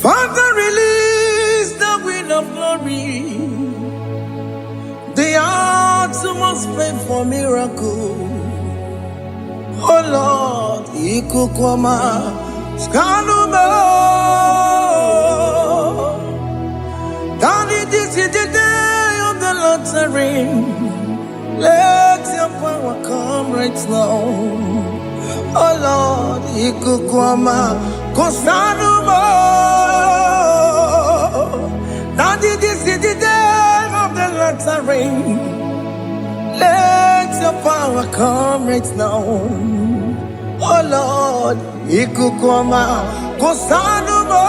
Father, release the wind of glory. The hearts must pray for miracle. Oh Lord, Ikukwama, Skanuma. Daddy, this is the day of the Lord's reign. Let your power come right now. Oh Lord, Ikukwama, Kosanuma. Daddy, this is the day of the Lord's reign. Let your power come right now. Oh Lord, Ikukwama, Kosanuma.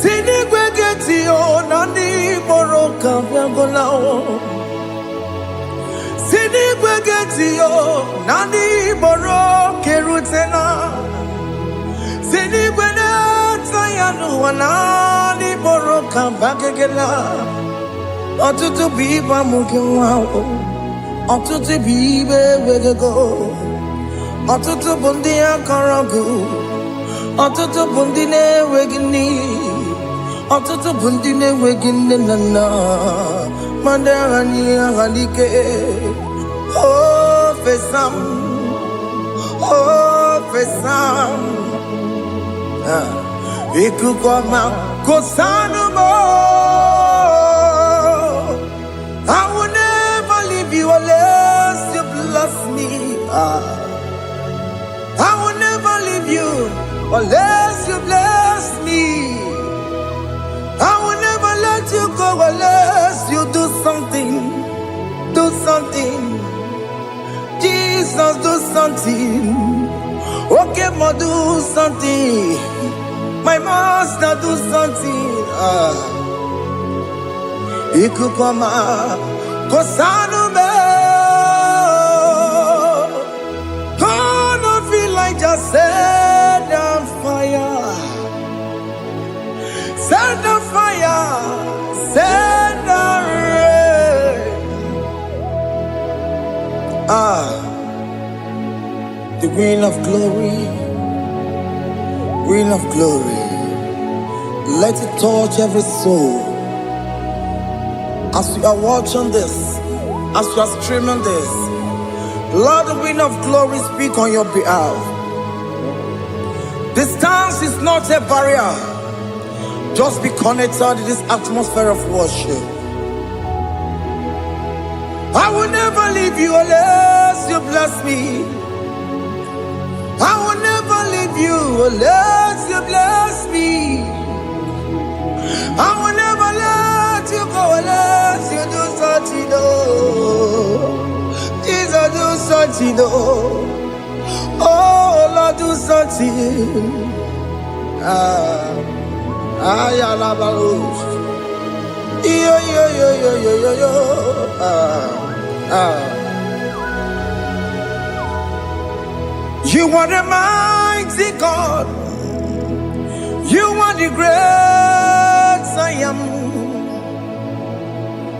Sinigwegetio, Nani Moroka, Viagolao. Sinigwegetio, Nani Moroke Rutena. Sinigwena, Tayanu, Nani Moroka, Bagagela. Otutu biba mukiwao, otutu bibe wegego, otutu bundi akaragu, otutu bundi ne wegini, otutu bundi ne wegini nana, mandarani halike, oh fesam, Ikukwama kosanuma. I will never leave you unless you bless me. I will never leave you unless you bless me. I will never let you go unless you do something. Do something. Jesus, do something. Okay, ma, do something. My master, do something. Ikukwama, Kosanume. Gonna feel like just set on fire. Set on fire. Set on rain. The wind of glory. Wind of glory. Let it touch every soul. As you are watching this, as you are streaming this, Lord, the wind of glory speak on your behalf. Distance is not a barrier. Just be connected to this atmosphere of worship. I will never leave you unless you bless me. I will never leave you unless you bless me. I will never let you go unless you do something. Jesus, do something. Oh Lord, do something. Ayalabalos. Yo. You are the mighty God. You are the great I am.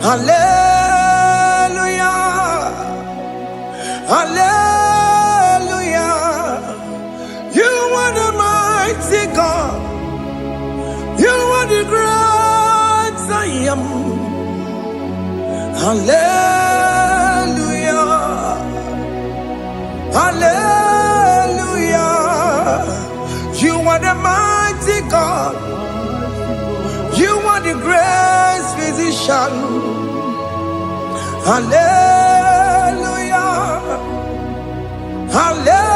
Hallelujah. Hallelujah. You are the mighty God. You are the great I am. Hallelujah. Hallelujah. You are the mighty God. You are the great physician. Hallelujah. Hallelujah.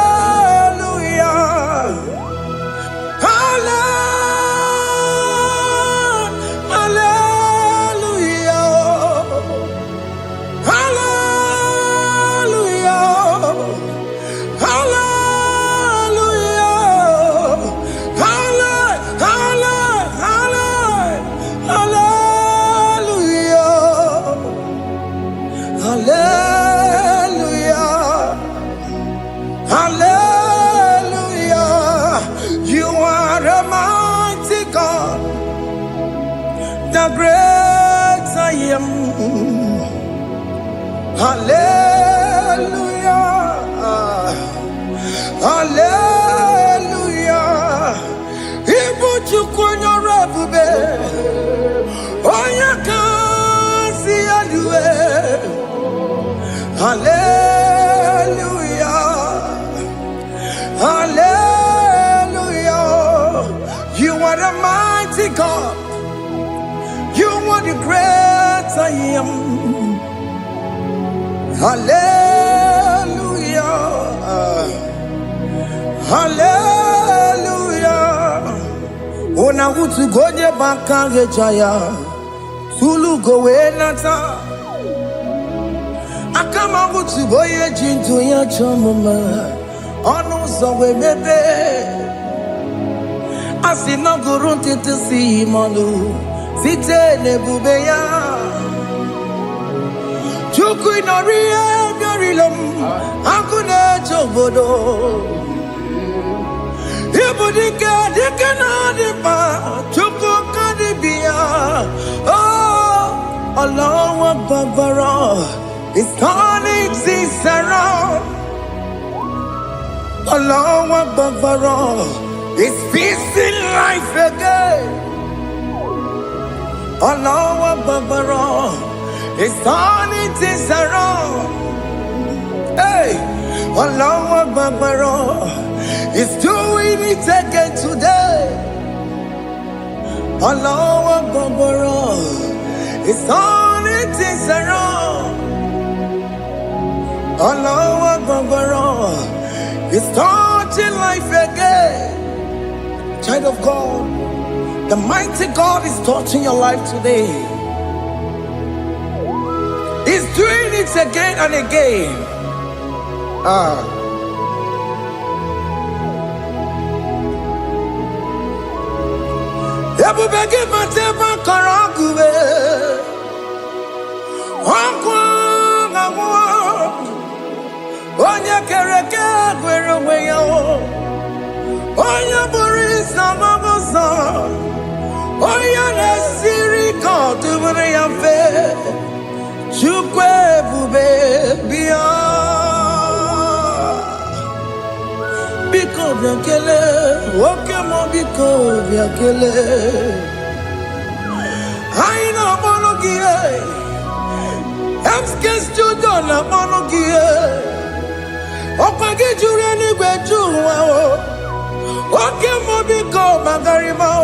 The great I am. Hallelujah. Hallelujah. Hallelujah. Hallelujah. Ona utu goje bakange jaya. Tulu gowe nata. Akama utu boye jintu ya chomama. Onu zowe bebe. Asina gurun titi si manu. Site nebubeya. Chuku inoria garilum. Akune chobodo. Ibudika dikana dipa. Chuku kadibia. Oh, Allah Akbar. It's turning things around. Allah Akbar. It's fixing life again. Allah Akbar. It's turning things around. Hey, Allah Akbar. It's doing it again today. Allah Akbar. It's turning things around. Allah Akbar. It's touching life again. Child of God, the mighty God is touching your life today. He's doing it again and again. Ebubege mateba karagube. Onya kereke gwerewe yo. Onya borisa mabosa. Onya nesiri kotubure yafe. Chukwe bube biya. Biko biakele. Oke mo biko biakele. Aina monogie. Emskes judona monogie. Opage jure ni gwejuwa o. Oke mo biko magarima o.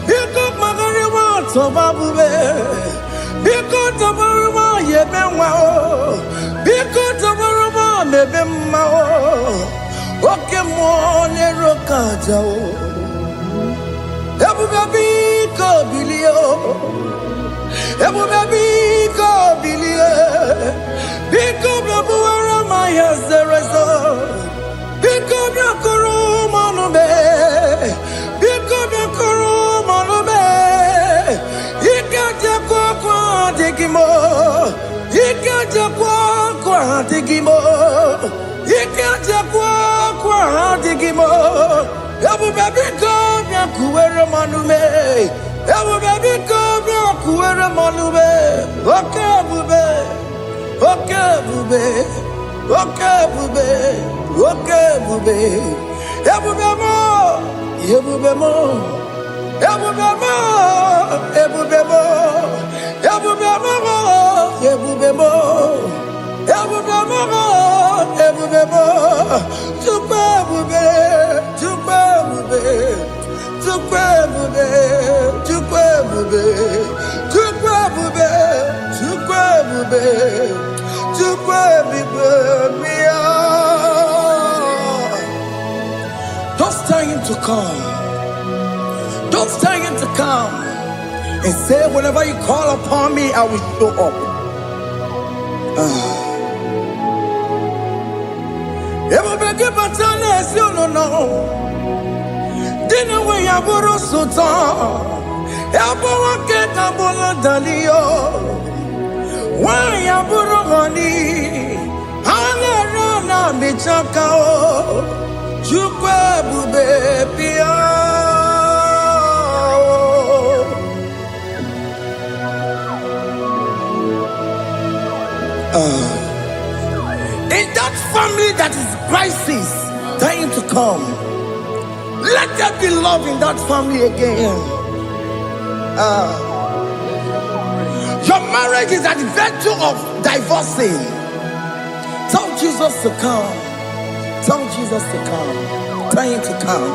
Biko magarima toba bube. Biko tobaruma yebenwa o. Biko tobaruma mebemma o. Oke mo nero kaja o. Ebube biko bilio. Ebube biko bilie. Biko bebuara maya zerezo. Biko biakuru manube. Biko biakuru manube. Ikaja kwa digimo. Ikaja kwa digimo. Ikaja kwa digimo. Ebube biko biakuere manume. Ebube biko biakuere manume. Oke bube. Oke bube. Oke bube. Oke bube. Ebube mo. Ebube mo. Ebube mo. Ebube mo. Ebube mo. Ebube mo. Ebube mo. Ebube mo. Tukwe bube. Tukwe bube. Tukwe bube. Tukwe bube. Tukwe bube. Tukwe bube. Tukwe bube. Don't tell him to come. Don't tell him to come. And say, whenever you call upon me, I will show up. Everybody but honest, you don't know. Dinner way I borrow so tall. Elbow get a bola dalio. Why I borrow honey? Hana rana michakao. Chukwe bube pia. In that family that is crisis, time to come. Let there be love in that family again. Your marriage is at the verge of divorcing. Tell Jesus to come. Tell Jesus to come. Tell him to come.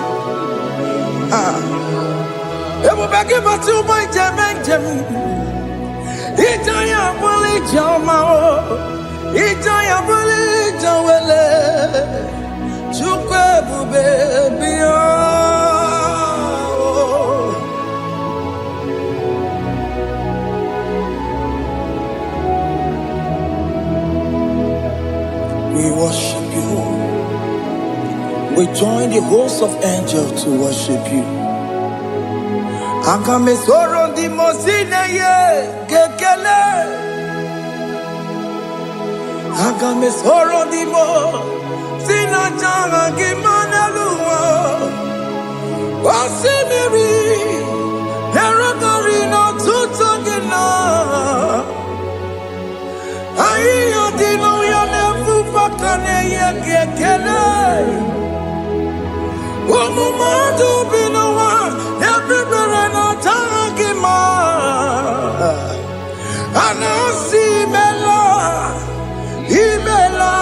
It will be given to my Jim. Itaya Bully Jama. Ijaya buli jawele, chukwe bube biya. We worship you. We join the host of angels to worship you. Akame soro di mosine ye kekele. Akame soro di mo sina changa kimana luwa. Wasimiri nerakari no tutogina. Ayo dino ya nefu fakane ye kekele. Omumadu binowa everybody no tangima. Anasi mela, imela,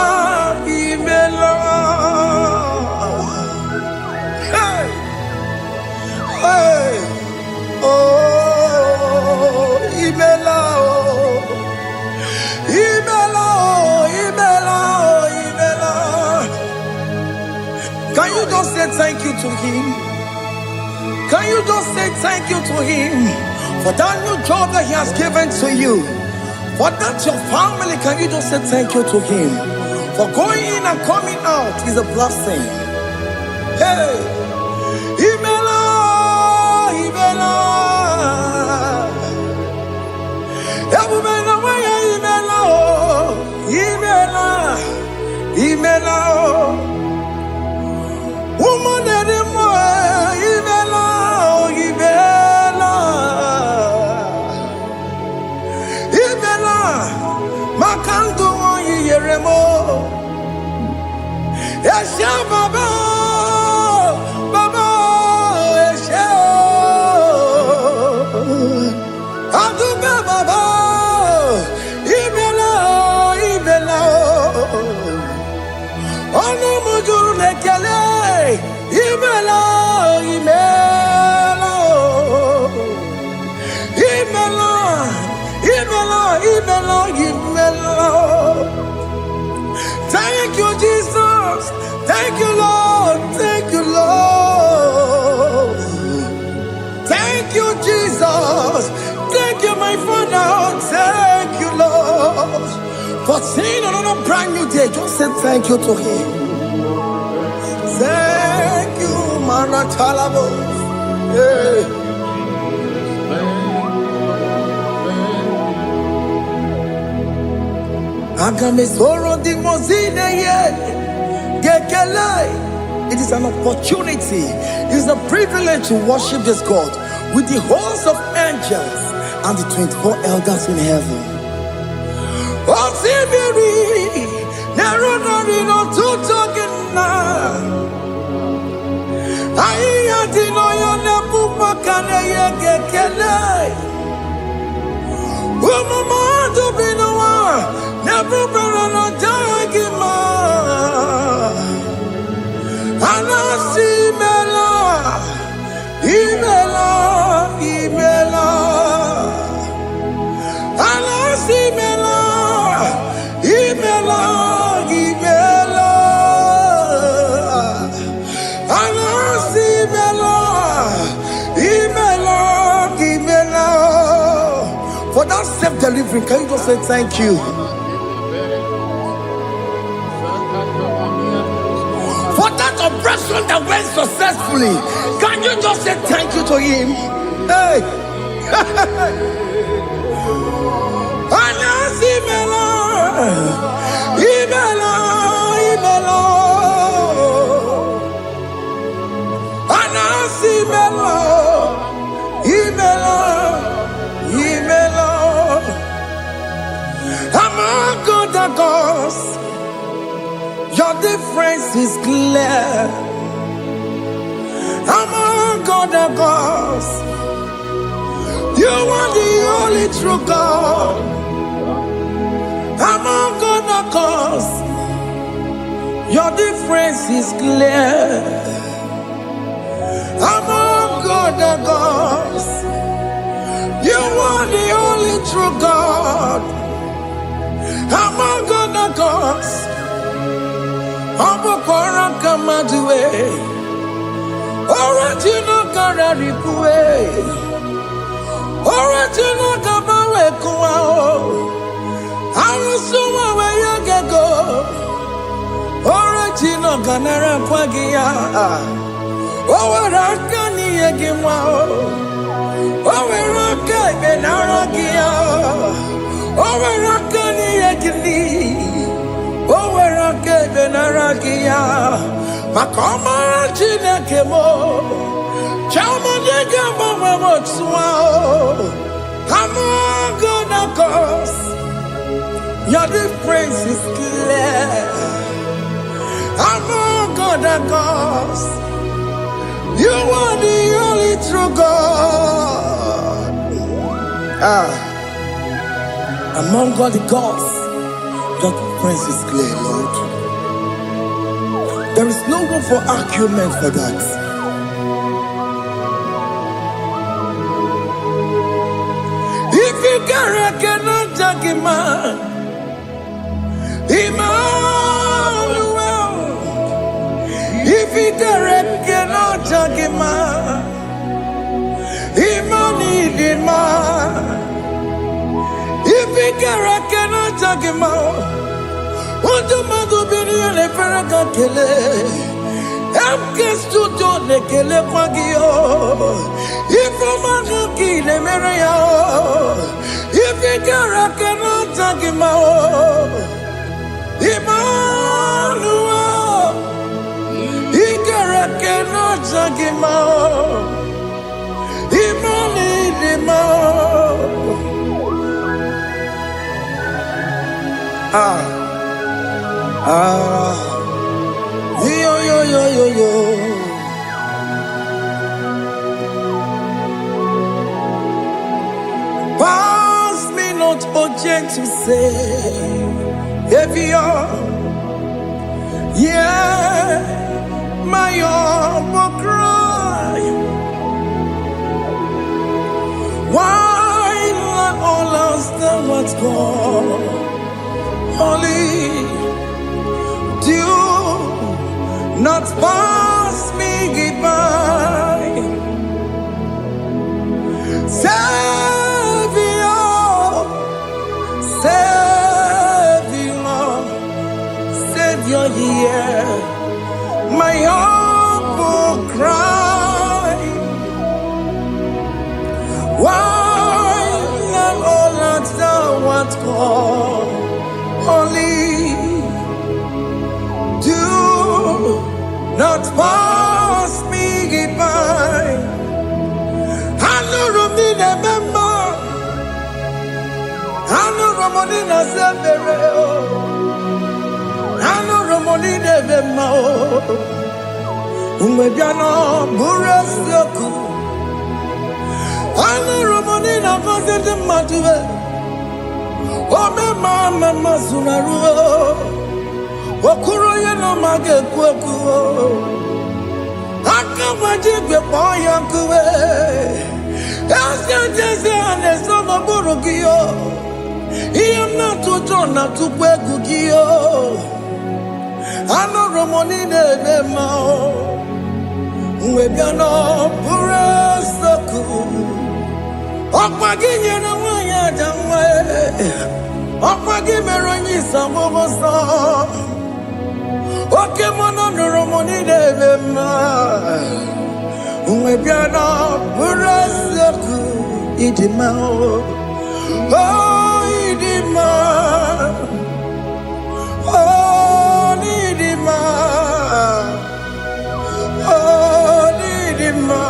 imela. Hey, hey, oh, imela, oh, imela, oh, imela, oh, imela. Can you just say thank you to him? Can you just say thank you to him for that new job that he has given to you? For that your family, can you just say thank you to him? For going in and coming out is a blessing. Hey, Imela, Imela, Imela, Imela, Imela, woman anymore, Imela, Imela, Imela, Makandu Yeremo, Esha Baba, Baba, Esha, Aduba Baba, Imela, Imela. Ono mujuru lekele, imela, imela, imela, imela, imela, imela. Thank you, Jesus. Thank you, Lord. Thank you, Lord. Thank you, Jesus. Thank you, my Father. Thank you, Lord. For seeing another brand new day, just say thank you to him. Thank you, Manatalabo. Hey. Agame soro di mozine ye gekele. It is an opportunity. It is a privilege to worship this God with the host of angels and the 24 elders in heaven. Osimiri, nerunari no tutogina. Aiya dino yo nebu makane ye gekele. Umumadu binowa, nebu berano jagima. Anasi mela, imela, imela. Anasi mela. Imela, Imela, Anasi Imela, Imela, Imela. For that self-delivery, can you just say thank you? For that operation that went successfully, can you just say thank you to him? Hey. Anasi Imela. Imela, Imela, Anasi Imela, Imela, Imela. Among other gods, your difference is clear. Among other gods, you are the only true God. Among other gods, your difference is clear. Among other gods, you are the only true God. Among the cause. Abokora Kamadue. Original Kararipue. Original Kabawe Kuao. Arusuma where you can go. Original Ganara Kwagia. Owarakani Egimao. Owaraka Benaragia. Owarakani Egini. Owaraka Benaragia. Makoma Chinakemo. Chamanega Mamamotswao. I'm gonna cause. Your difference is clear. I'm gonna cause. You are the only true God. Among all the gods, your difference is clear, Lord. There is no room for argument for that. If you cannot judge him, Emmanuel. If you cannot judge him, Emmanuel. If you cannot judge him, what do you do? Le Ferraga Kele, Amkestu Done Kele Pagio, if a Manaki Le Mereo, if you cannot judge him, Emmanuel, he cannot judge him, Yo. Pass me not, O gentle Savior. Yeah, my humble cry. Why let all us know what's gone? Holy, do not pass me by. Savior, hear my humble cry. Why not all that thou art called? Holy, do not pass me by. I know Romina member. I know Romonina Zembere. I know Romonina member. Umebiano Burasoku. I know Romonina Vazende Matue. Oh, mama Sunaru. Wakuro no mage kweku. Akamajigwe poyankuwe. Aska jese ane sono burugio. Iyam na tutona tukwegu gio. Ano Romonine mao. Uwebiano burasoku. Okwaginye na wanya jamwe. Okwagimeronyi samogosa. Oke mono Romoni devema. Uwebiana burasoku idimao. Oh idima. Oh idima. Oh idima.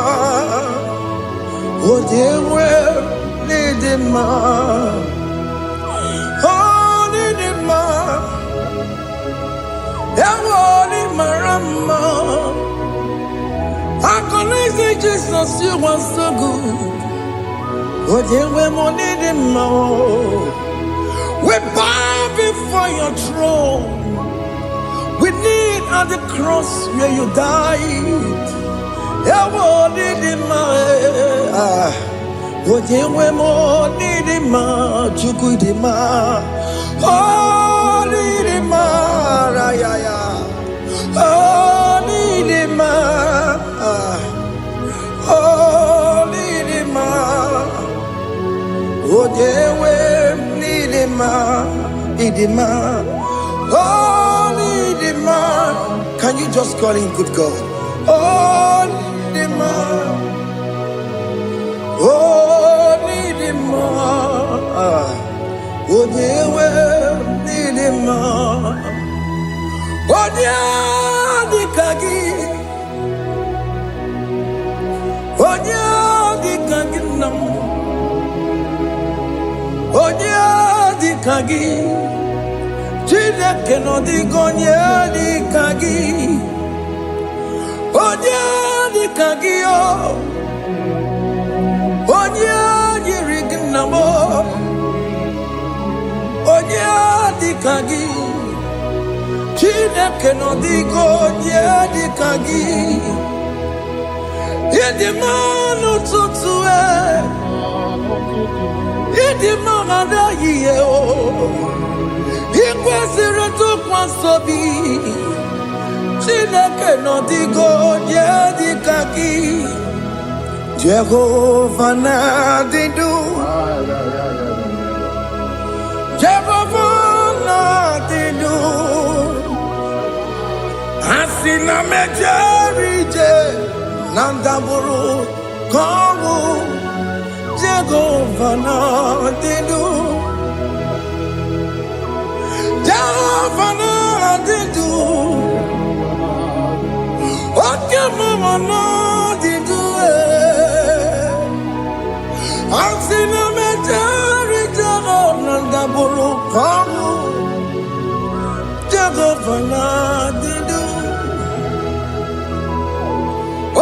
Oh dewe idima. Oh idima. Yawoni marama. I say Jesus, you are so good. Oh, dear, we need him more. We bow before your throne. We need at the cross where you died. Yeah, we need him more. Oh, dear, we need him more. Oh, Can you just call him good God? Oh, Chineke no di gonye di kagi. Onye di kagi o. Onye yiri gnamo. Onye di kagi. Chineke no di gonye di kagi. Yedi manu tutue. Yedi mangada yiye o. Ikwesịrị ntụkwasị obi Chineke nọ dịgo nye dịka gị Jehova na-adị ndụ Jehova na-adị ndụ Asị na mejere ije na ndagwurugwu ka ọnwụ Jehova na-adị ndụ Jehova na-adị ndụ Oke mama na-adị ndụ Asị na mejere Jehova na ndagwurugwu ka ọnwụ Jehova na-adị ndụ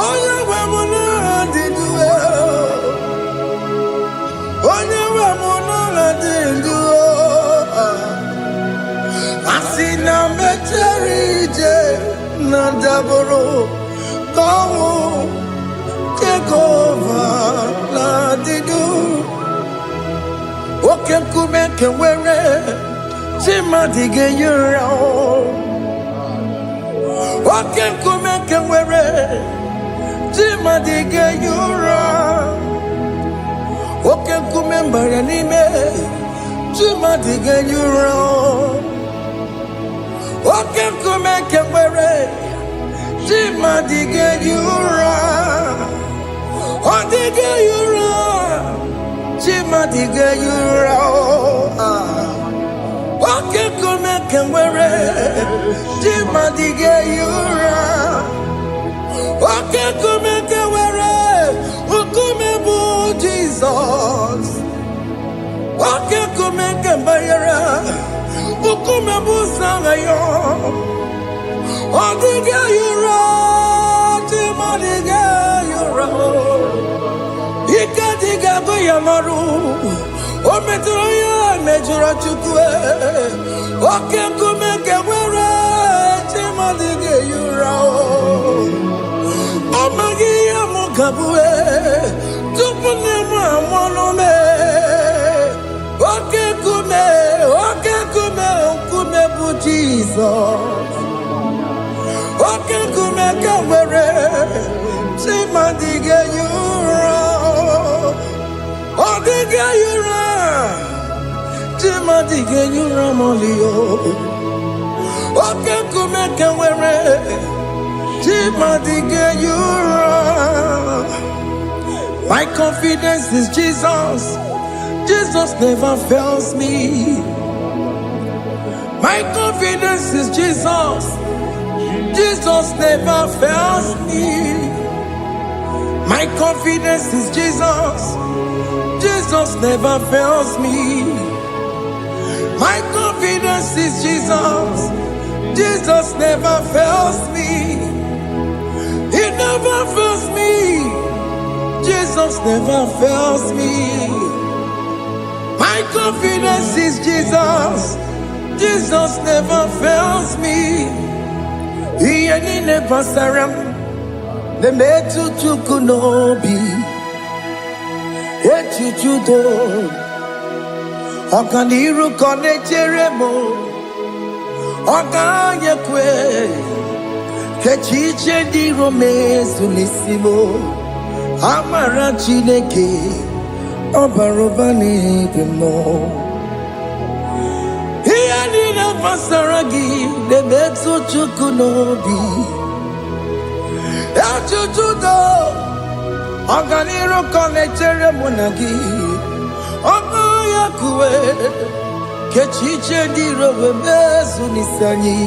Onye nwe m na-adị ndụ Onye nwe m na-adị ndụ Asị na mejere ije na ndagwurugwu ka ọnwụ Jehova na-adị ndụ Oke nkume nke nwere chi mmadụ ga-eyi ụra Oke nkume nke nwere chi mmadụ ga-eyi ụra Oke nkume mbara n'ime chi mmadụ ga-eyi ụra Oke nkume nke nwere chi mmadụ ga-eyi ụra Ọ dịghị eyi ụra chi mmadụ ga-eyi ụra Oke nkume nke nwere chi mmadụ ga-eyi ụra Oke nkume nke nwere nkume bụ Jizọs Oke nkume nke mbara nkume bụ Sanayo Ọ dịghị eyi ụra chi mmadụ ga-eyi ụra Ike dịghị agụ ya n'ọrụ O metụrụ ya mejọrọ Chukwu Oke nkume nke nwere chi mmadụ ga-eyi ụra Ọ maghị ihe m ga-abụ tupu nne m amụọ m Oke nkume bụ Jizọs Oke nkume nke nwere chi mmadụ ga-eyi ụra Ọ dịghị eyi ụra chi mmadụ ga-eyi ụra m'ọlị Oke nkume nke nwere chi mmadụ ga-eyi ụra My confidence is Jesus Jesus never fails me My confidence is Jesus Jesus never fails me My confidence is Jesus Jesus never fails me My confidence is Jesus Jesus never fails me He never fails me Jesus never fails me My confidence is Jesus Jesus never fails me Ihe niile gbasara m na-emetụ Chukwu n'obi echiche udo ọganiru ka ọ na-echere m Oganye kwe kechiche di romezu nisimo amara Chineke obaroba n'ebe no ihe niile gbasara gị na-emetụ Chukwu n'obi echuchudo ọganiru ka ọ na-echere mụ na gị oganye kwe kechiche di romezu nisani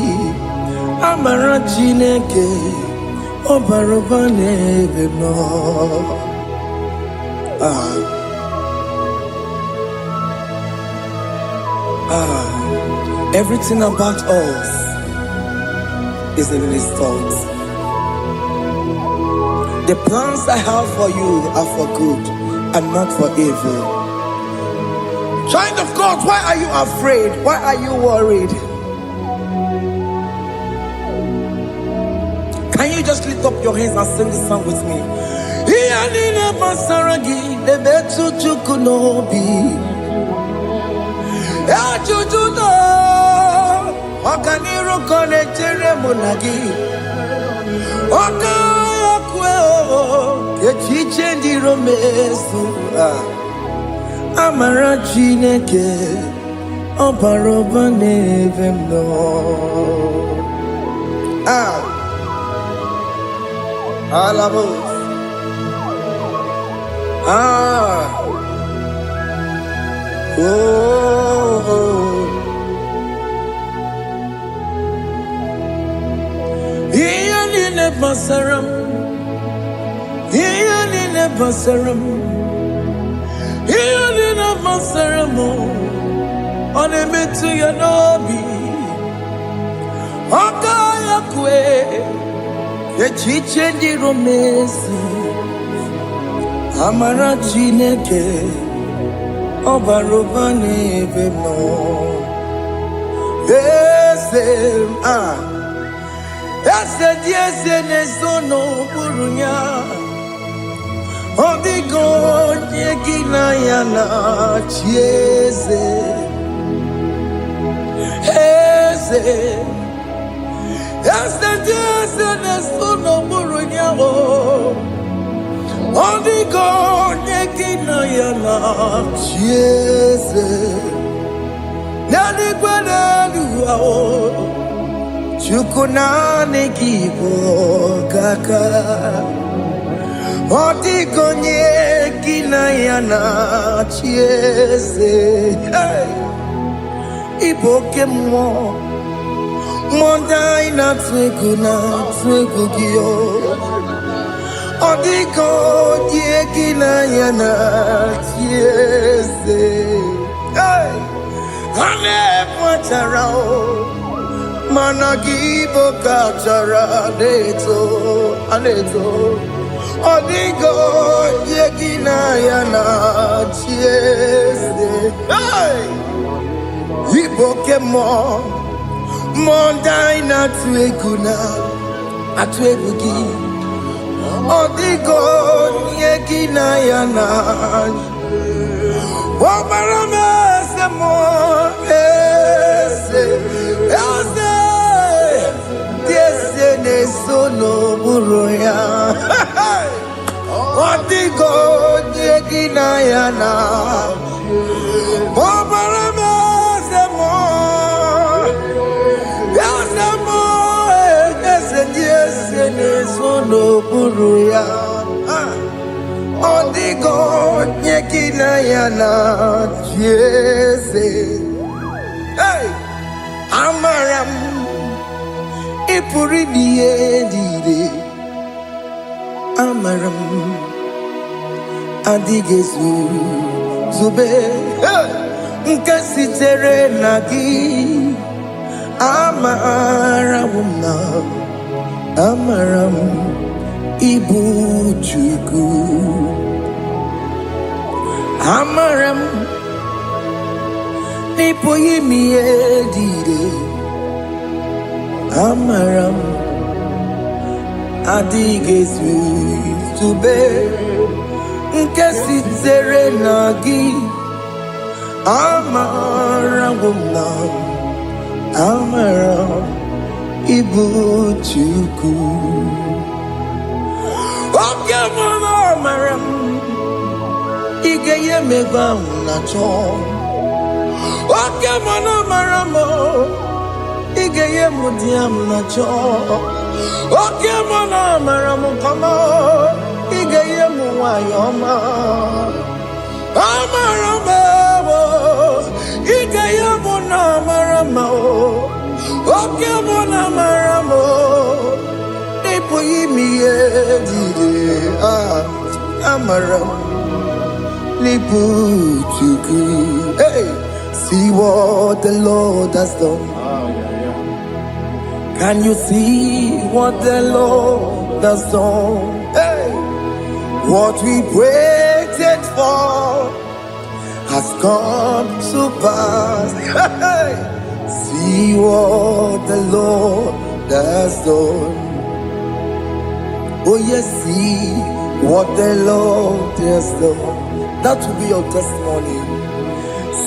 amara Chineke obaroba n'ebe no. Everything about us is in His thoughts. The plans I have for you are for good and not for evil. Child of God, why are you afraid? Why are you worried? Can you just lift up your hands and sing this song with me? Amara Chineke obaroba n'ebe no. Alabos. Iyalile basaram, iyalile basaram, iyalile basaram. Onemetu ya nobi, okaya kwe. Echiche di romesi amara Chineke obaroba n'ebe no. Eze di eze n'ezono burunya odigo onye gị na ya na chi eze. Yesterday, no more nyao. Only God, Nekina yana Jesus. Nani kwenu ao. Chukuna nekibo kaka. Only God, Nekina yana Jesus. Iboke mo. Mondai na twegu giyo. Odiko dieki na yana tiese. Ane mwacharao. Managibo kachara aneto. Odiko dieki na yana tiese. Iboke mo. Mondai na atwegu gi odigo yeki na yana omarame se mo ese ne sono buroya odigo yeki na yana omarame se mo no buruya odigo nyekina yana jese. Amaram ipuri diye amaram adigezu zube nkasitere nagi amaramuna amaram ibu Chukwu amaram nipo yimi edide amaram adigezu zube nkesitere nagi amaram amara ibu chuku. Oke mama amara ige ye megba na cho. Oke mama amara mo ige ye mudiam na cho. Oke mama amara mo kama ige ye muwayoma. Amara mo ige ye muna amara mo. Oke mama amara mo ipo yimi ye dide amara lipu chuku. Hey, see what the Lord has done. Can you see what the Lord has done? Hey, what we waited for has come to pass. Hey, see what the Lord has done. Oh yes, see what the Lord has done. That will be your testimony.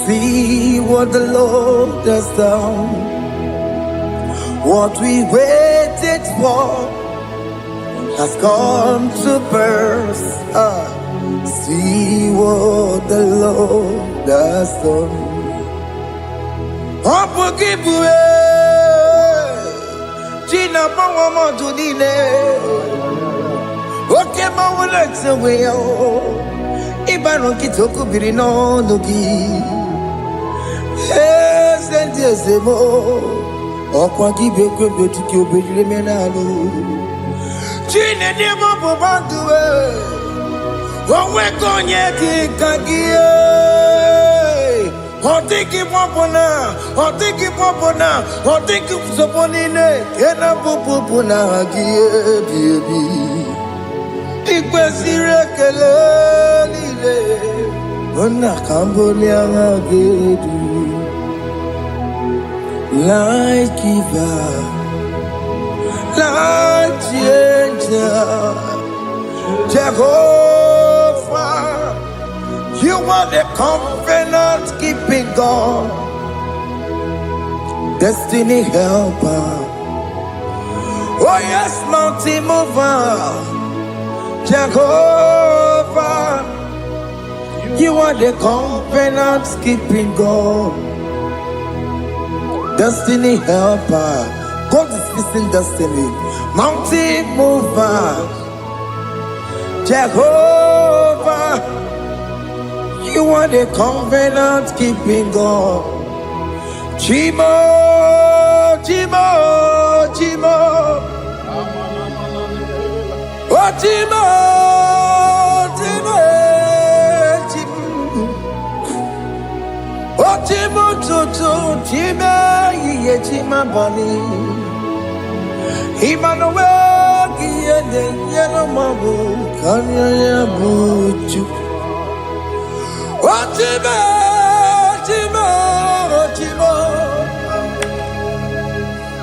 See what the Lord has done. What we waited for has come to pass. See what the Lord has done. Gina Pawamo Tudine. Okay, my legs away. Ibano Kitoku Birino Nogi. Yes, and yes, more. Okwagi beke betiki obejire menalo. Chine de mobo banduwe. Owe konye ki kagie. Otiki popona, otiki popona, otiki soponine. Kena popona gie biebi. Ikwesire kele lile. Ona kambolia ngagedu. Light giver, light changer, Jehovah, you are the covenant keeping God, destiny helper. Oh yes, mountain mover, Jehovah, you are the covenant keeping God. Destiny helper, God is fixing destiny. Mountain mover, Jehovah, you are the covenant keeping God. Chimo, Chimo, Chimo, oh Chimo, Chimo, Chimo, oh Chimo, Chimo, Chimo. Chima bani Emmanuel Giyene Yeno Mabu Kanya Yabuchu Ochime Chimo Chimo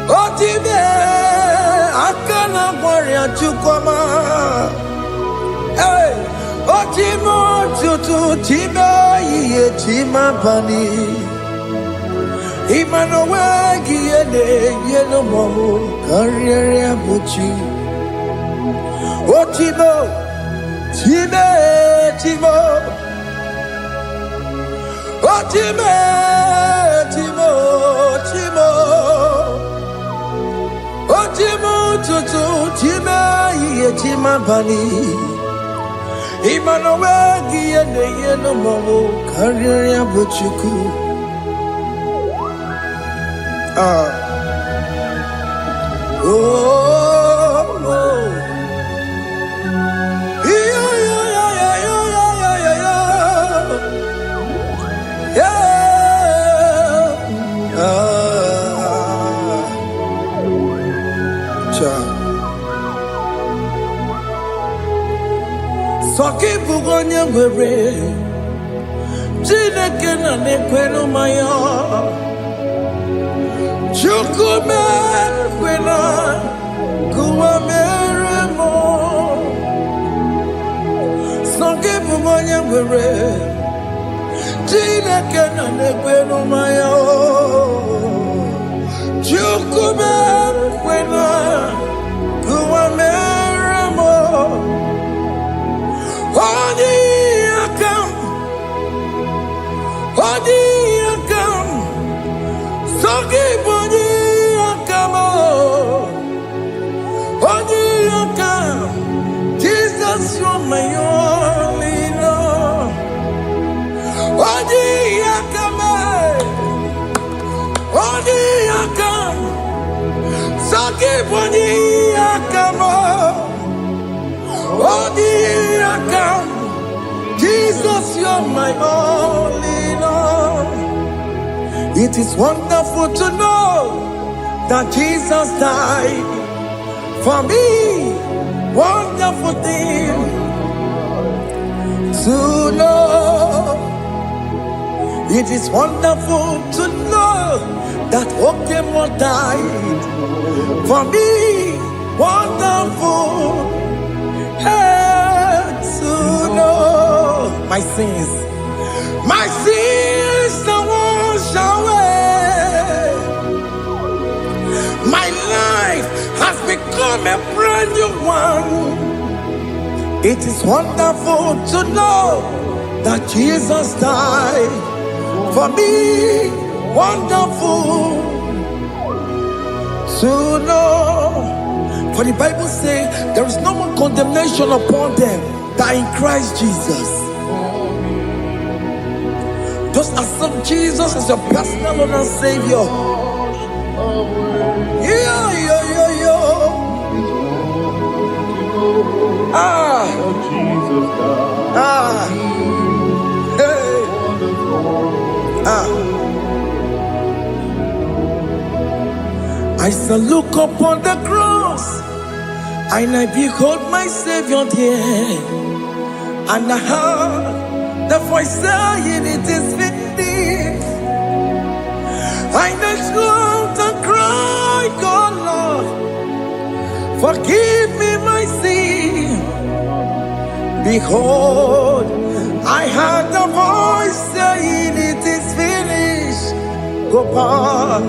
Ochime Akana Warrior Chukwama Hey Ochimo Chutu Chime Ye Chima bani Emmanuel Giyene Yeno Mamu Karriere Buchi Oh Timo Time Timo Oh Time Timo Timo Oh Timo Tutu Time Ye Tima Bani Emmanuel Giyene Yeno Mamu Karriere Buchi oh, oh, yeah, yeah, yeah, yeah, yeah, yeah, yeah, yeah. Soki bugonye gwere, Chineke na nekweno maya. Chukume kwena kuwa meremo Songe bumonye gwere Chineke na nekweno maya Chukube kwena kuwameramo Odi akam Sogi boni akamo Odi akam Jesus, you're my only love. Odi akam Sogi boni akamo Odi akam Jesus, you're my only love. It is wonderful to know that Jesus died for me. Wonderful thing to know. It is wonderful to know that Okemo died for me. Wonderful to know. My sins are washed away. My life has become a brand new one. It is wonderful to know that Jesus died for me. Wonderful to know. For the Bible says there is no more condemnation upon them that in Christ Jesus. Just accept Jesus as your personal Lord and Savior. Yeah. I shall look upon the cross, and I behold my Savior there, and I heard the voice saying, "It is finished." I knelt and cried, "God, Lord, forgive me my sin." Behold, I heard the voice saying, "It is finished." Go back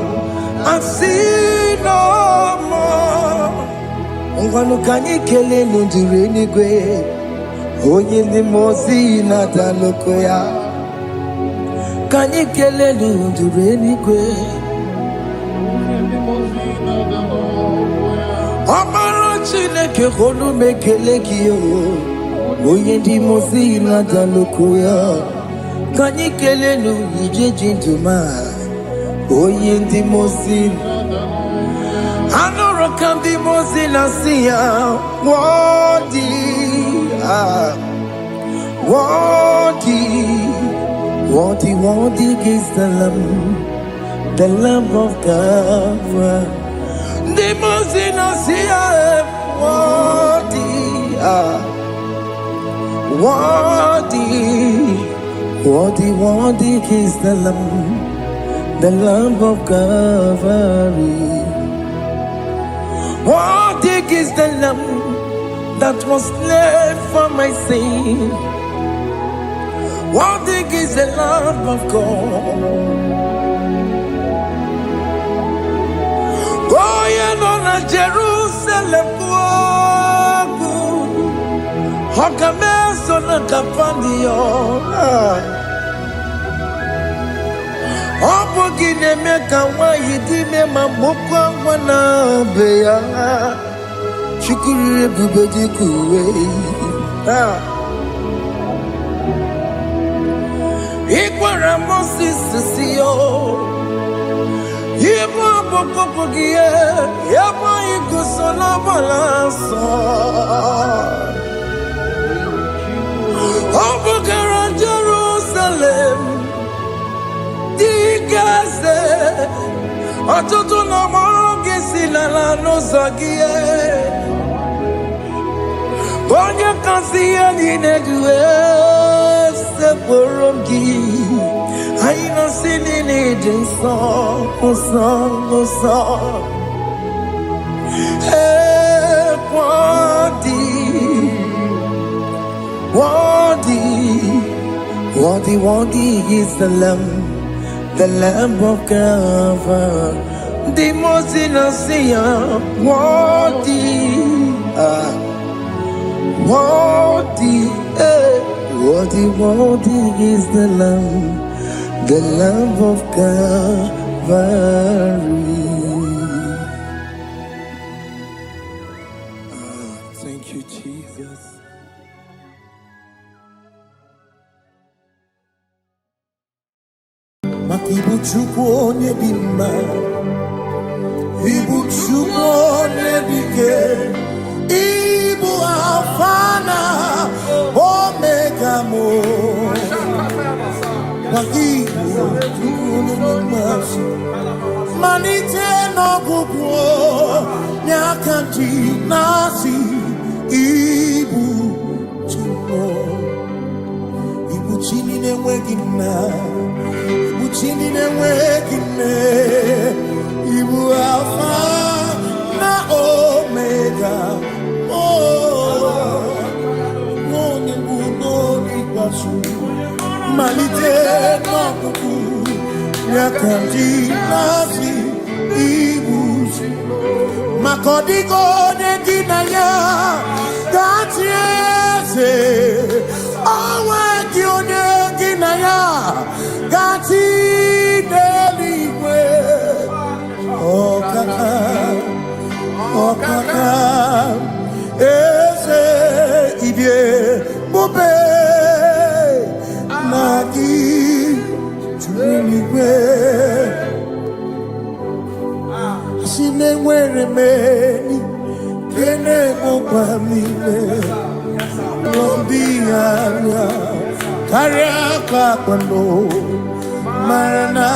and sin no more. Ungwanu kanyi kele nundure nigwe, oye ni mozi na daloko ya. Kanyi kele nundure nigwe, Amara Chineke honu mekele kiyo, oye ni mozi na daloko ya. Kanyi kele nundure jintuma, oye ni mozi. Anoro kandi mozi na siya, worthy is the Lamb of God. The mozi na siya, worthy is the Lamb of Calvary. Worthy is the Lamb that was slain for my sin. Worthy is the Lamb of God. Going on a Jerusalem walk, Hokames on a Capandio. Opogine meka wa yidime mamokwa wana beya. Shukuru bubedi kuwe. Ikwara Moses siyo. Yebo bokopogie. Yebo igusola balanso. Opogara Jerusalem. Digaze. Atutu na mogi silala no zagie. Bonya kansiya ninedue seporongi. Aina sinini jinso song. Hey, worthy is the Lamb of God. the most innocent, worthy, worthy, worthy is the Lamb of Calvary. Thank you, Jesus. Ibu Chukwu onye dị mma, Ibu Chukwu onye dị ike, Ibu Alfa na Omega mo. Ibu Chukwu onye dị mma, malite n'ọgwụgwụ n'aka ndị na-asị Ibu Chukwu, Ibu Chi na-enweghị nna. Chini na-enweghị nne, Ibu Alfa na Omega, onye mbụ n'oge ikpeazụ, malite n'ọgwụgwụ n'aka ndị na-asị Ibu maka ọ dịghị onye gị na ya ga-achị eze, o nweghị onye gị na ya gati n'eluigwe. Ọkaka eze ibie bube na gị juru n'igwe. Si na-enwere meni kene mụkwa n'ime n'obi anya karịa ka kwano marana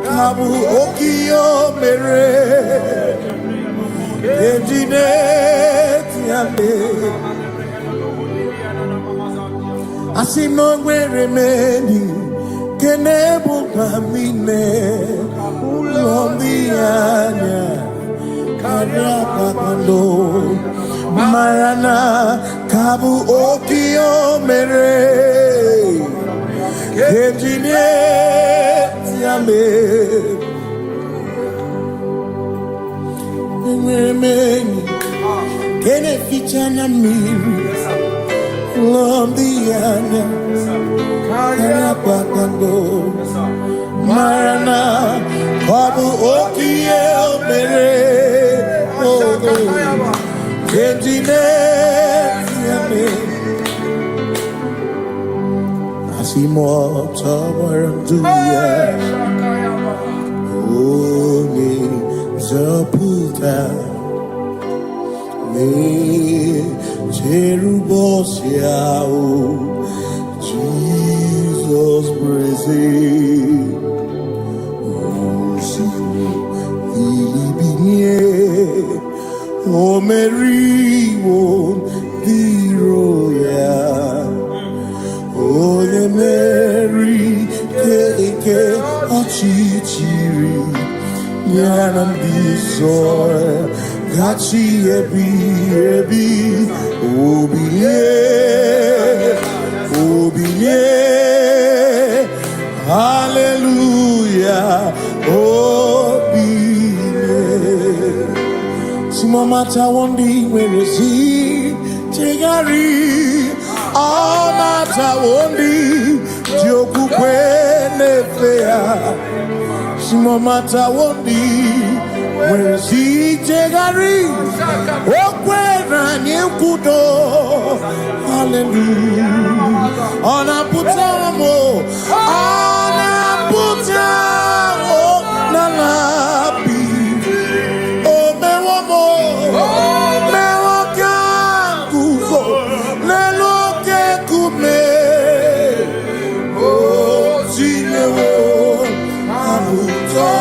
kabu okiyo mere ejine tiame asino nwere meni kenebu kamine ulondi anya karịa ka kwano marana kabu okiyo mere ejine tiame meni kene fichana miri lombianya kaya pakando marana babu okie mere ejine tiame asimo tabaranduya oni zaputa me cherubosiao Jesus praise ilibinye o meriwo diroya Ole Mary keke achichiri nyanam disore gachi ebi obiye hallelujah obiye simamata wondi werezi tegari amata wondi diokukwe nefea simamata wondi werezi tegari okwera nyekudo hallelujah ona putamo nalabi o mewamo mewakanguzo neloke kume o zinewo abuto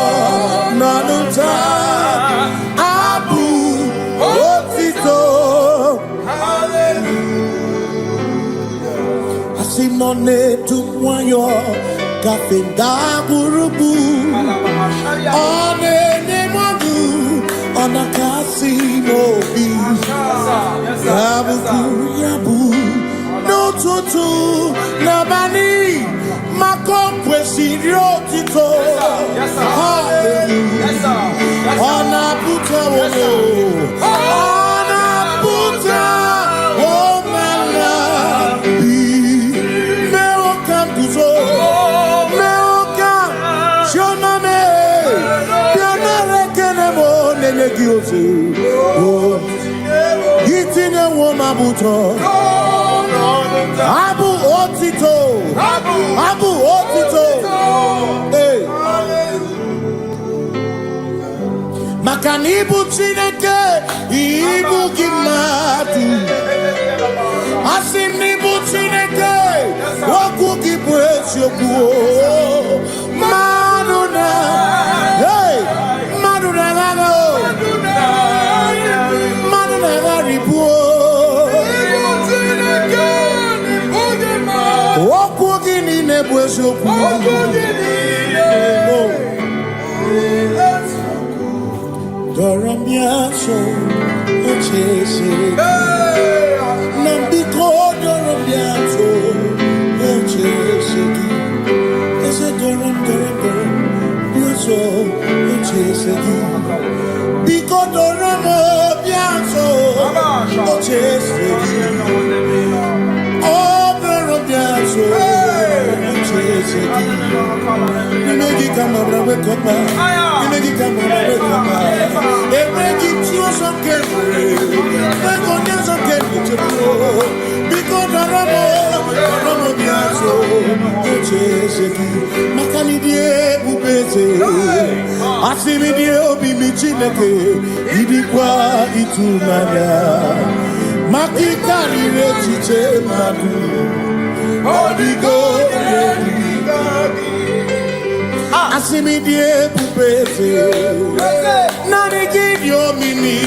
nanuta abu otito hallelujah asinone tumwayo kafenda burubu onene madu onakasi mobi yabu no tutu nabani makompwe sirio tito hallelujah Tine Womabuto. Abu Otito. Abu Otito. Hey. Makanibu Chineke. Ibu Kimatu. Asinibu Chineke. Waku Kibwesyoku. Maduna. Hey. Maduna Gano. Maduna Garibu. Waku Gini Nebwesyoku. Doramiaso, Ochese. Nambiko Doramiaso, Ochese. Ese Doramiaso, Ochese. Biko Doramiaso, Ochese. Oh, Doramiaso, Ochese. Nimegi kama brawe kopa. Nimegi kama brawe kopa. Emegi tio sokere. Mekonya sokere chebo. Biko daramo biaso. Ocheseki. Makani die ubeze. Asimi die obi michineke. Idikwa itumanya. Makikari rechiche madu. Odigo Asimi die pupese Nani gidio mimi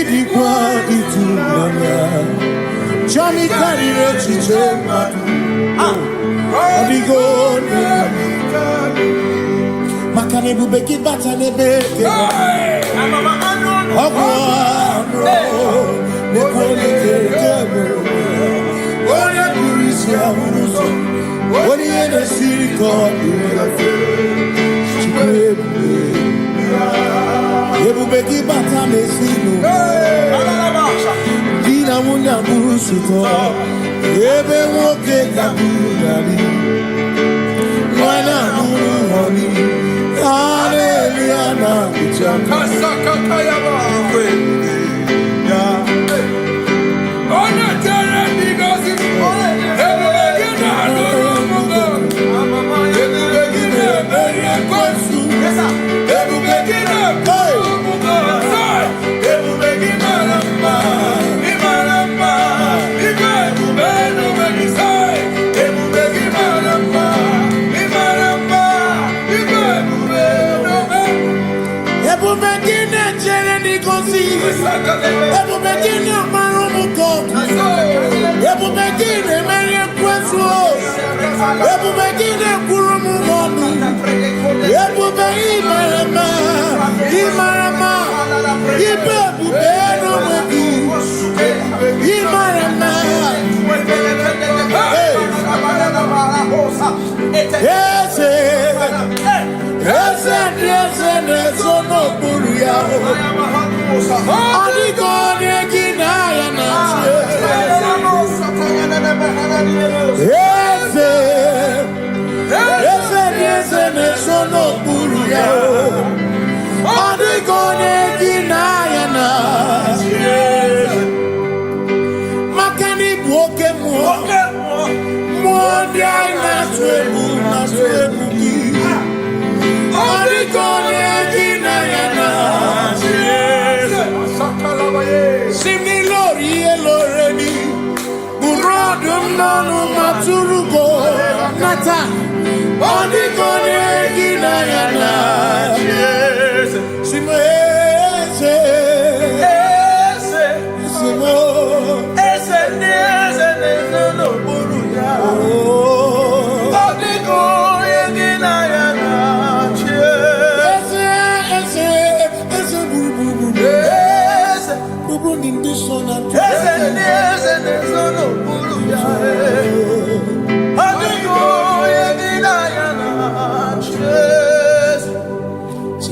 Idikwa itumanya Chami karire chiche madu Odigo Makane bubeki bata nebeke Ogwa Nekone kere Oye kurisia uruzo Oye ne siriko Ebubeki bata mesino Dina munya busuto Ebe woke kabudari Mwana muruhoni Hallelujah na kuchaka Kasaka kayaba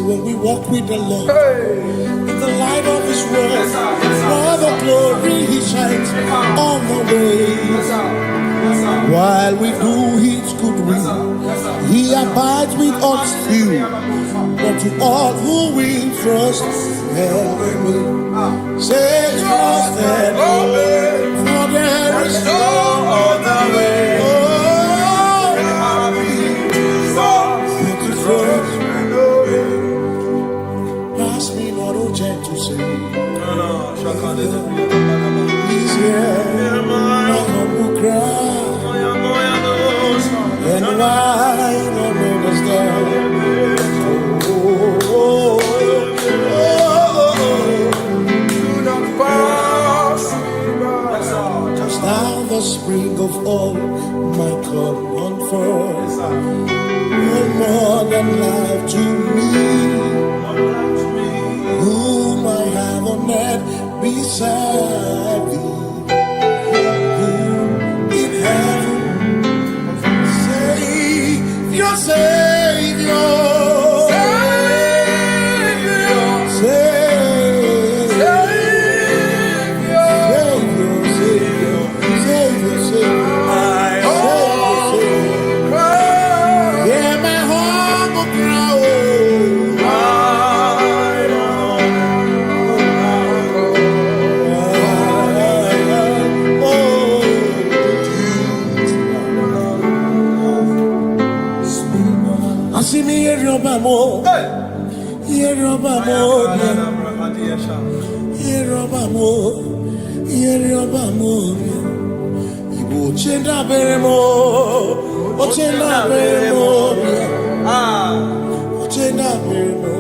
When we walk with the Lord, in the light of His word, for the glory He shines on the way. While we do His good will, He abides with us still. But to all who will trust, Him will. Say trusted, for there is no other way. Oh, to trust. Pass me not a chance to say. He's here, my humble cry. And why don't understand? Now the spring of all my cup on first. No more than life to me, whom I have on net beside thee. In heaven, Savior, Savior. See me here, Robamo. Here, Robamo. Here, Robamo. Here, Robamo. Ibu chenda beremo. Ochenda beremo. Ochenda beremo.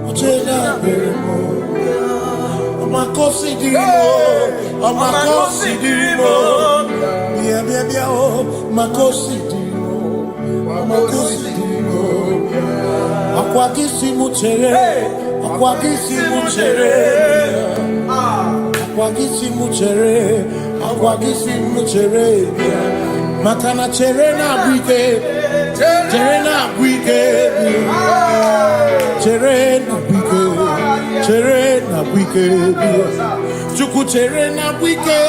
Ochenda beremo. Makosi dirimo. Makosi dirimo. Bia bia bia oh. Makosi dirimo. Makosi dirimo. Akwagisi muchere, akwagisi muchere, akwagisi muchere, akwagisi muchere. Makana chere na bwike, chere na bwike, chere na bwike, chere na bwike. Chuku chere na bwike,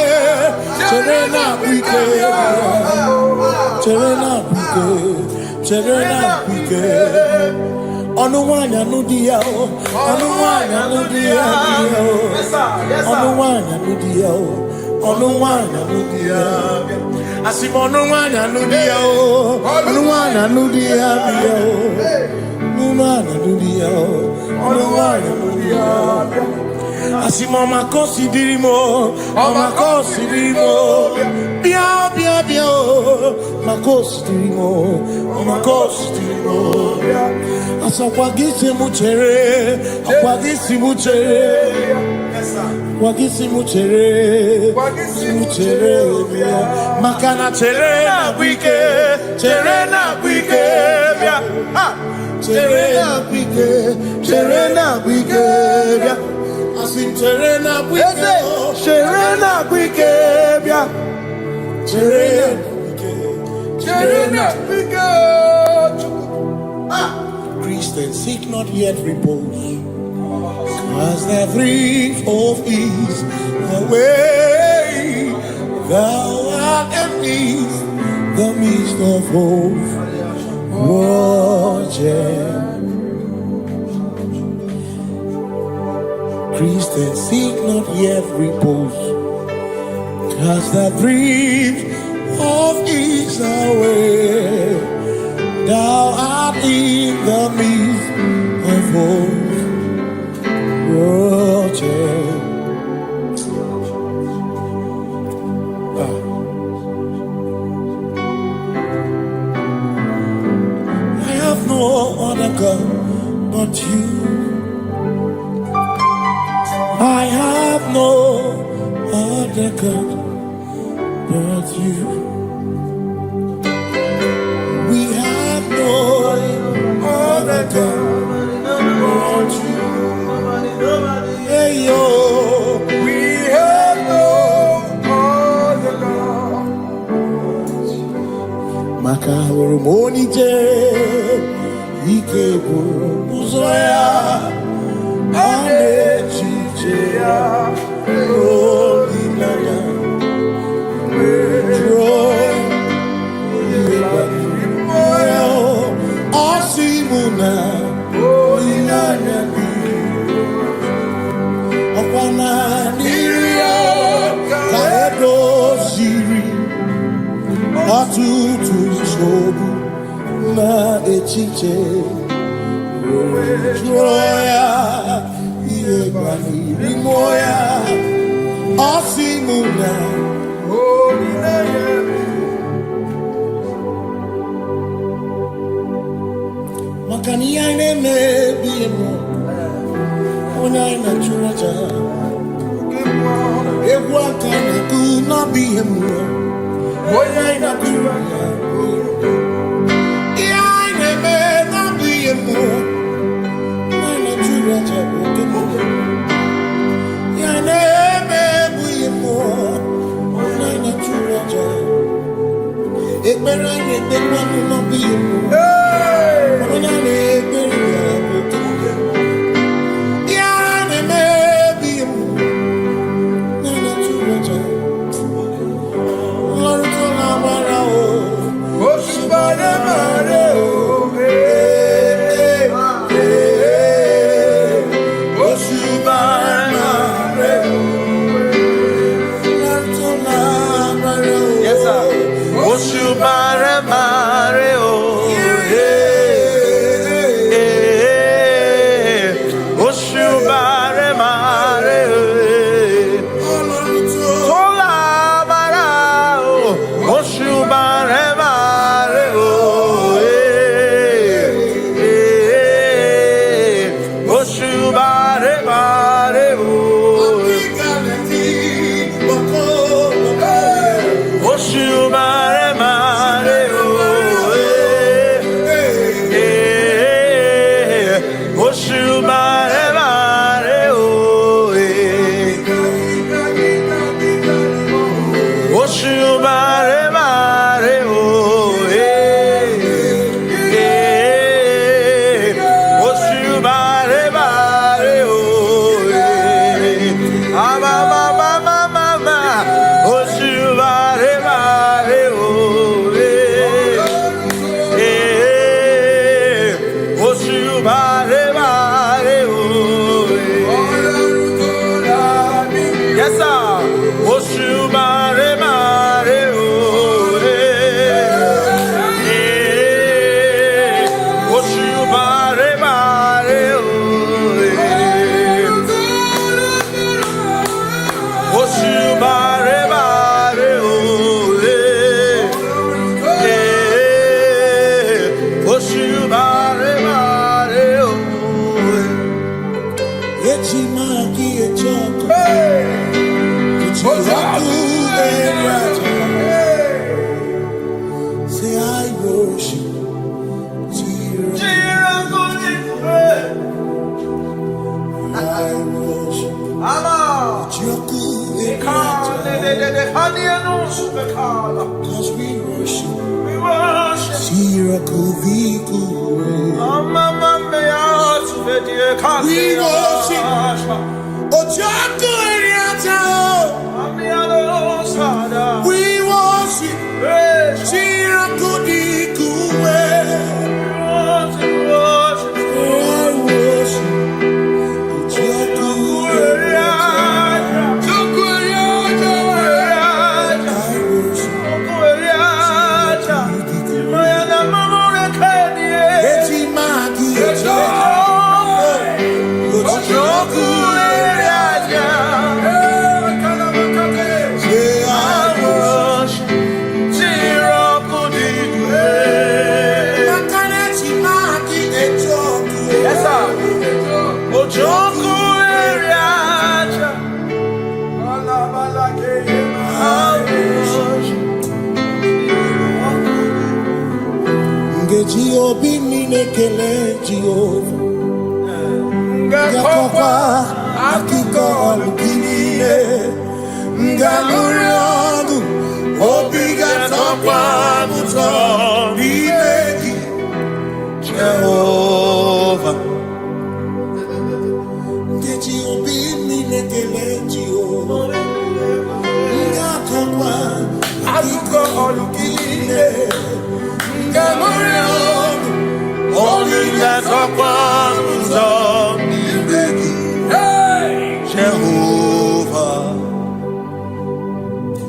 chere na bwike, chere na bwike, chere na bwike. Onuwanya nudia, onuwanya nudia, onuwanya nudia, onuwanya nudia. Asim onuwanya nudia, onuwanya nudia, onuwanya nudia, onuwanya nudia. Asim omakosi dirimo, omakosi dirimo. Bia bia bia, makosi dirimo, omakosi dirimo. Akwagisi muchere, akwagisi muchere, akwagisi muchere, muchere. Makana chere na bwike, chere na bwike, chere na bwike, chere na bwike. Asim chere na bwike, chere na bwike, chere na bwike, chere na bwike. Christians seek not yet repose, as the brief of ease, the way thou art empties the midst of hope. Christians seek not yet repose, as the brief of ease, the way thou art in the midst of hope. I have no other God but you. I have no other God but you. We have no other God but you. Hey yo, we have no other God. Makahuru monije, ikeburu muzoya, anechicheya, rolinaya, joy, moya, osimuna, rolinaya. tutu chobu na echiche joya iebani rimoya osimuna makani ine mebi mo ona ina churaja ewa kana ku na bi mo ona ina churaja ine me na bi mo ona churaja ine me bi mo ona ina churaja ekpere ni ekpere no bi mo ona ni ekpere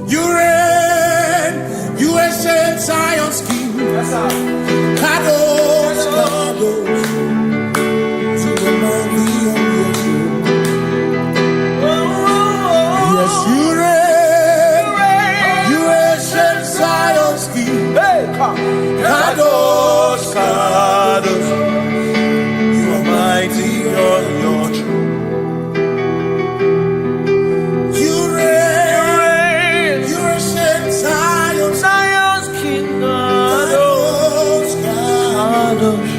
You reign, you ancient Zion's King. Kadosh, Kadosh, you are mighty on your throne. Yes, you reign. You ancient Zion's King. Kadosh, Kadosh, you are mighty on your throne. You reign. You ancient Zion's King. Kadosh, Kadosh,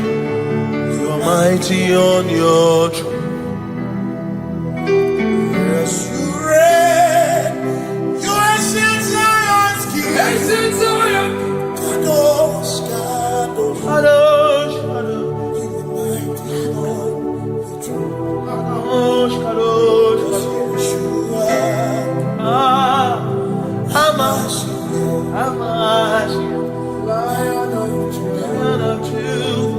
you are mighty on your throne. Yes, you reign. You ancient Zion's King. Ancient Zion. Kadosh, Kadosh, Kadosh, Kadosh, you are mighty on your throne. Kadosh, Kadosh, Kadosh, Hamash, Lion of Judah,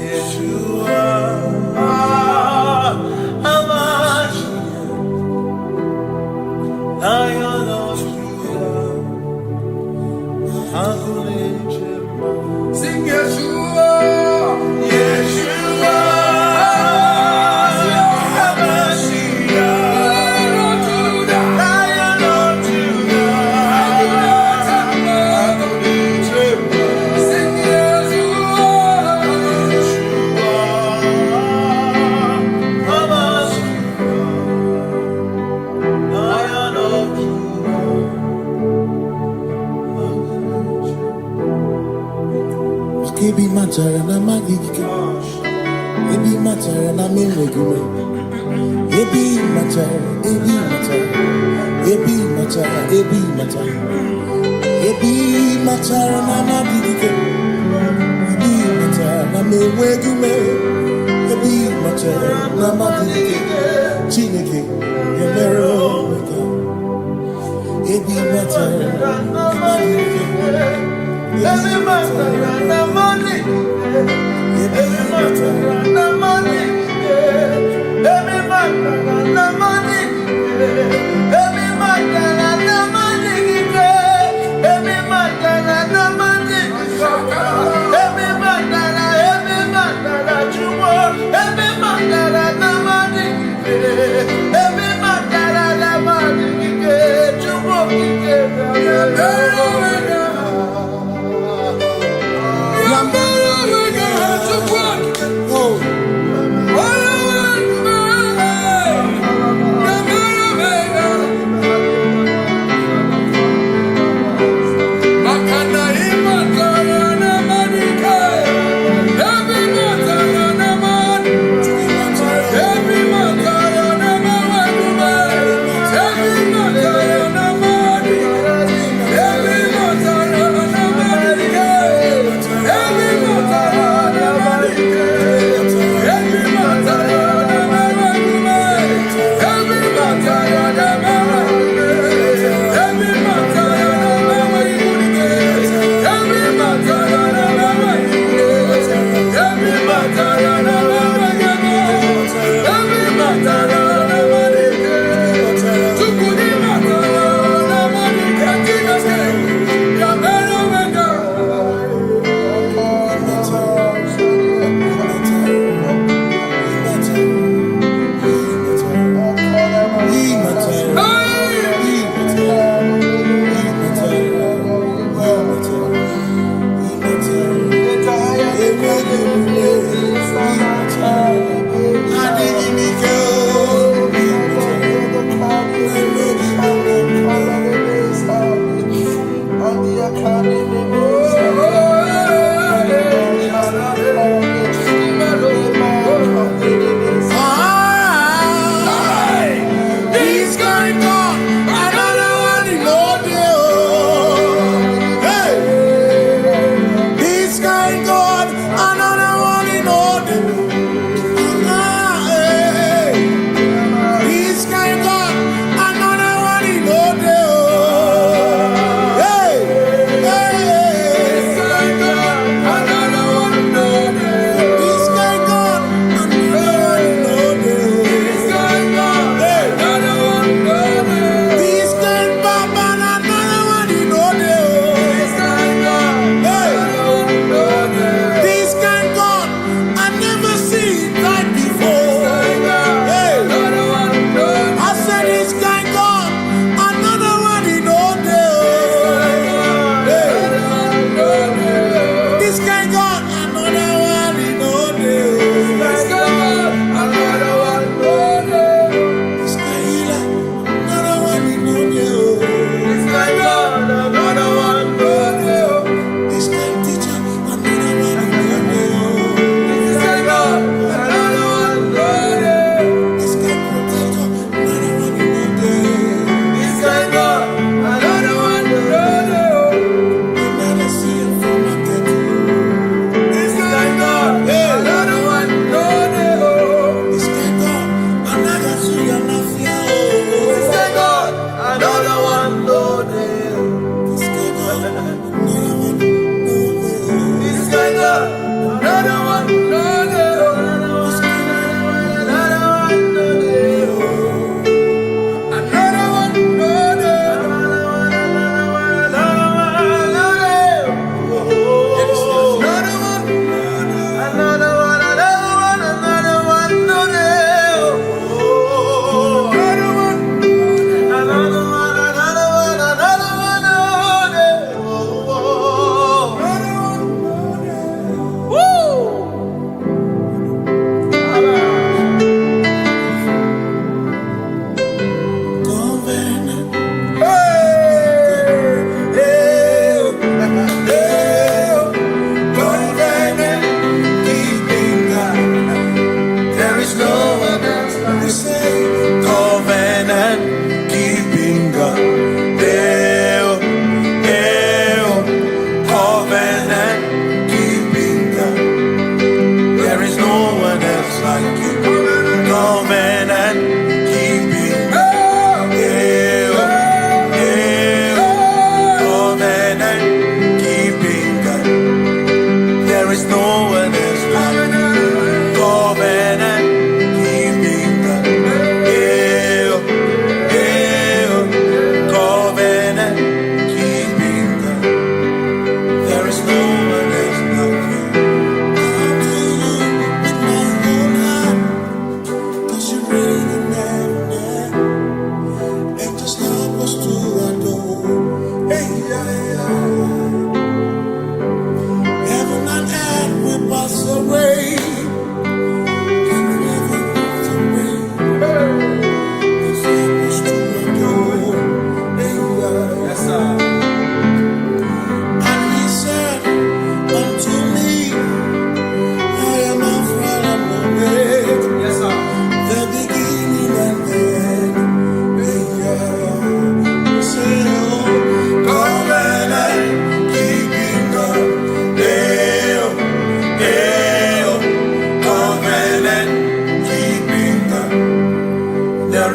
Yeshua, Hamash, Lion of Judah, sing Yeshua, Yeshua. Ebi matara na magike, ebi matara na menwegume, ebi matara, ebi matara, ebi matara, ebi matara, ebi matara na magike, ebi matara na menwegume, ebi matara na magike, Chineke emero weka, ebi matara na magike. Every matter na money, every matter na money, every matter na money, every matter na money, every matter na money, every matter na chumo, every matter na money, every matter na money, chumo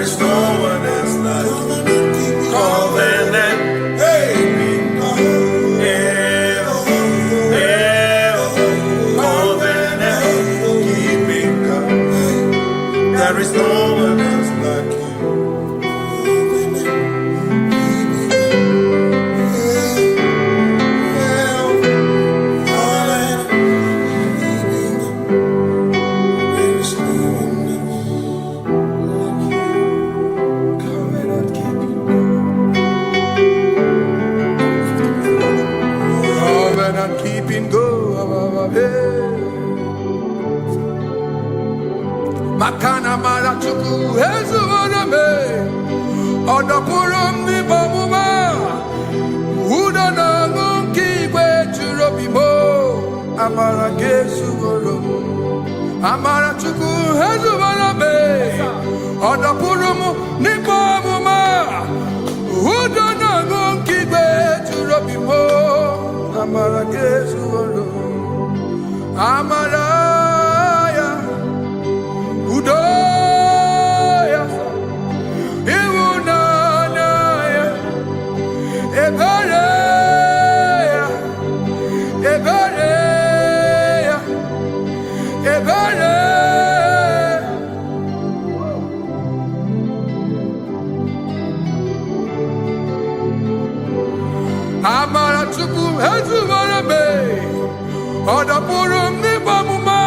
is no one else like you. Covenant. Hey. There is no one else like you. Covenant keeping go. Makana mara chuku hezu waname Odapurum ni bamuma Uda na ngunki kwe churobimo Amara gesu gorum Amara chuku hezu waname Odapurum ni bamuma Uda na ngunki kwe churobimo Amara gesu gorum Amara Udoya, Iwunanaya, Ebereya, Ebereya, Ebereya. Amara chuku hezu warame, Odapurum ni bamuma.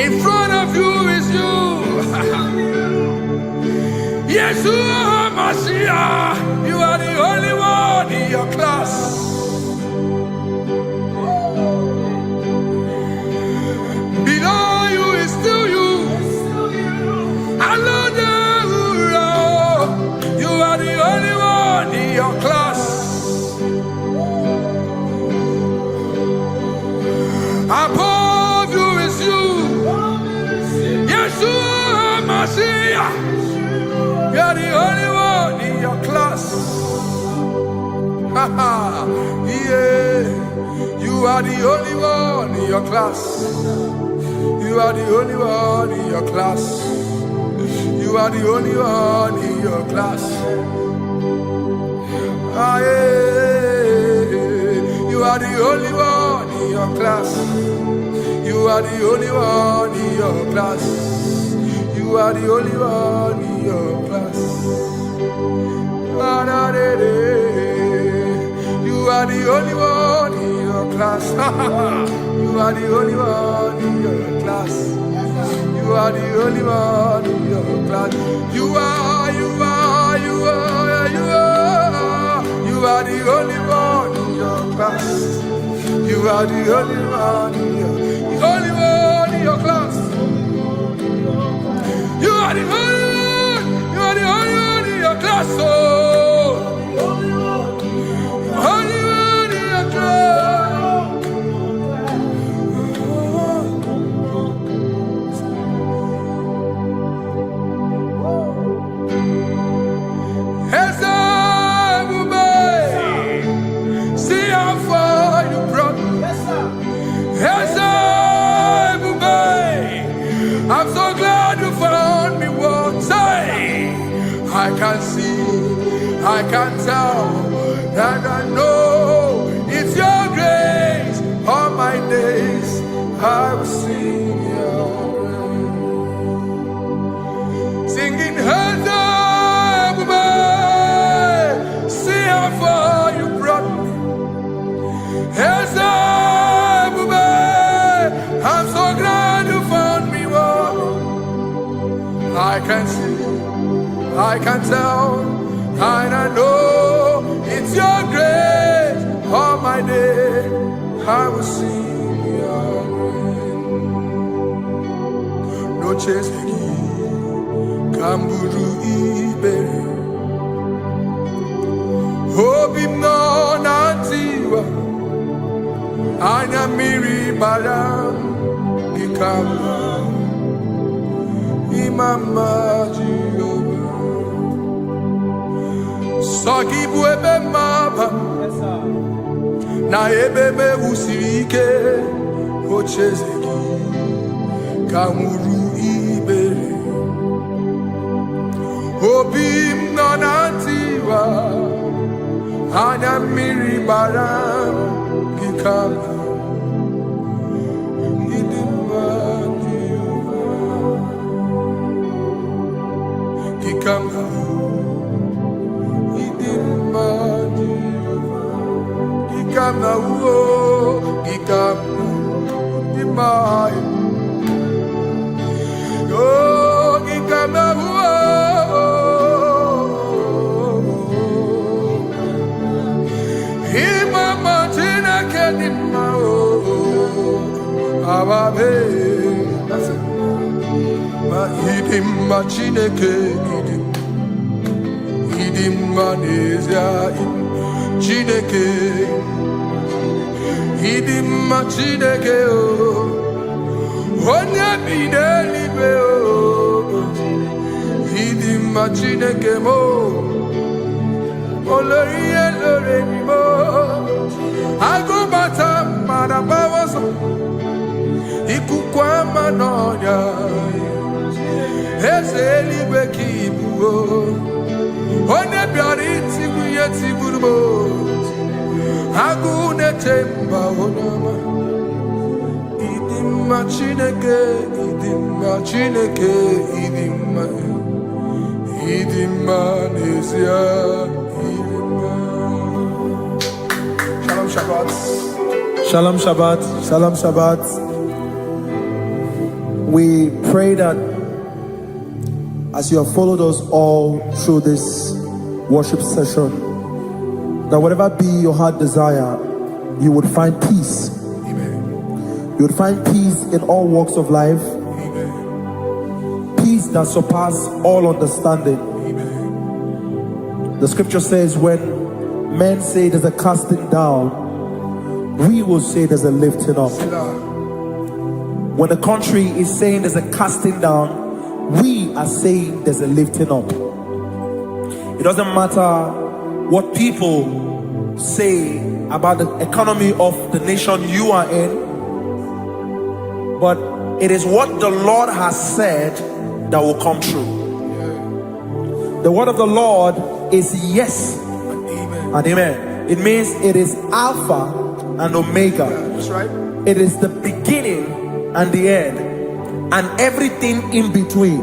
In front of you is you. Yeshua Mashiach, you are the only one in your class. Below you is still you. You are the only one in your class. Above you is you. Yeshua Mashiach, you are the only one in your class. Yeah, you are the only one in your class. You are the only one in your class. You are the only one in your class. Ah, yeah. You are the only one in your class. You are the only one in your class. You are the only one in your class. You are the only one. class. You are the only one in your class. You are the only one in your class. You are the only one in your class. You are the only one in your class. You are the only one in your class. Oh, only one in your class. See how far you brought me. I'm so glad you found me once. I can see, I can tell, and I know it's your grace. All my days I will sing your praise. Singing, see how far you brought me. I'm so glad you found me one. I can see, I can tell, and I know it's your grace. All my day I will sing your praise. No chase again, Kamburu Iberi. Hope him no nantiwa. Anya miri baram ikama imama Jehovah. Sagi buebe maba na ebebe usirike ochezeki kamuru ibere. Obim nonantiwa anya miri baram ikama. Chineke idim manezia Chineke idim Chineke o onye bidelibe o idim Chineke mo oloriye loremi mo agubata marabawaso ikukwa manonya Ezeligwe kibuo One biari tibuye tiburubo Agune temba onama Idimma Chineke Idimma nezia Idimma. Shalom Shabbat. Shalom Shabbat. Shalom Shabbat. We pray that as you have followed us all through this worship session, that whatever be your heart desire, you would find peace. Amen. You would find peace in all walks of life. Amen. Peace that surpasses all understanding. Amen. The scripture says when men say there's a casting down, we will say there's a lifting up. When the country is saying there's a casting down, we are saying there's a lifting up. It doesn't matter what people say about the economy of the nation you are in, but it is what the Lord has said that will come true. The word of the Lord is yes and amen. It means it is Alpha and Omega. That's right. It is the beginning and the end, and everything in between.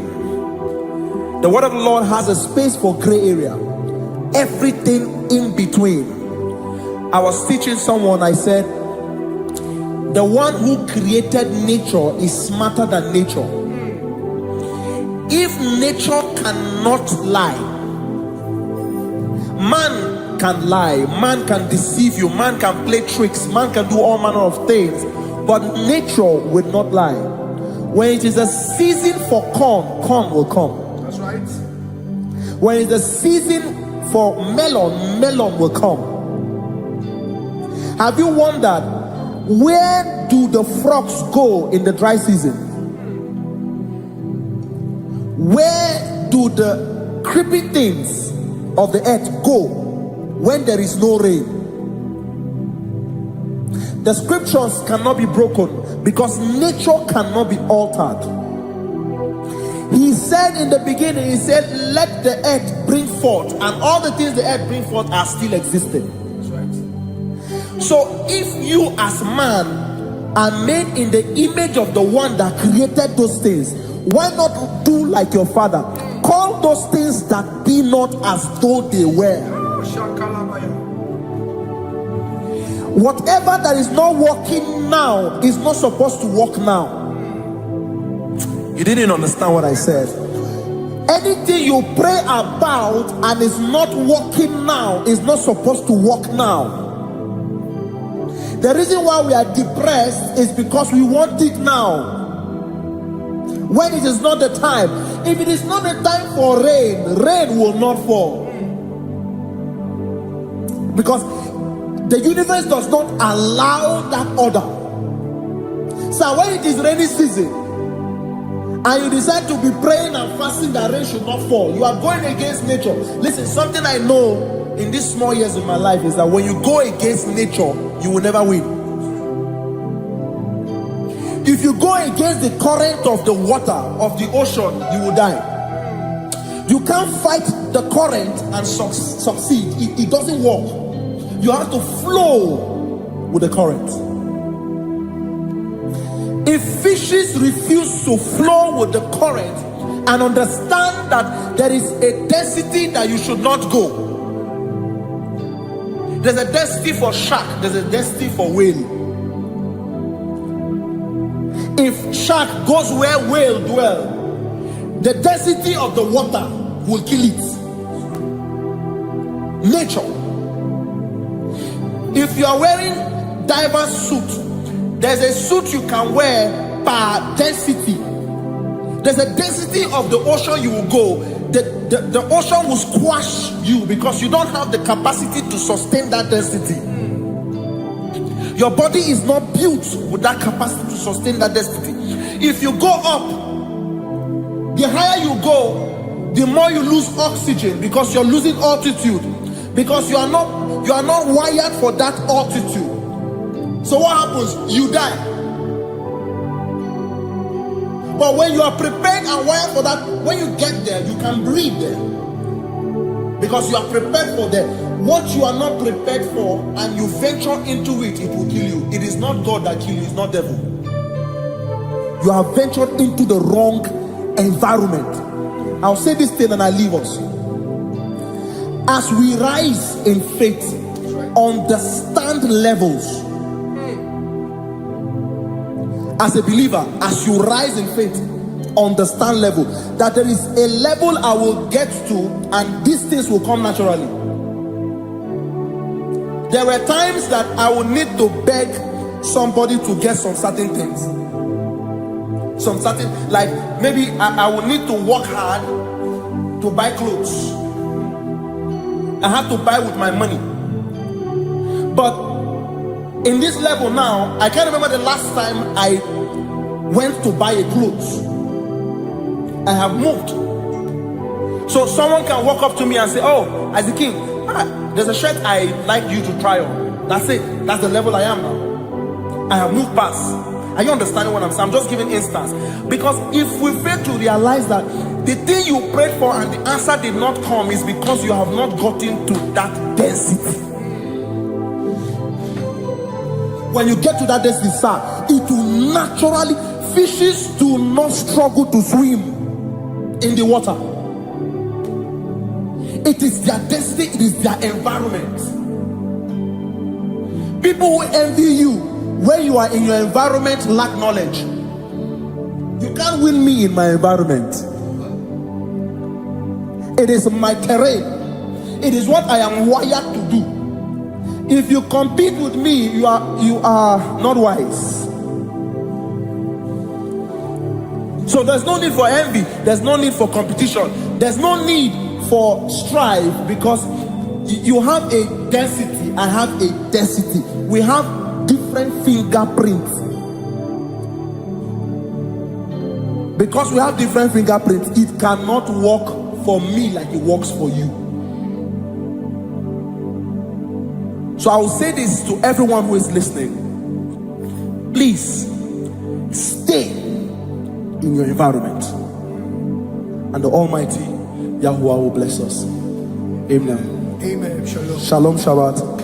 The word of the Lord has a space for gray area. Everything in between. I was teaching someone, I said, the one who created nature is smarter than nature. If nature cannot lie, man can lie, man can deceive you, man can play tricks, man can do all manner of things, but nature will not lie. When it is a season for corn, corn will come. That's right. When it's a season for melon, melon will come. Have you wondered, where do the frogs go in the dry season? Where do the creeping things of the earth go when there is no rain? The scriptures cannot be broken because nature cannot be altered. He said in the beginning, he said, let the earth bring forth, and all the things the earth bring forth are still existing. That's right. So if you as man are made in the image of the one that created those things, why not do like your father? Call those things that be not as though they were. Whatever that is not working now is not supposed to work now. You didn't understand what I said. Anything you pray about and is not working now is not supposed to work now. The reason why we are depressed is because we want it now, when it is not the time. If it is not the time for rain, rain will not fall, because the universe does not allow that order. So when it is rainy season and you decide to be praying and fasting that rain should not fall, you are going against nature. Listen, something I know in these small years of my life is that when you go against nature, you will never win. If you go against the current of the water of the ocean, you will die. You can't fight the current and succeed. It doesn't work. You have to flow with the current. If fishes refuse to flow with the current and understand that there is a density that you should not go, there's a density for shark, there's a density for whale. If shark goes where whale dwell, the density of the water will kill it. Nature. If you are wearing diver's suit, there's a suit you can wear per density. There's a density of the ocean you will go. The ocean will squash you because you don't have the capacity to sustain that density. Your body is not built with that capacity to sustain that density. If you go up, the higher you go, the more you lose oxygen because you're losing altitude, because you are not wired for that altitude. So what happens? You die. But when you are prepared and wired for that, when you get there, you can breathe there, because you are prepared for that. What you are not prepared for and you venture into it, it will kill you. It is not God that kills you, it's not devil. You have ventured into the wrong environment. I'll say this thing and I leave us. As we rise in faith, understand levels. As a believer, as you rise in faith, understand level. That there is a level I will get to and these things will come naturally. There were times that I would need to beg somebody to get some certain things. Some certain, like maybe I would need to work hard to buy clothes. I have to buy with my money. But in this level now, I can't remember the last time I went to buy a clothes. I have moved. So someone can walk up to me and say, oh, Isaac King, there's a shirt I like you to try on. That's it. That's the level I am now. I have moved past. Are you understanding what I'm saying? I'm just giving instance. Because if we fail to realize that the thing you prayed for and the answer did not come is because you have not gotten to that density. When you get to that density, sir, it will naturally, fishes do not struggle to swim in the water. It is their destiny, it is their environment. People who envy you, Where you are in your environment, lack knowledge. You can't win me in my environment. It is my terrain. It is what I am wired to do. If you compete with me, you are not wise. So there's no need for envy. There's no need for competition. There's no need for strife, because you have a density. I have a density. We have different fingerprints. Because we have different fingerprints, it cannot work for me like it works for you. So I will say this to everyone who is listening. Please stay in your environment, and the Almighty Yahuwah will bless us. Amen. Amen. Shalom. Shalom Shabbat.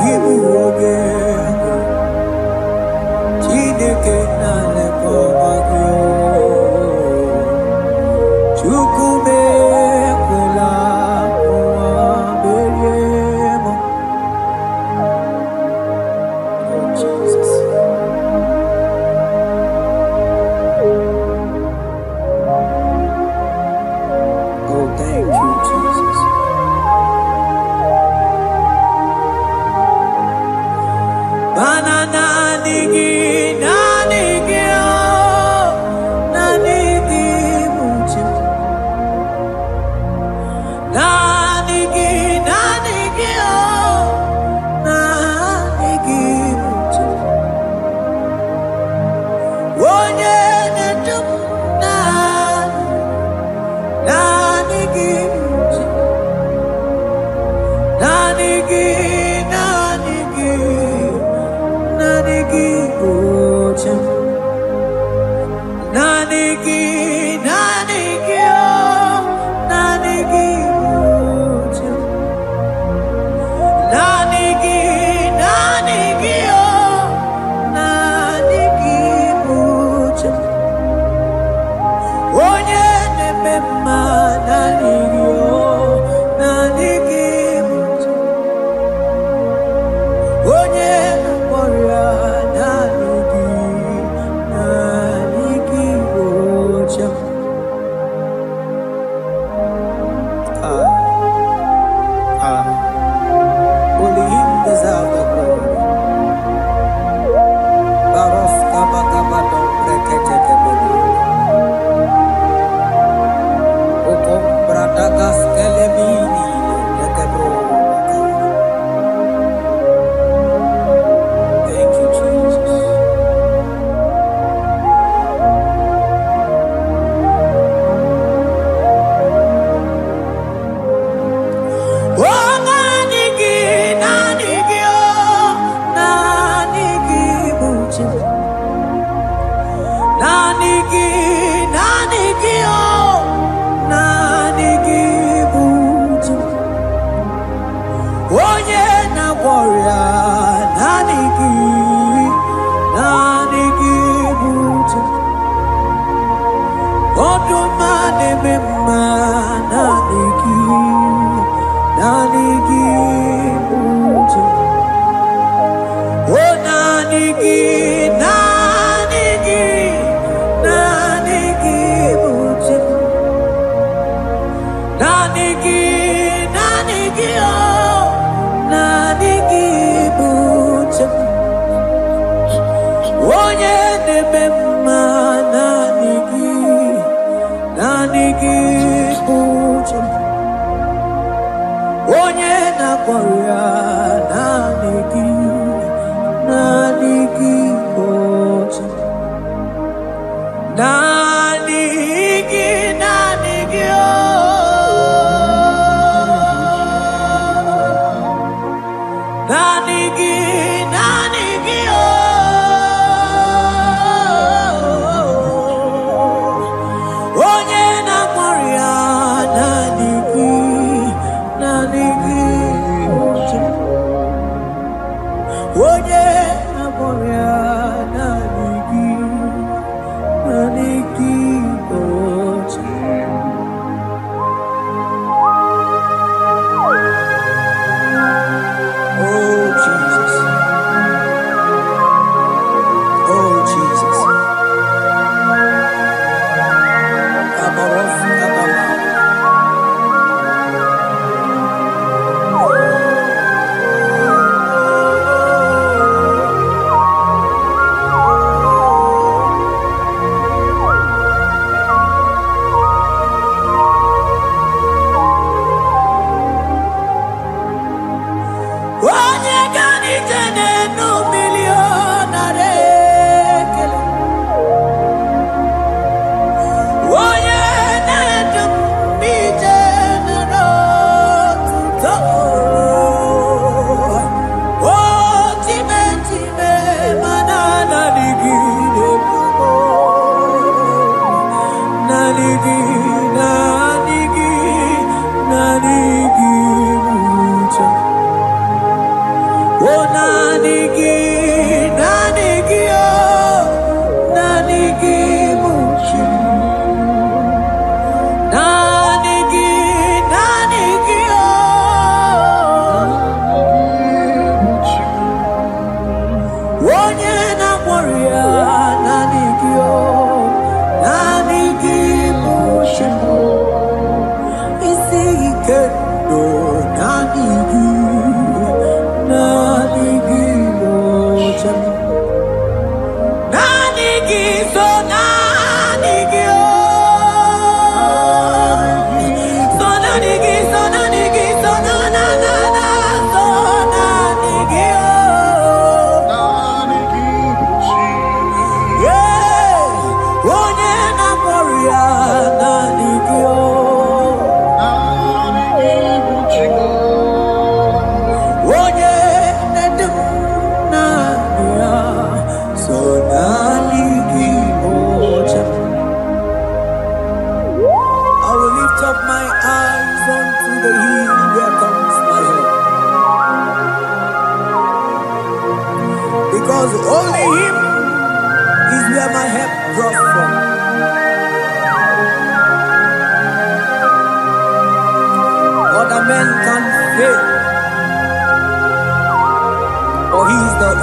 Give Only him deserves the glory. Baros kabakabadon breketekebele. Okom bradagas kelemini lekebro. Thank you, Jesus.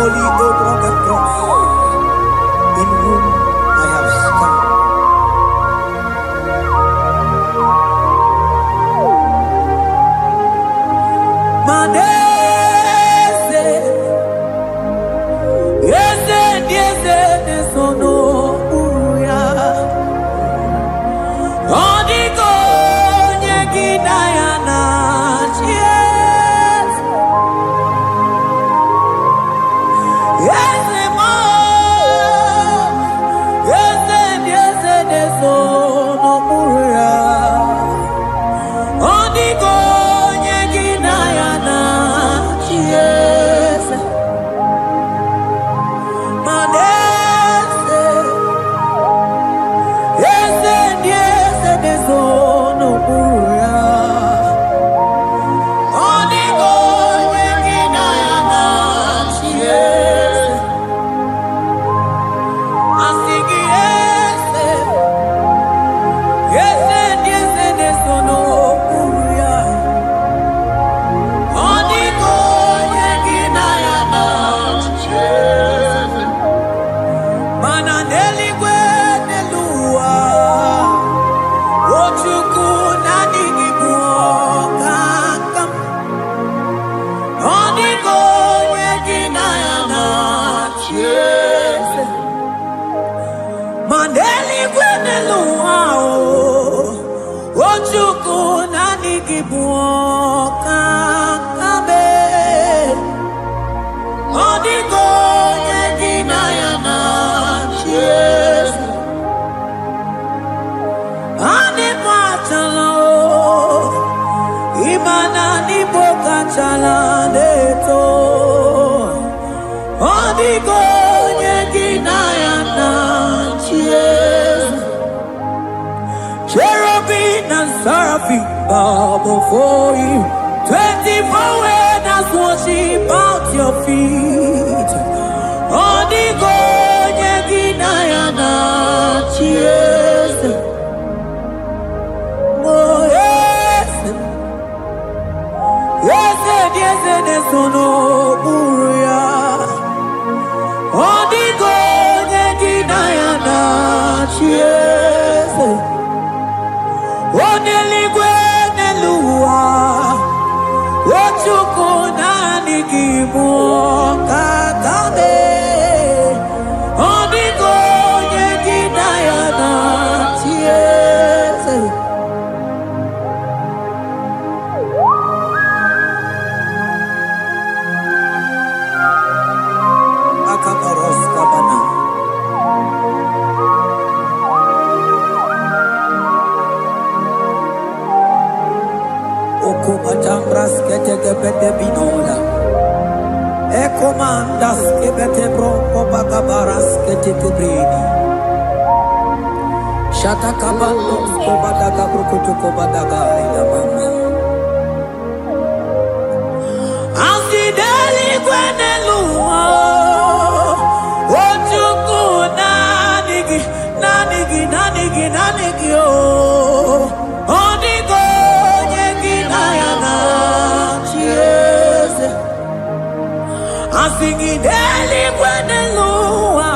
holy Abraham cross, in whom I have stand. Manese, yese, nesono uya. Odiko nyegina yana chies. Yese mo, yese nesono uya. Odiko nyegina yana chies. Manese, yese nesono uya. Odiko nyegina yana chies. Asigi yese nesono uya. Odiko nyegina yana chies. Mananeli gwenelua. Ochuku nanigi buokakam. Odiko nyegina yana chies. Maneli gwenelua. Ochuku nanigi buokakam. Odiko nyegina yana chies. Ane machala imana ni boka chala neto. Odiko nyegina yana chies. Cherubim and seraphim bow before you. 24 elders worship at your feet. Odiko nyegina yana chies. Oh yes, nesono uya. Odiko nyegina yana chies. Oneligwe nelua. Ochuku nanigi buokakame. Odiko nyegina yana chies. Akabaros kabana. Okomatambras ketekebete binola. Ekomandas kebete broko bagabaras ketekebrini. Shatakabandos kobadaga brukutu kobadaga ilamama. Asideli gwenelua. Ochuku nanigi oh. Odiko nyegina yana chies. Asigideli gwenelua.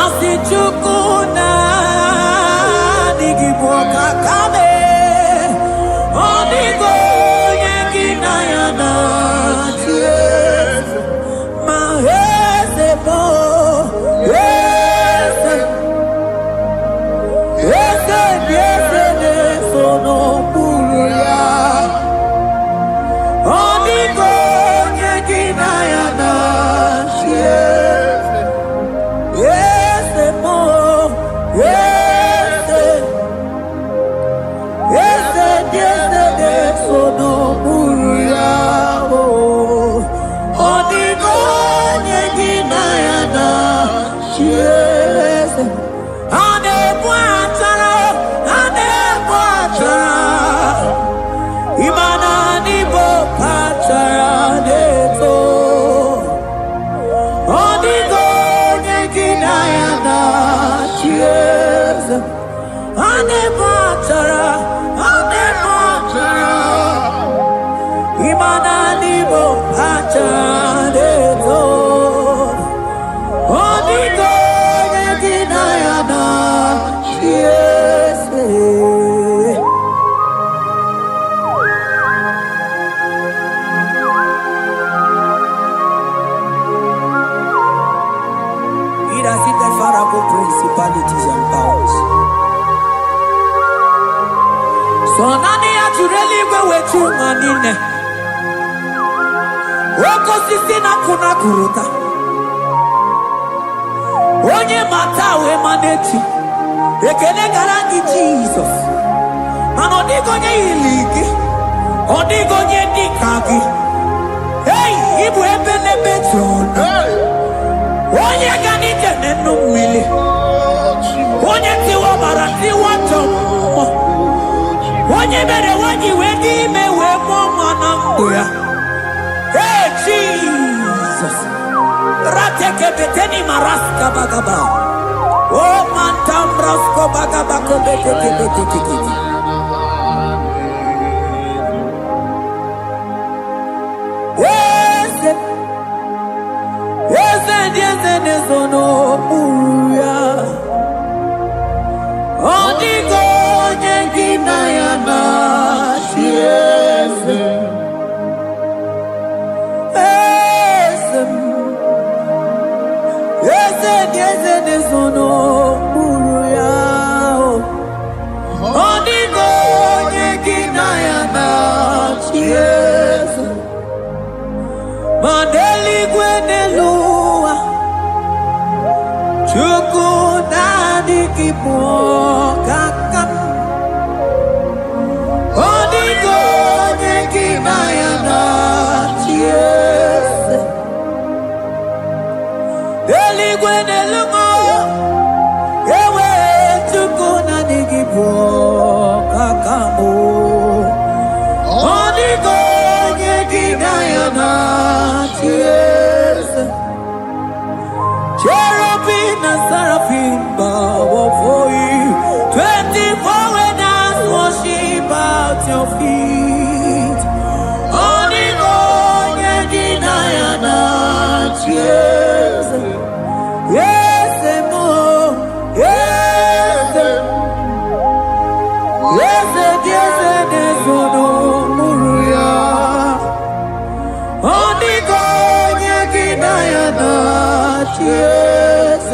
Asichuku nanigi buokakame. Odiko nyegina yana chies. Mahese mo, yese nesono uya. Odiko nyegina yana chies. Yese mo, yese nesono uya. Odiko nyegina yana chies. Ane bwatara. Imana ni bokatara neto. Odiko nyegina yana chies. Ane bwatara. Imana nibo achadeto. Onigo yeginayana. Yes. Principalities and powers. So nani actually go with you manine. Woko sisi na kuna kuruta. Onye mata we maneti. Ekele garangi Jesus. Mano digo nye iliki. Odigo nye dikagi. Hey, ibu ebele betron. Onye gani jene numili. Onye tiwa barati wachomo. Onye bere wanyi wedi mewe mwana mbuya. Hey Jesus. Rateke beteni maraska bagaba. Oh mantambrasko bagaba kobeteke beteke. Yes, no uya. Odigo nyengina yana yes. Yes, no uya. Odigo nyengina yana yes. Mandeli gwenelua. Chukuna kipo kakam. Odigo nyekina yana yes. Eligwene lungo. Ewe chukuna kipo kakamu. Odigo nyekina yana yes. Cherubim and seraphim bow before you. 24 elders worship at your feet. Onigo yedinayana yes. Yes, mo. Yes. Yes, yes, yes, no muruya. Onigo yedinayana yes.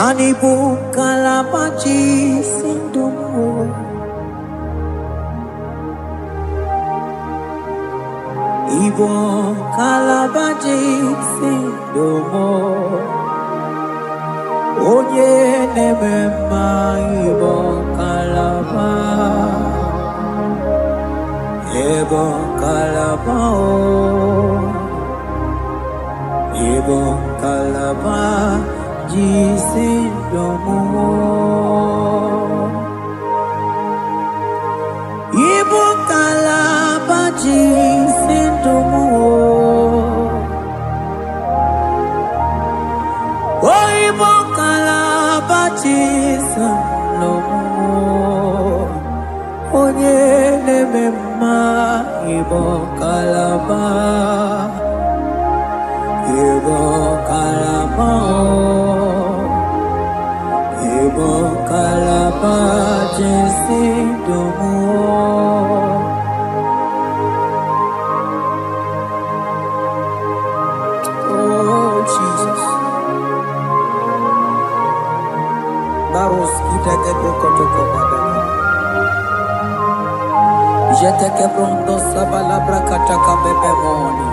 Anibu kalabachi sindumo. Ibo kalabachi sindumo. Oye nemema ibo kalaba. Ibo kalaba Ibo kalaba. Jisindomo Ibo kalaba jisindomo Oh Ibo kalaba jisindomo Onye nemema Ibo kalaba Ibo kalaba Ibo kalaba jisindomo Oh Jesus Baros kitake prokotoko badana Jeteke pronto sabalabra kataka bebemoni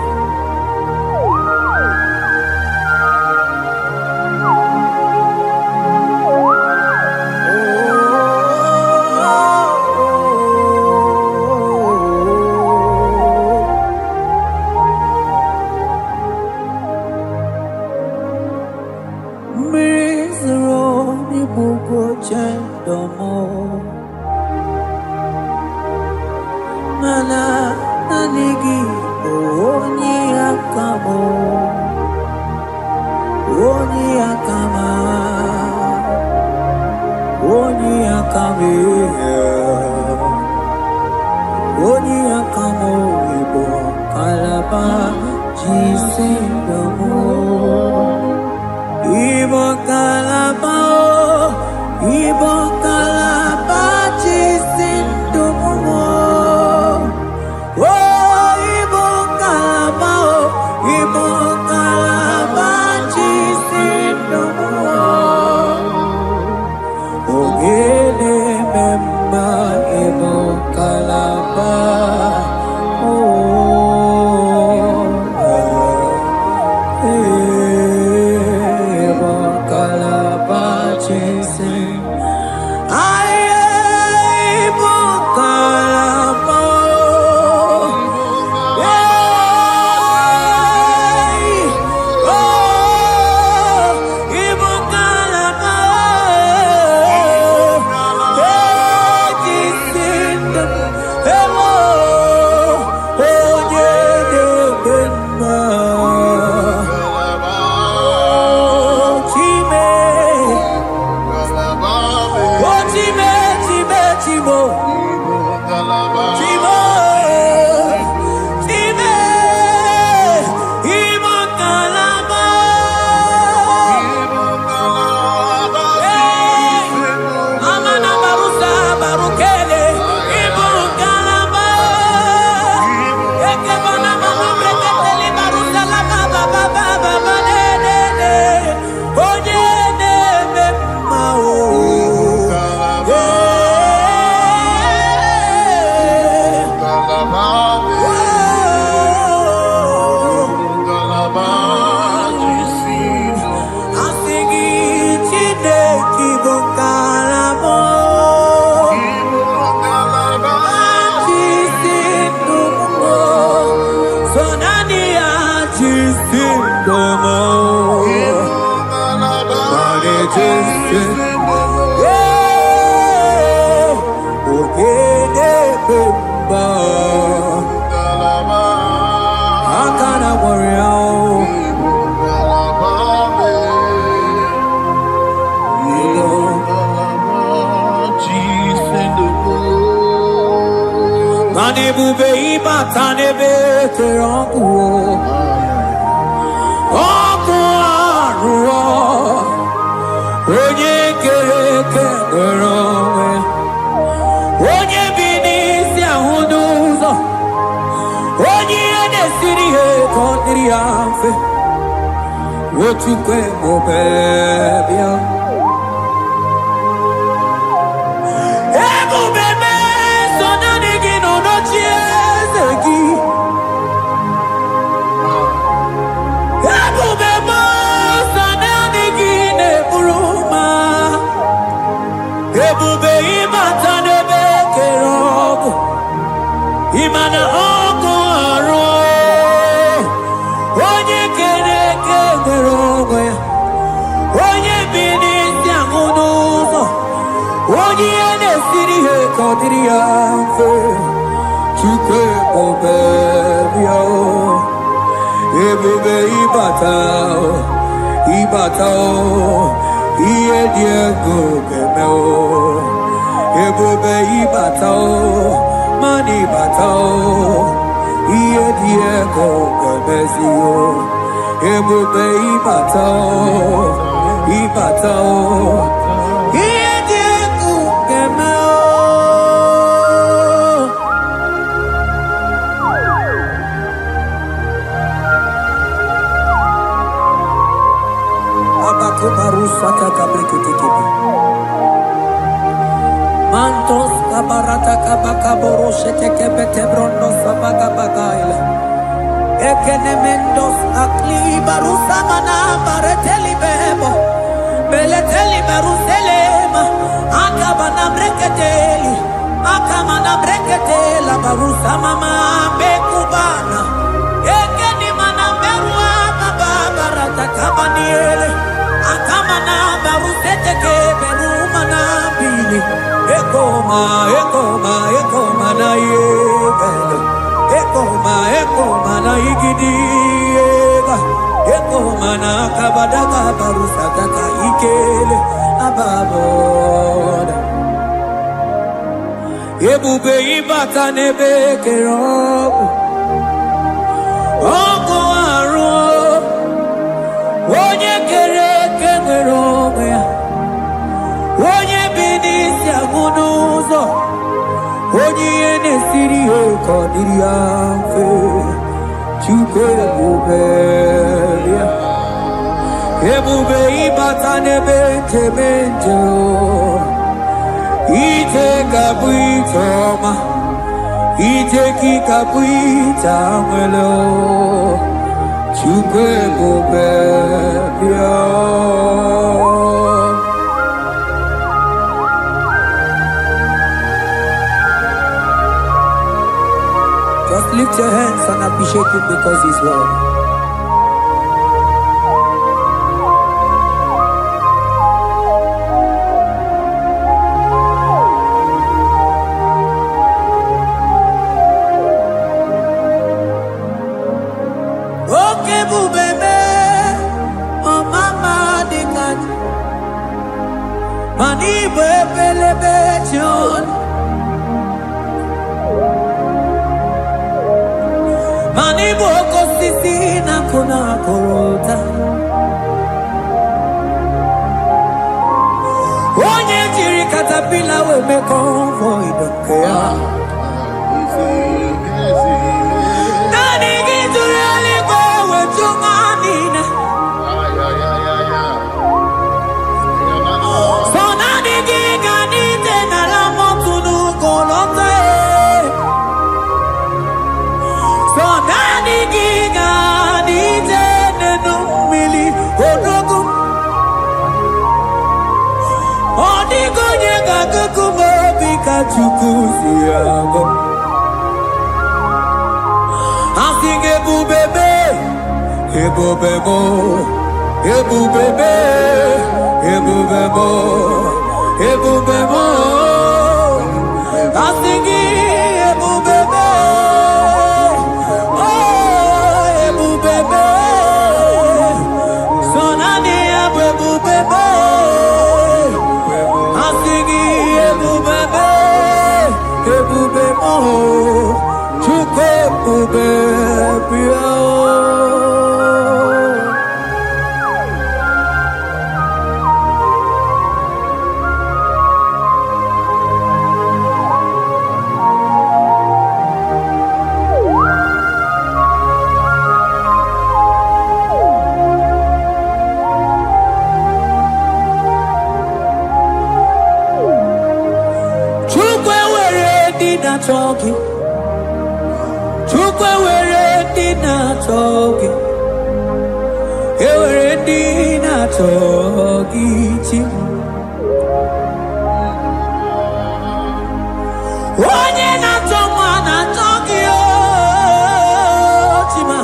mana nanigi oni akamo oni akama oni akame oni akamo ibo kalaba jisindamo ibo kalaba jisindamo ibo kalaba jisindamo ogele memba ibo kalaba Mantos kabarata kabaka boroshe teke bete brondo sabaga bagaila. Ekenemendos akli barusa mana bareteli bebo. Beleteli baruselema. Akabana breketeli. Akamana breketela barusa mama bekubana. Ekeni mana berua baba barata kabaniele. Akamana barusete ke berumana bili. Ekoma na yega. na igidiega eko mana kabadaka barusataka ikele ababoda ebube ibata nebe kerobu oko aru onye kere eke nwere onwe ya onye bi n'isi agụ n'ụzọ onye ihe na-esiri ya ka ọ dịrị ya mfe Chukwu ebube ya ebube ịbata n'ebe nchebe nche ije ga-abụ ije ọma ije gị ga-abụ ije anwele Chukwu ebube ya Just lift your hands and appreciate him because he's worthy. Okay, bubebe, oh mama dikat, mani bebelebe John. Mani boko sisi na kuna korota Onye jiri katapila we me convoy don't care Nani gizuri aliko we chumanina So nani giga nite na la motunu kolota So nani giga nite nenu mili odogu Odigo nyega kukumo bika chukuzi yago Asing ebubebe Ebubebo Ebubebe Ebubebo Ebubebo Asing ebubebe Talking, Chukwe were dinner talking, were dinner talking. One year not someone I talking, Chima.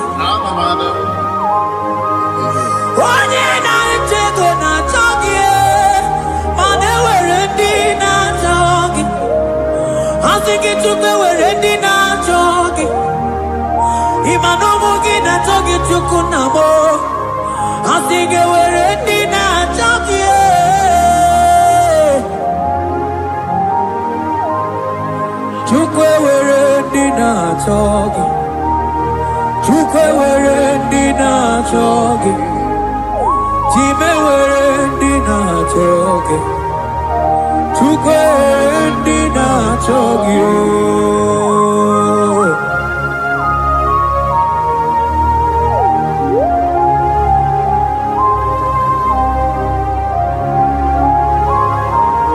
One year not taken not talking, but they were dinner talking. I think it took the word in our talking. Imanomogi na talking to Kunamo. I think it were in our talking. Chukwe were in our talking. Chukwe were in our talking. Time were in our talking. Chukwe na chogi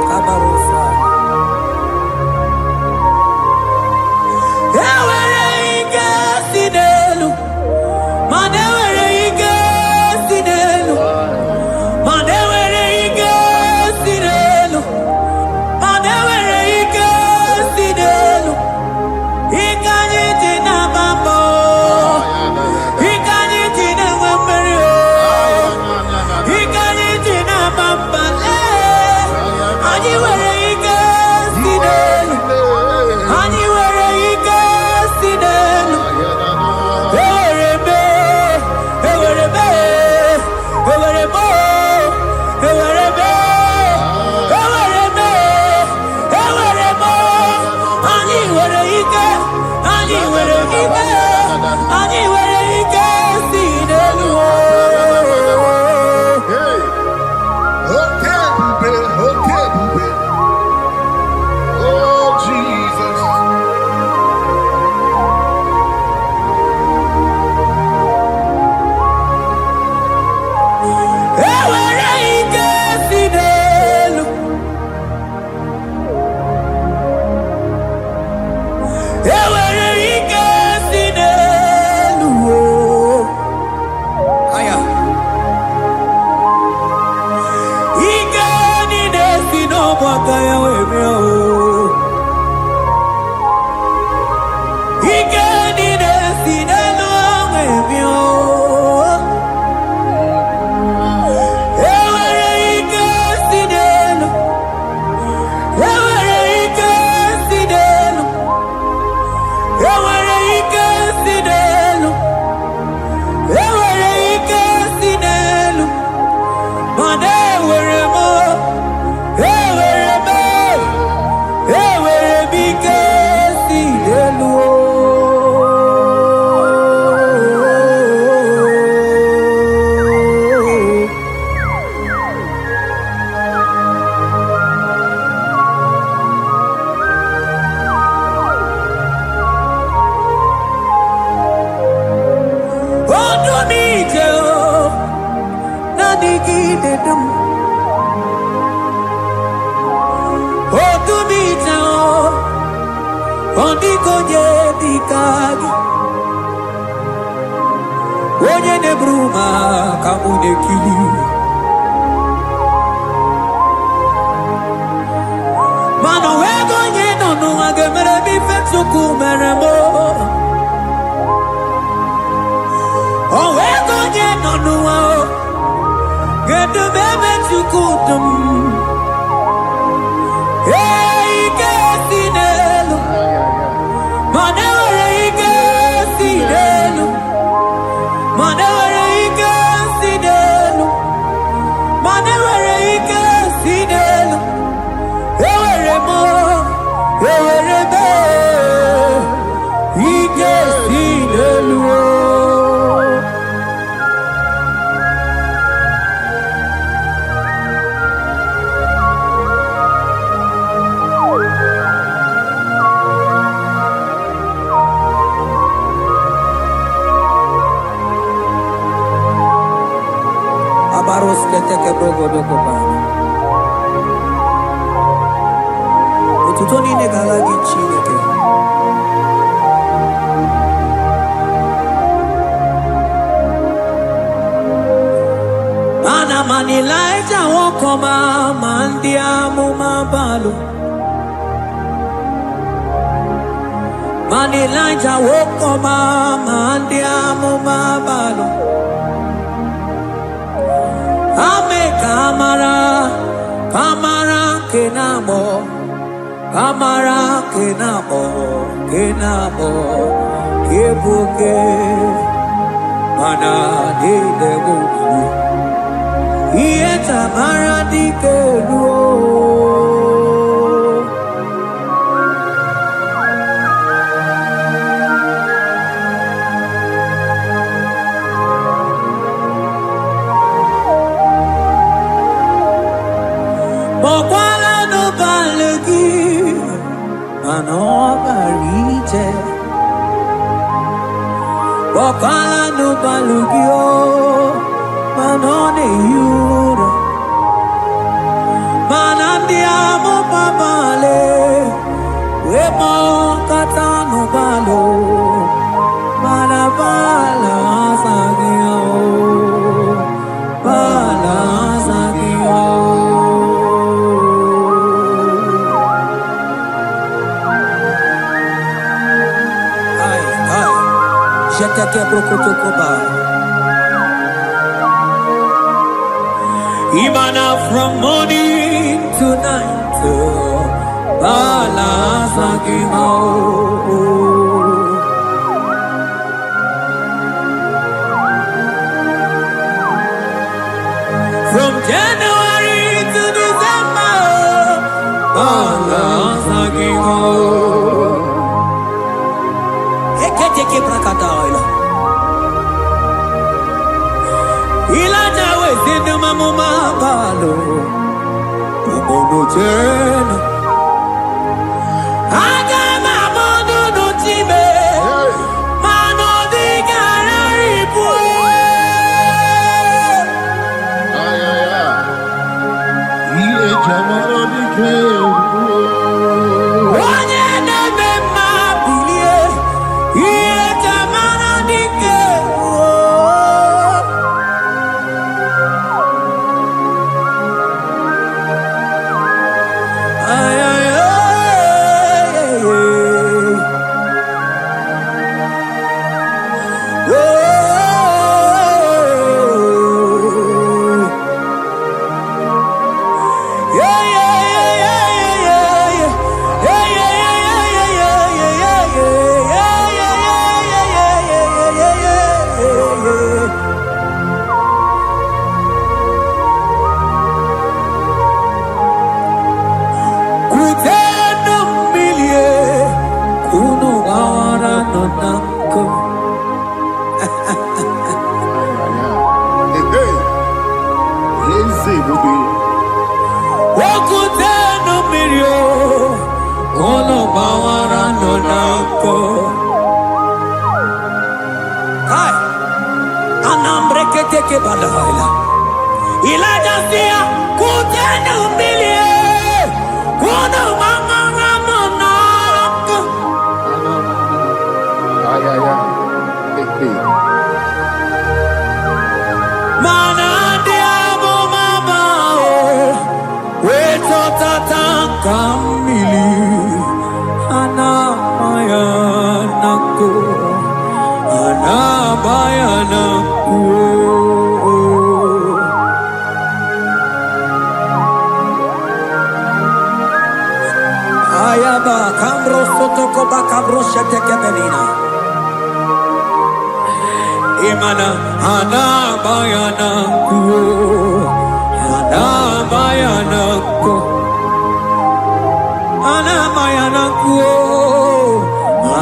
Kabarusa Ewere ike sinelu Manewere ike sinelu Manewere ike sinelu Imana from morning to night, from January to December, keteke brakadaila. Ilaja wezinu mamuma palo. Umono jena. Aga mamono no time. Mano di gararipu. Ile jamano di ke. Imana anabayanako, anabayanako, anabayanako,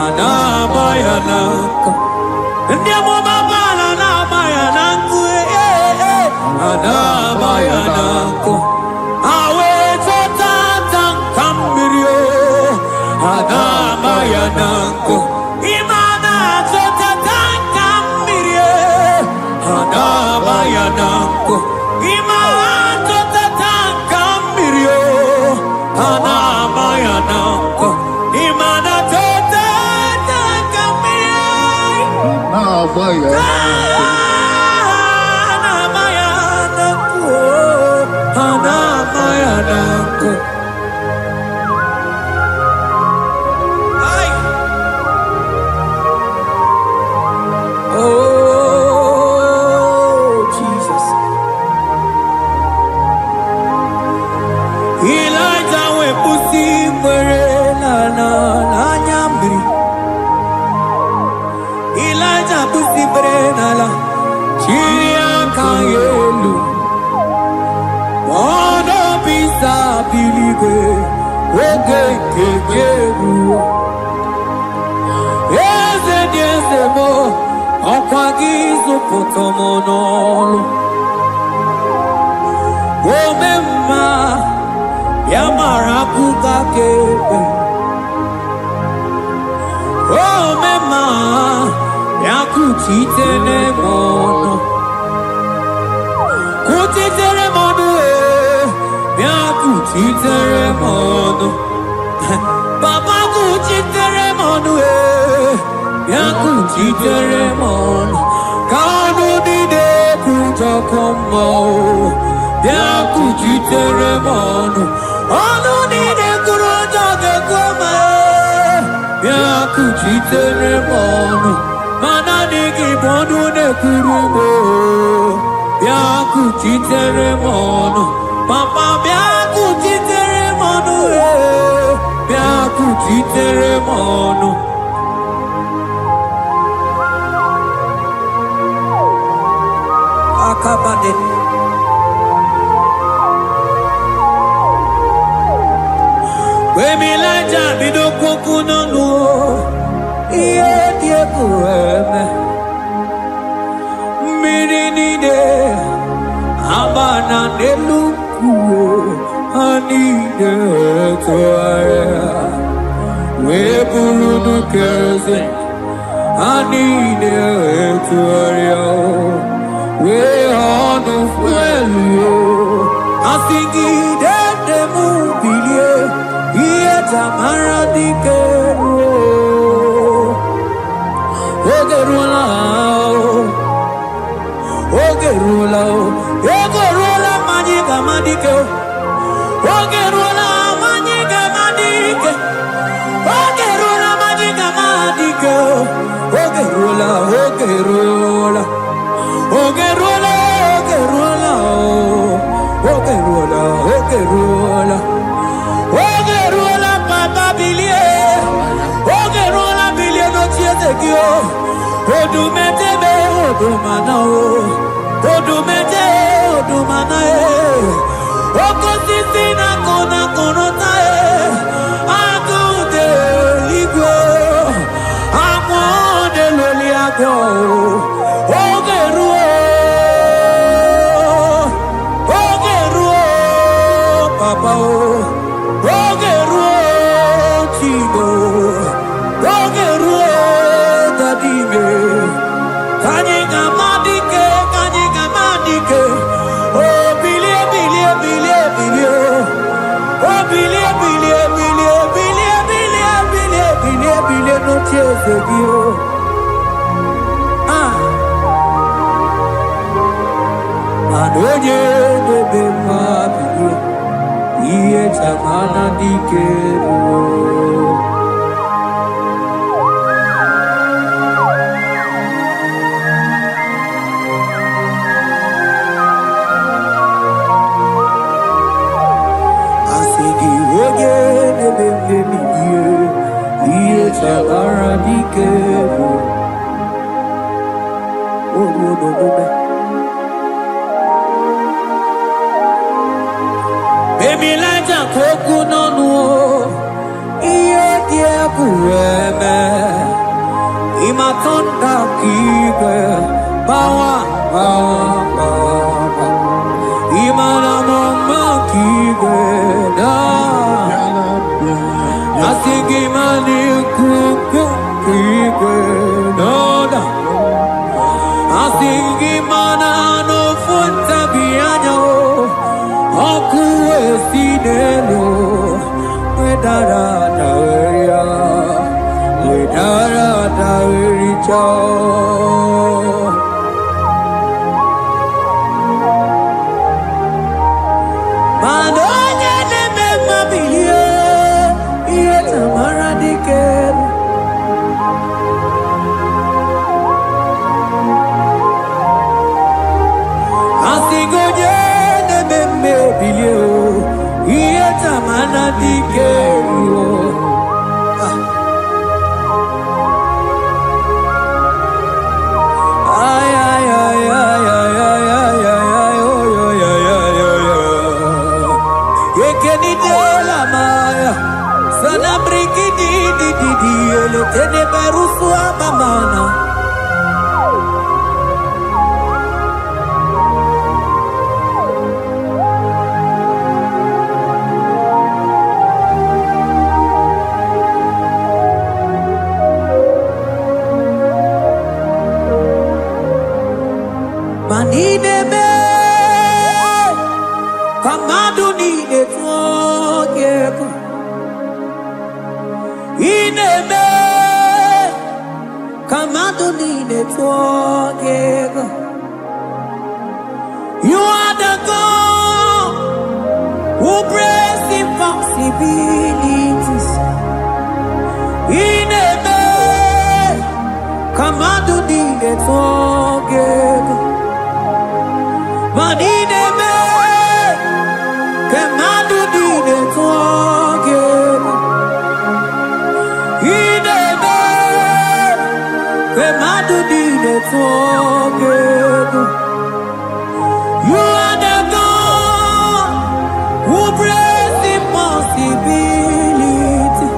anabayanako. Ndiamo baba anabayanako, anabayanako. Awe tata kambirio, anabayanako. Anabayanako, imato tataka mirio. Anabayanako, imanato tataka mirio. Anabayanako, anabayanako. Ay, oh. Baba kuchiteremono, yakuchiteremono. Kanu dide kujakomo, yakuchiteremono. Anu dide kurujagekome, yakuchiteremono. Manadiki bodu ne kurumo, yakuchiteremono. Papa yakuchiteremono, yakuchiteremono. Akabade. Wemilaja bidokokunono. Yeah. Amana neluku anide toaya we bulu keze anide toaya we onu fuelu asingi de mubilie iye tamara dikero ogerula Ogerula magiga madike Ogerula magiga madike Ogerula magiga madike Ogerula Ogerula Ogerula Ogerula Ogerula Ogerula papa bilie Ogerula bilie no chiete kio Odumete be odumanao Odumete, odumanae, okosisina kona konotae, akude ligwe, amode loliago, ogeruo, papa ogeruo, chigo, ogeruo, dadime, kanyega madike. Oh, bilie, no tears of you. Anoye de bema bilie, iye chamana dikero. Baby, like a coconut, no, dear, Pureme, Imatonda, Kibe, Bawa, Imana, Kibe, Asigi mani kuku kikwe noda Asigi mana no funta bianyo Okuwe sinelo Wedara taweria Wedara tawericha Manonya neme mabilie Manideme, kamadu nide tuogeko. Ineme, kamadu nide tuogeko. You are the God who breaks impossibilities. Ineme, kamadu nide tuogeko. Manideme, kemadu dide tuogeko. Ideme, kemadu dide tuogeko. You are the God who breaks impossibility.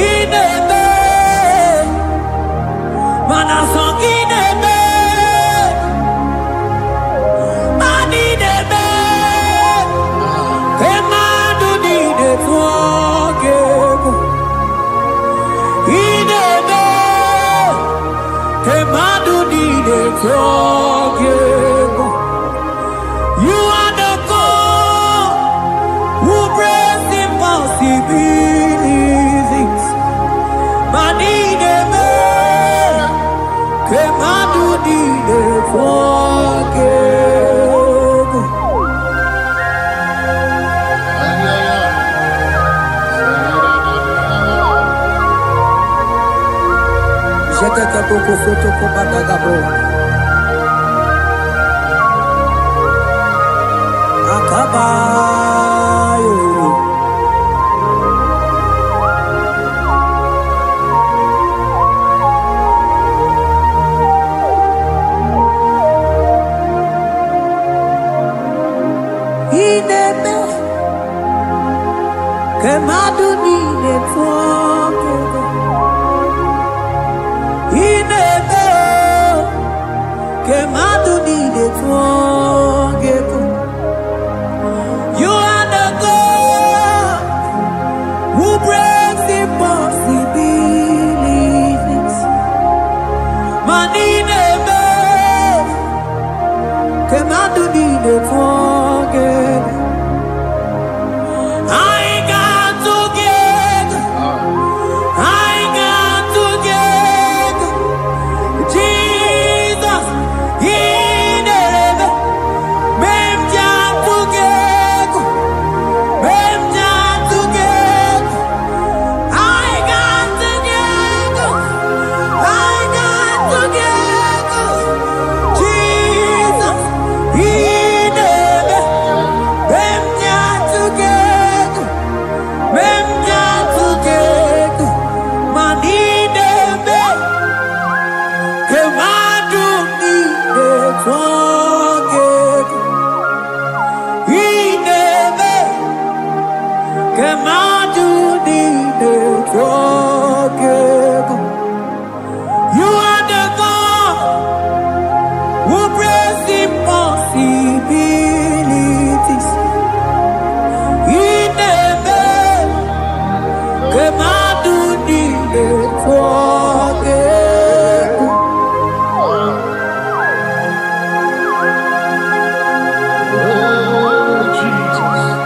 Ideme, forgive. You are the God who breaks impossibilities. Manideme, Kemadu dide forgive. Jete poko soto ko badagabo. Akabayo. Ineme Kemadu dide forgive. Ineme Kemadu dide forgive. You are the God who breaks impossibilities. Manideme Kemadu dide forgive. I got together. I got together. Jesus, in heaven, mem jam together, mem jam together. I got together. I got together. Jesus, in heaven, mem jam together, mem jam together. Manideme. Kemadu dide forgive. Ineme. Kemadu dide forgive. You are the God who breaks impossibilities. Ineme. Kemadu dide forgive. Oh, Jesus.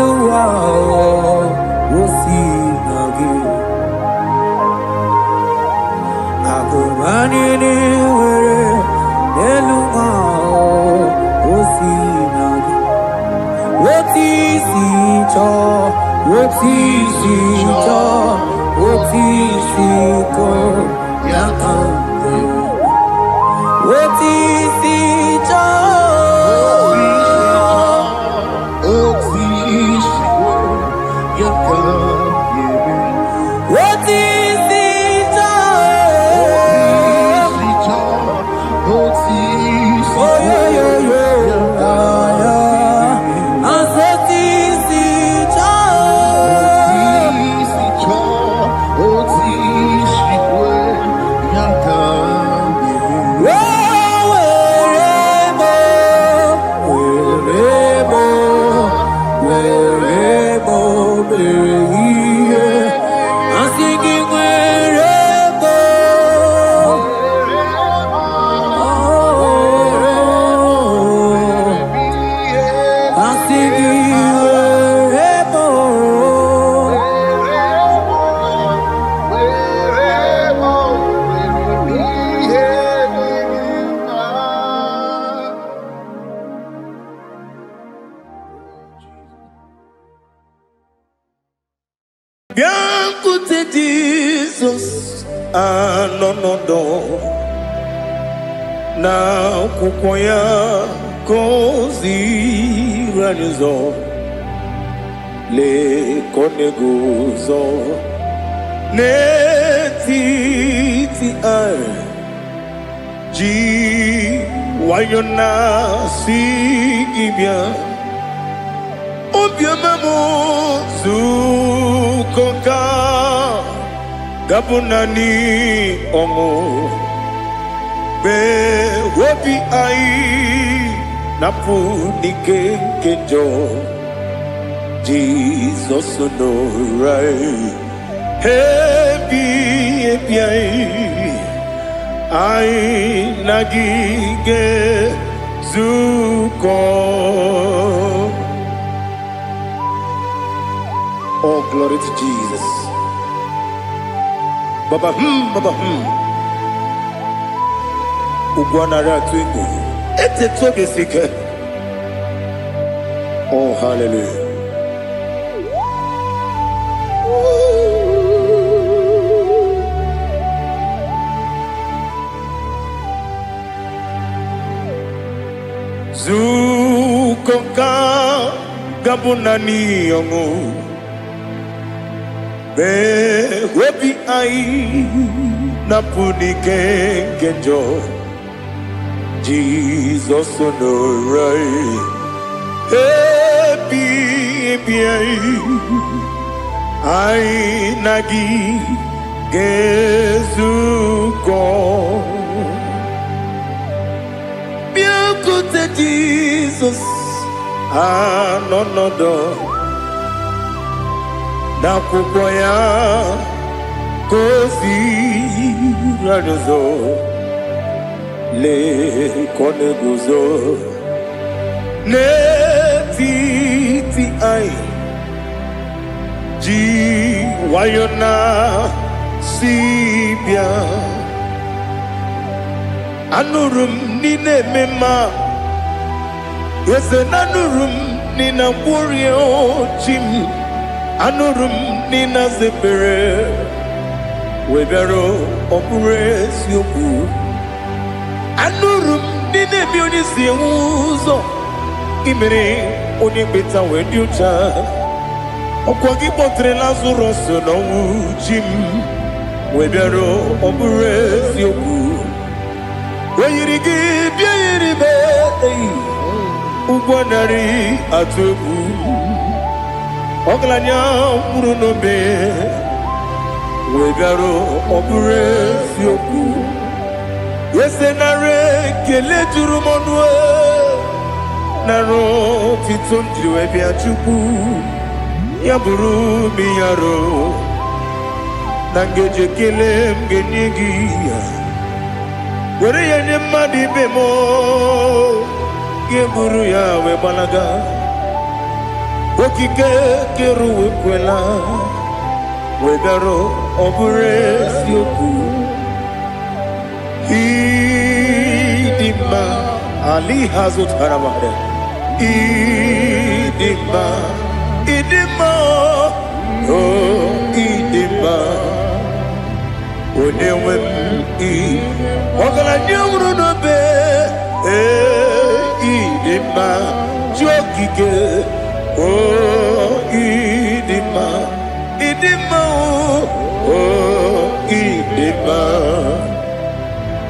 Luau, Anini were eluma osinagi. Otisi cho, otisi cho, otisi ko yakambe. Otisi cho, otisi ko yakambe. otisi cho, Otisi oh yo yo yo, asotisi cho, otisi ko yakambe. Biancote Jesus, anonodo na kukwaya kozi ranizo le koneguzo ne titi ai ji wayona sigibia obiamamo zukoka gabunani omo be wobi ai napu nike kenjo Jesus no right happy ai nagige zuko. Oh, glory to Jesus. Baba, Baba, Ugwanara twingu. Ete toge sike. Oh, hallelujah. Zukonka gabunani yongu. Be webi ai napuni kenjo Jesus no right happy ai nagi gezuko biancote Jesus anonodo na kukwaya kozi ranizo le koneguzo ne titi ai ji wayona sibia anurum nine mema yese nanurum nina warrior chim anurum nina zepere webero opure sioku anurum nine bioni siuzo imere oni beta wediucha okwagi potre lazarus no jim webero opure sioku weyirigi biiribe ugwanari atubu Oglanya murunobe wegaro obure sioku yesenare kele turumonwe naro titondi webi achuku yaburu miyaro nangeje kele mgenigi were yenye madi bemo geburu ya webalaga okike keru wekwela wegaro obure sioku Idima Ali Hazut Haramada Idima Oh Idima Onewem Ogala nyamru no be Idima Jokike Oh Idima Oh Idima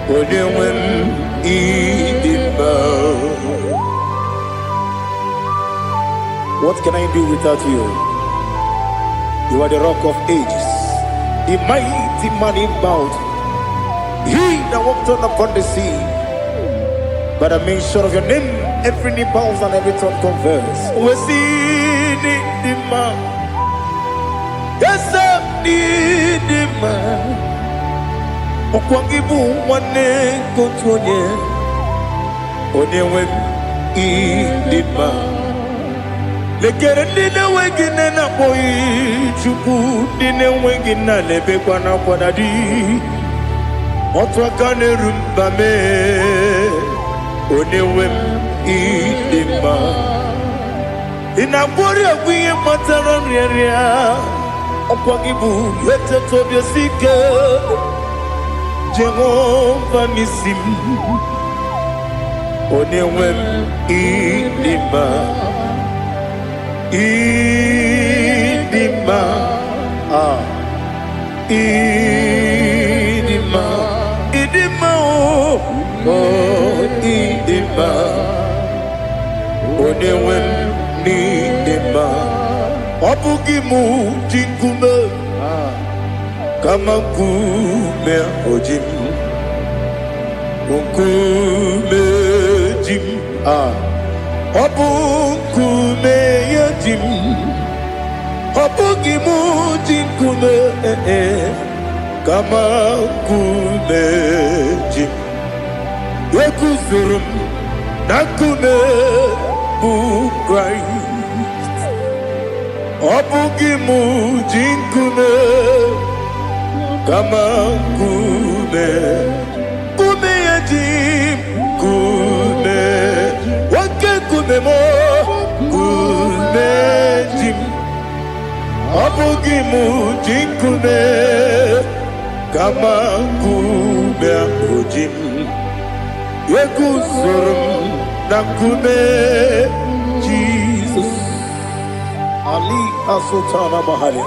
Onewem Idima. What can I do without you? You are the rock of ages, the mighty man in mountain. He that walked on upon the sea. By the mention of your name, every knee bows and every tongue confess. We see the man. Yes, I need the man. Okwangibu wane kontonye. Onewem idima. Lekere nine wengine na boyi chuku nine wengine lebe kwa na kwadadi. Otwakane rumba me. Onewem idima. Inabori agwiye matara nyeria. Okwangibu yete tobye sike. Jehovah Nisim. Onewem idima. Idima. Idima. Idima. Oh, idima. Onewem idima. Obugimu jinkume. Kama kume ojim. Kume jim. Obukume yajim. Obugimu jinkume. Kama kume jim. Yekuzurum nakume bu Christ. Obugimu jinkume. Kama kume yajim. Kume wake kume mo. Kume jim. Obugimu jinkume. Kama kume ojim. Yekuzurum nakume Jesus. Ali Asotana Mahali.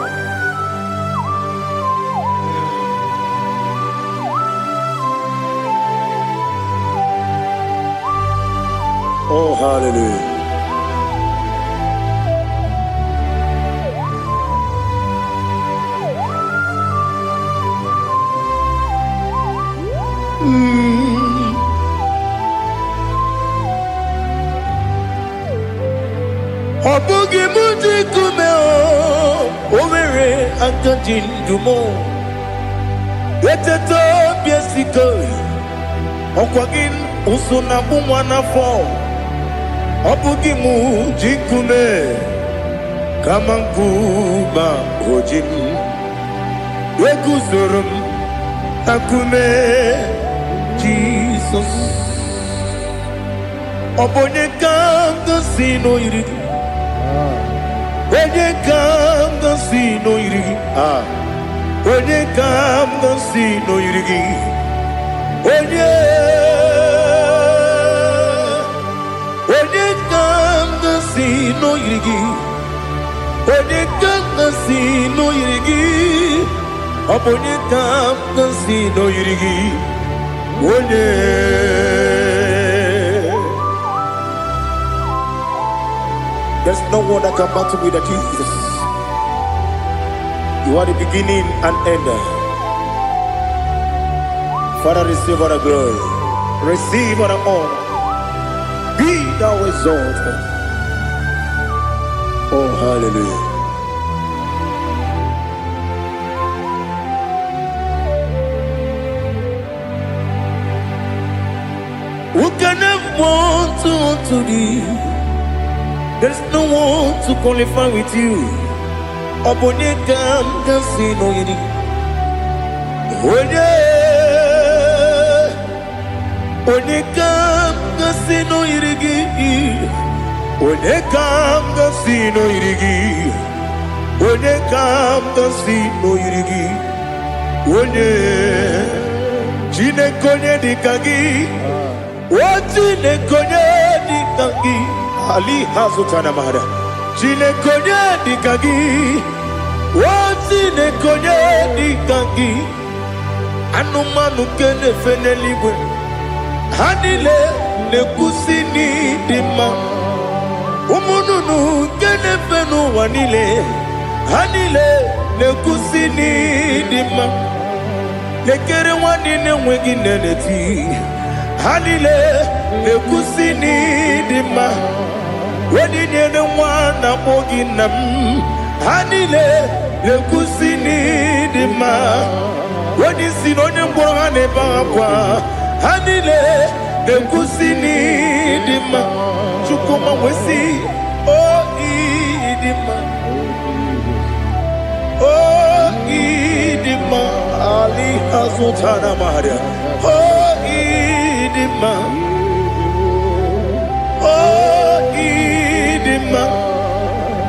Oh, hallelujah. Obugi muji kume o, omere antanjin dumo. Yeteto biesiko, okwagin usuna bumwana fo. Obugi muji kume, kamanguma ojim. Yekuzurum akume Jesus. Obonye kanga sino irigi. Onye kanga sino irigi. Onye kanga sino irigi. Onye kanga sino irigi. Onye kanga sino irigi. Onye kanga sino irigi. Onye. There's no one that can battle with Jesus. You are the beginning and end. Father, receive all the glory. Receive all the honor. Be thou exalted. Oh, hallelujah. Who can have one to thee? There's no one to qualify with you. Obonye kam kasino yini. Onye Onekam gasino irigi. Onekam gasino irigi. Onekam gasino irigi. One Chinekonye dikagi. Chinekonye dikagi. Ali Hazutana Mahara. Chinekonye dikagi. Chinekonye dikagi. Anumanu kene feneliwe. Hanile nekusini dima. Umununu kene fenu wanile. Hanile nekusini dima. Nekere wanine wengi neneti. Hanile nekusini dima. Wedine ne wana moginam. Hanile nekusini dima. Wadi sinonye mbwangane bakwa. Hanile nekusini dima. Chukuma wesi oh idima. Oh idima. Ali Hazutana Maria. Oh idima. Oh idima.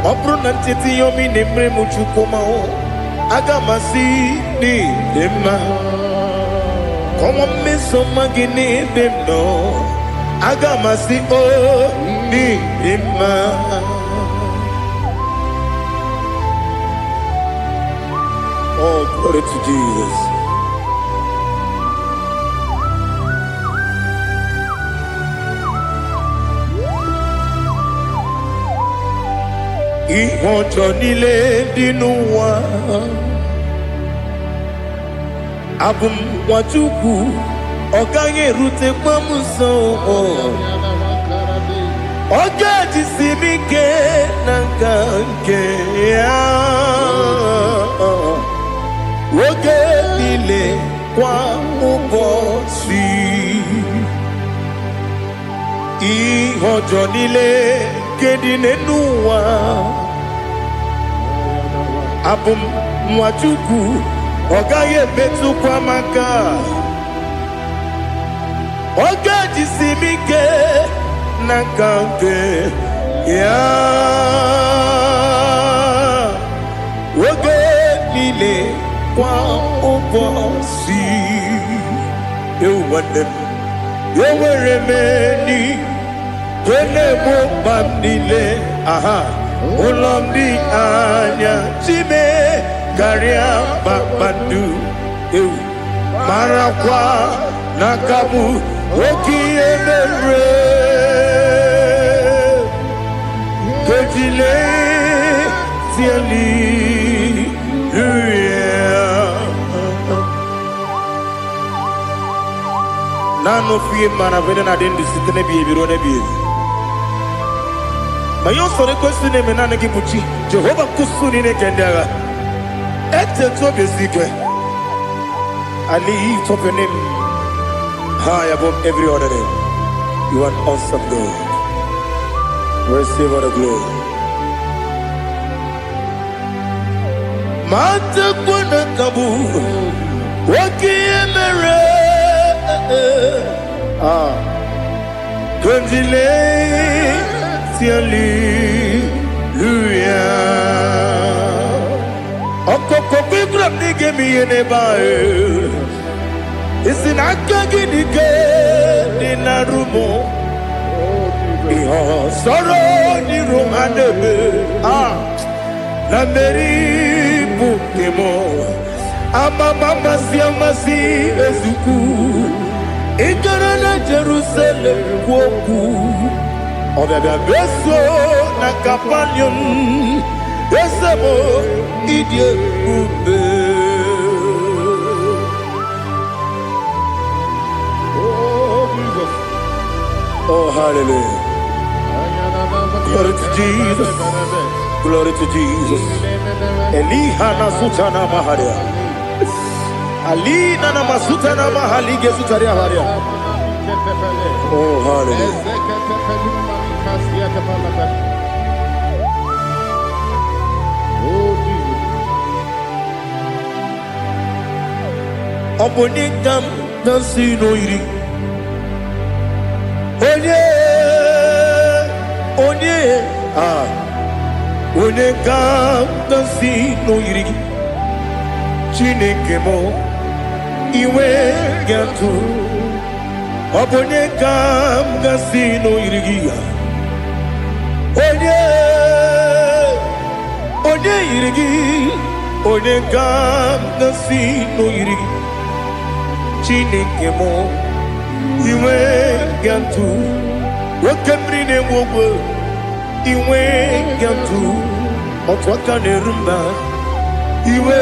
Obrunantiti yomi nemre muchukuma o. Agamasi ni dema. Como me somagini demno. Agamasi o ni dema. Oh, glory to Jesus. Ihojo nile dinuwa. Abum wajuku oganye rute kwamuso. Oga jisimike nanganke ya. Oge nile kwa ubosi. Ihojo nile kedine nuwa. Abum mwachuku ogaye betu kwa maka. Oga jisimike nakanke ya. Oge nile kwa ubosi. You want them. You were remaining. Wele mo bandile. Aha. Ulomdi anya. Chime. Garia babandu. Marakwa. Nakamu. Oki emere. Kejile. Tiali. Nano fiye mana vene na den disitene biye birone biye. Mayon sore kusune menane kibuchi. Jehova kusuni ne kendaga. Ete to besikwe. I lift up your name high above every other name. You are awesome God. Receive all the glory. Mata kuna kabu. Waki emere. Kundile tiali luya. Okoko bibram nige mi ene bae. Isin akagi nige dinarumo. Iho soro ni romanebe. La meri bukemo. Amama siamasi ezuku. Ikarana Jerusalem woku. Obebe beso na kapanion. Esemo idie ube. Oh Jesus. Oh hallelujah. Glory to Jesus. Glory to Jesus. Elihana sutana maharia. Ali nana masuta na mahali gesutaria haria. Oh hallelujah. Oh Jesus. Obonikam nasino iri. onye onye ka si n'oyiri gị Chineke m iwe ga-atụ ọ bụ onye ka si n'oyiri gị onye yiri gị onye ka si n'oyiri gị Chineke m iwe ga-atụ nwoke mmiri na-enwe ogwe iwe ga-atụ otu aka na-eru mba iwe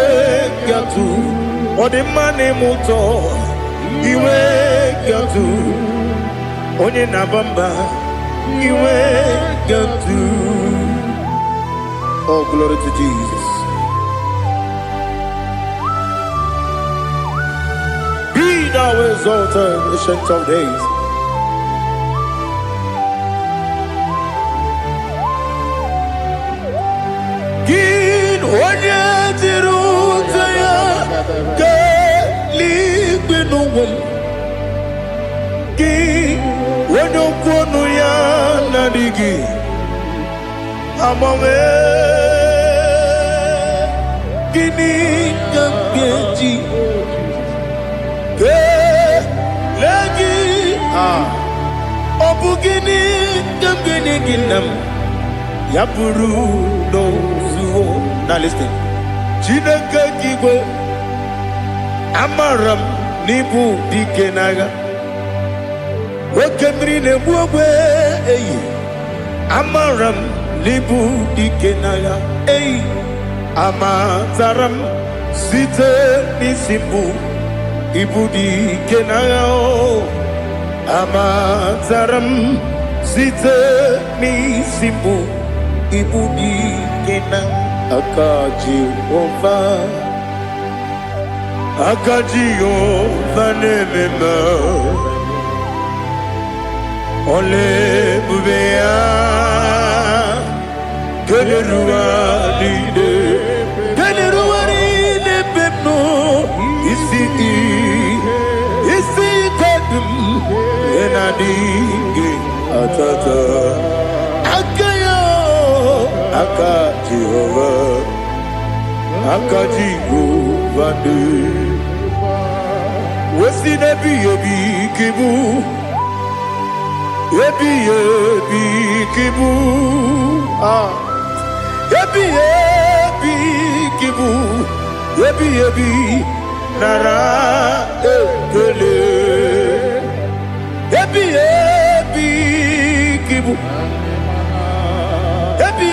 ga-atụ ọ dị mma na-eme ụtọ iwe ga-atụ onye na-aba mba iwe ga-atụ. Oh, glory to Jesus. Be thou exalted, ancient of days. Gin onye dịrị ụzọ ya ka eluigwe n'ụwa gị onye okwu ọnụ ya na-adịghị agbanwe gịnị ka m ga-eji kelee gị ọ bụ gịnị ka m ga-enye gị nna m ya bụrụ n'ozuo na listen Chineke gị igwe amara m n'ịbụ dike n'agha nwoke mmiri na-egbu ogwe eyi amara m n'ịbụ dike n'agha eyi amatara m site n'isi mbụ ịbụ dike n'agha amatara m site n'isi mbụ ịbụ dike n'agha aka Jehova na-ememe ole ebube ya kederuwa niile bepno isi kadum enadinge atata aka Jehova de wesi nebi ebi kibu ebi kibu ebi nara ekele ebi kibu ebi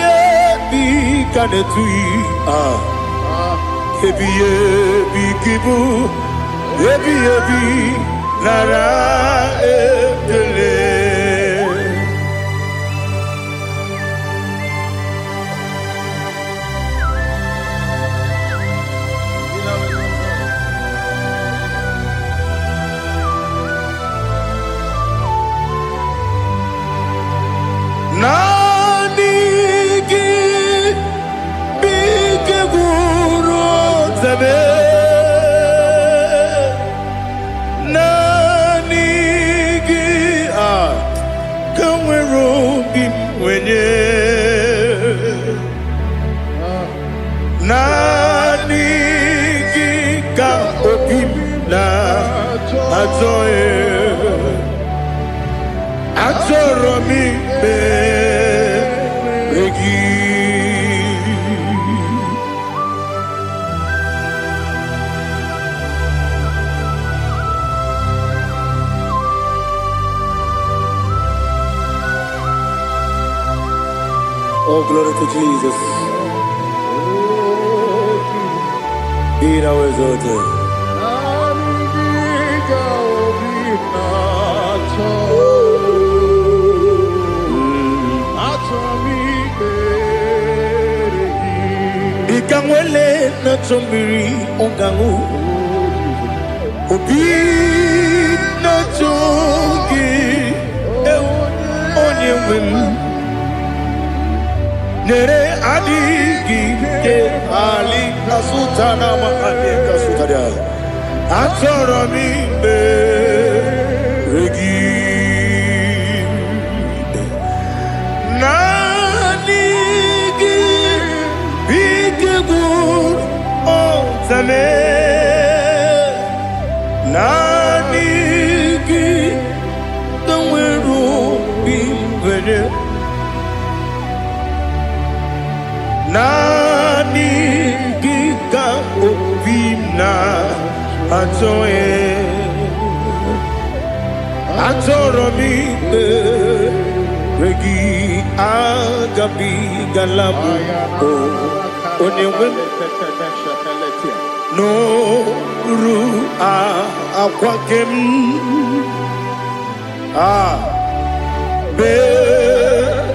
kanetui ebi kibu ebi nara ekele. Nani gi bige guru zabe nani gi kamwero bim wenye nani gi ka obim na azoe atoro mi begi oh glory to Jesus. Be thou exalted. Ikamwele na chombiri ongangu obi na chogi onye wem nere adigi ke ali kasutana ma ali kasutaria atoro mi regi na Zame Nanigi Kaweru Bimbere Nanigi Ka Obina Atoe Atoromi Regi Agabi Galabu Onewem No Ru Aquakem Be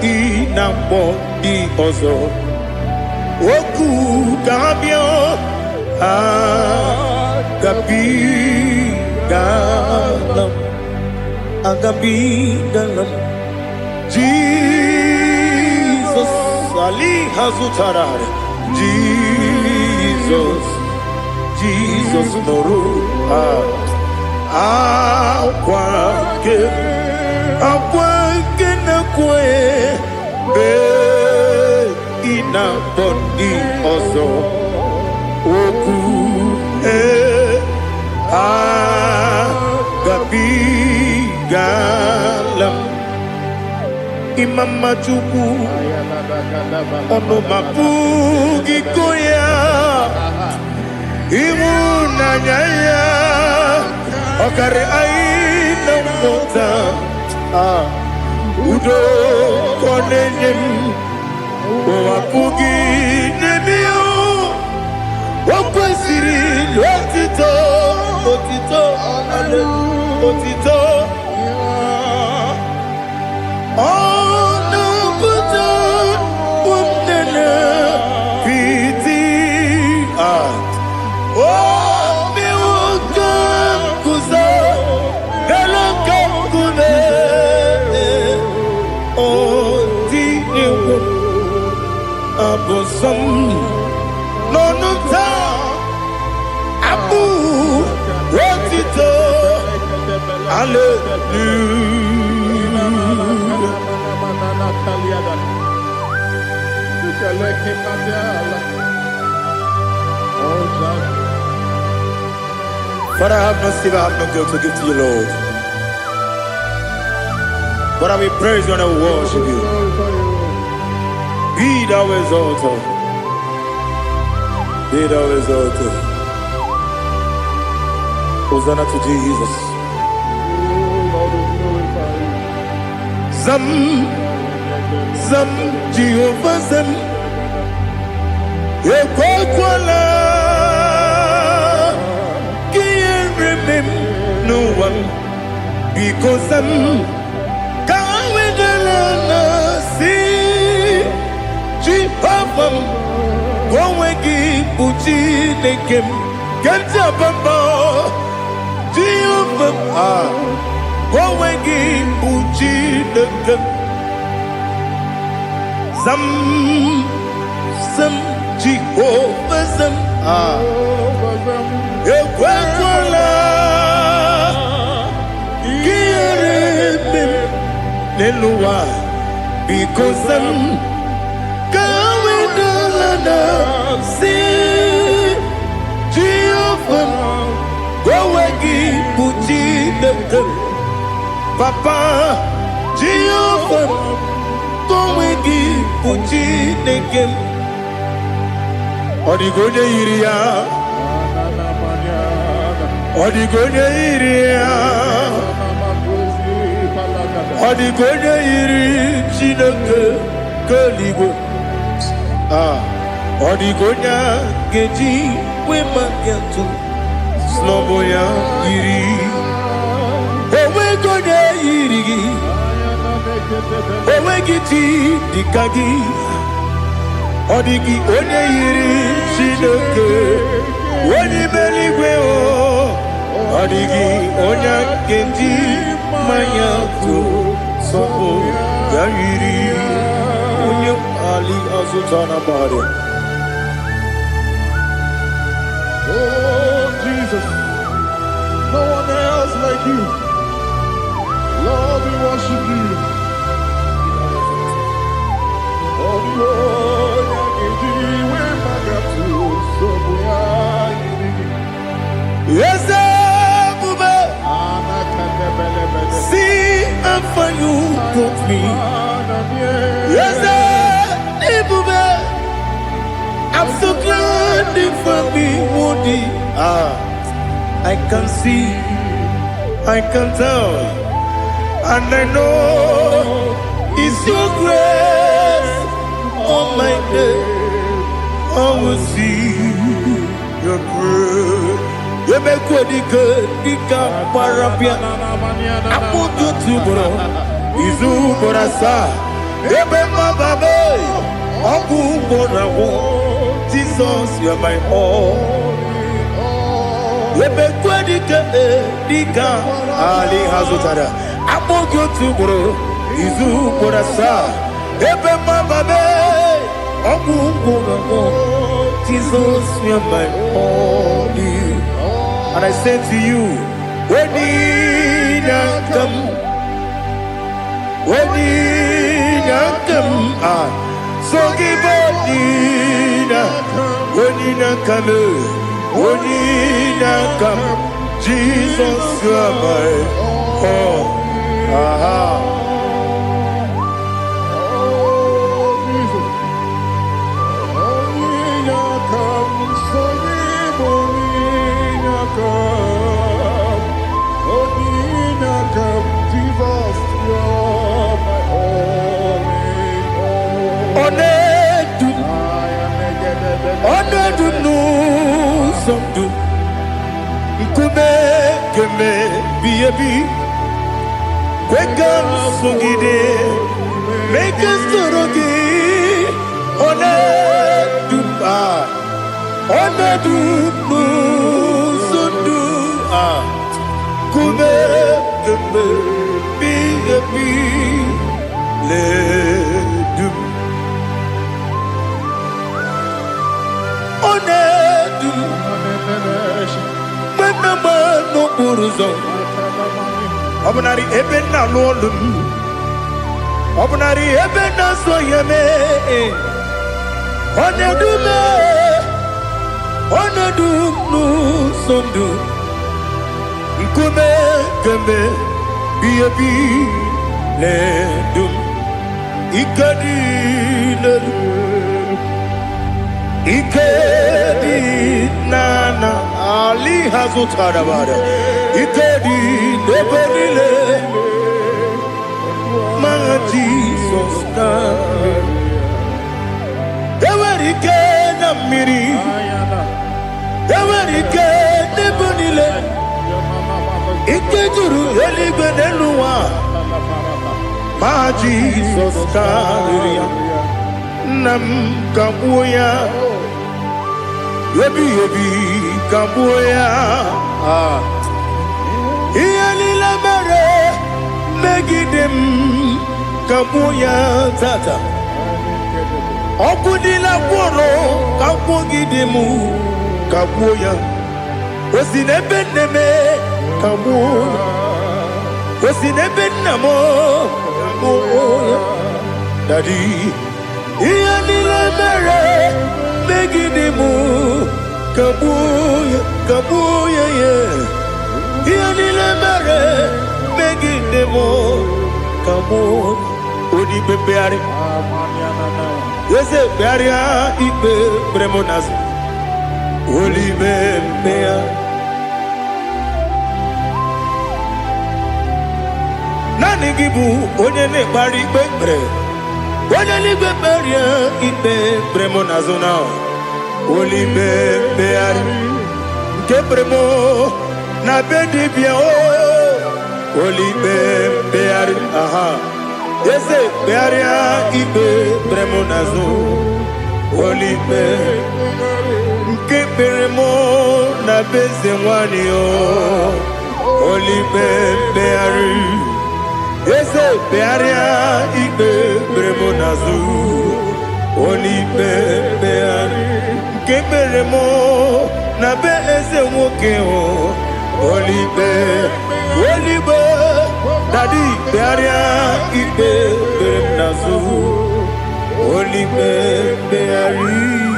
Inambo Di Ozo Oku Gabio Agabi Galam Agabi Galam Jesus Ali Hazutarare Jesus Noru Aquake na kwe Be Ina Bondi Ozo Oku Agabi Galam Imam Machuku Ono Mapugi Koya Imuna Nyaya Okare Aina Mota Udo Konenyem Wapugi Nemio Wakwasiri Lotito Otito Otito Abosam Nonuta Abu Wotito Father, I have no silver, I have no gold to give to you, Lord. But I will praise you and I will worship you. Be thou exalted. Be thou exalted. Hosanna to Jesus. Zam Jehovah Zam Ekwakwala Can't remember no one because Zam Kawedalana see Jehovah Gowegi Buchi Nekem Ganja Bamba Jehovah Gowegi Buchi Nekem Zam Jehovah Zam Ekwakwala Kieremem Neluwa because Zam Kawedalana see Jehovah Gowegi Buchi Nekem Papa Jehovah Gowegi Buchi Nekem Odigonya Iria Odigonya Iria Odigonya Iri Chineke Kaligo Odigonya Geji Wemakiatu Sloboya Iri Owegonya Iri Owegiti Dikagi Odigi onye yiri Chineke onye meligwe o Odigi onye kendi manya to sopo ya yiri onye ali azutana bare. Oh Jesus, no one else like you. Lord, we worship you. Oh Lord, I give you my God to so me. Yes, I'm so glad you found me, Woody. I can see, I can tell, and I know it's your grace on my day. I will see your grace. You make good, Dika Parapia. I put you to bro. Izu Borasa. You make my baby. Abu Borawo. Jesus, you are my all. You make good, Dika Ali Hazutara. I put you to bro. Izu Borasa. You make my baby. Abu Borawo. Jesus, you are my all. And I say to you, when you come, so give up, when you come, Jesus, you are my all. Make us Obnari ebena lolum Obnari ebena soyeme Onedu nu sondu Nkume kembe Biyebi ledum Ikadi nana Ali Hazutarabada Ikadi Debenile My Jesus Ewerike na miri Ewerike Debenile Ikejuru Eligwe Neluwa My Jesus Nam Kabuya Yebi Kabuya Iyalila mere Megidem Kabuya Tata Okudila Kworo Kabugidemu Kabuya Osinebeneme Kabuya Osinebenamo Kabuya Daddy Iyalila mere Megidemu Kabuya yeah Iyalila mere Megidemu Kabuya Odi bebeari Yese bearia Ibe bremonas Oli bebea Nani gibu Onye ne bari bebre Onye li beberia Ibe bremonas now Oli bebeari Ke bremo Na bedi bia Oli bebeari aha Yese bearia Ibe bremonazo Olipe Nke beremo na beze mwani o Olipe beari Yese bearia Ibe bremonazo Olipe beari Nke beremo na beze mwoke o Olipe Daddy bearia Ibe bremonazo Olipe beari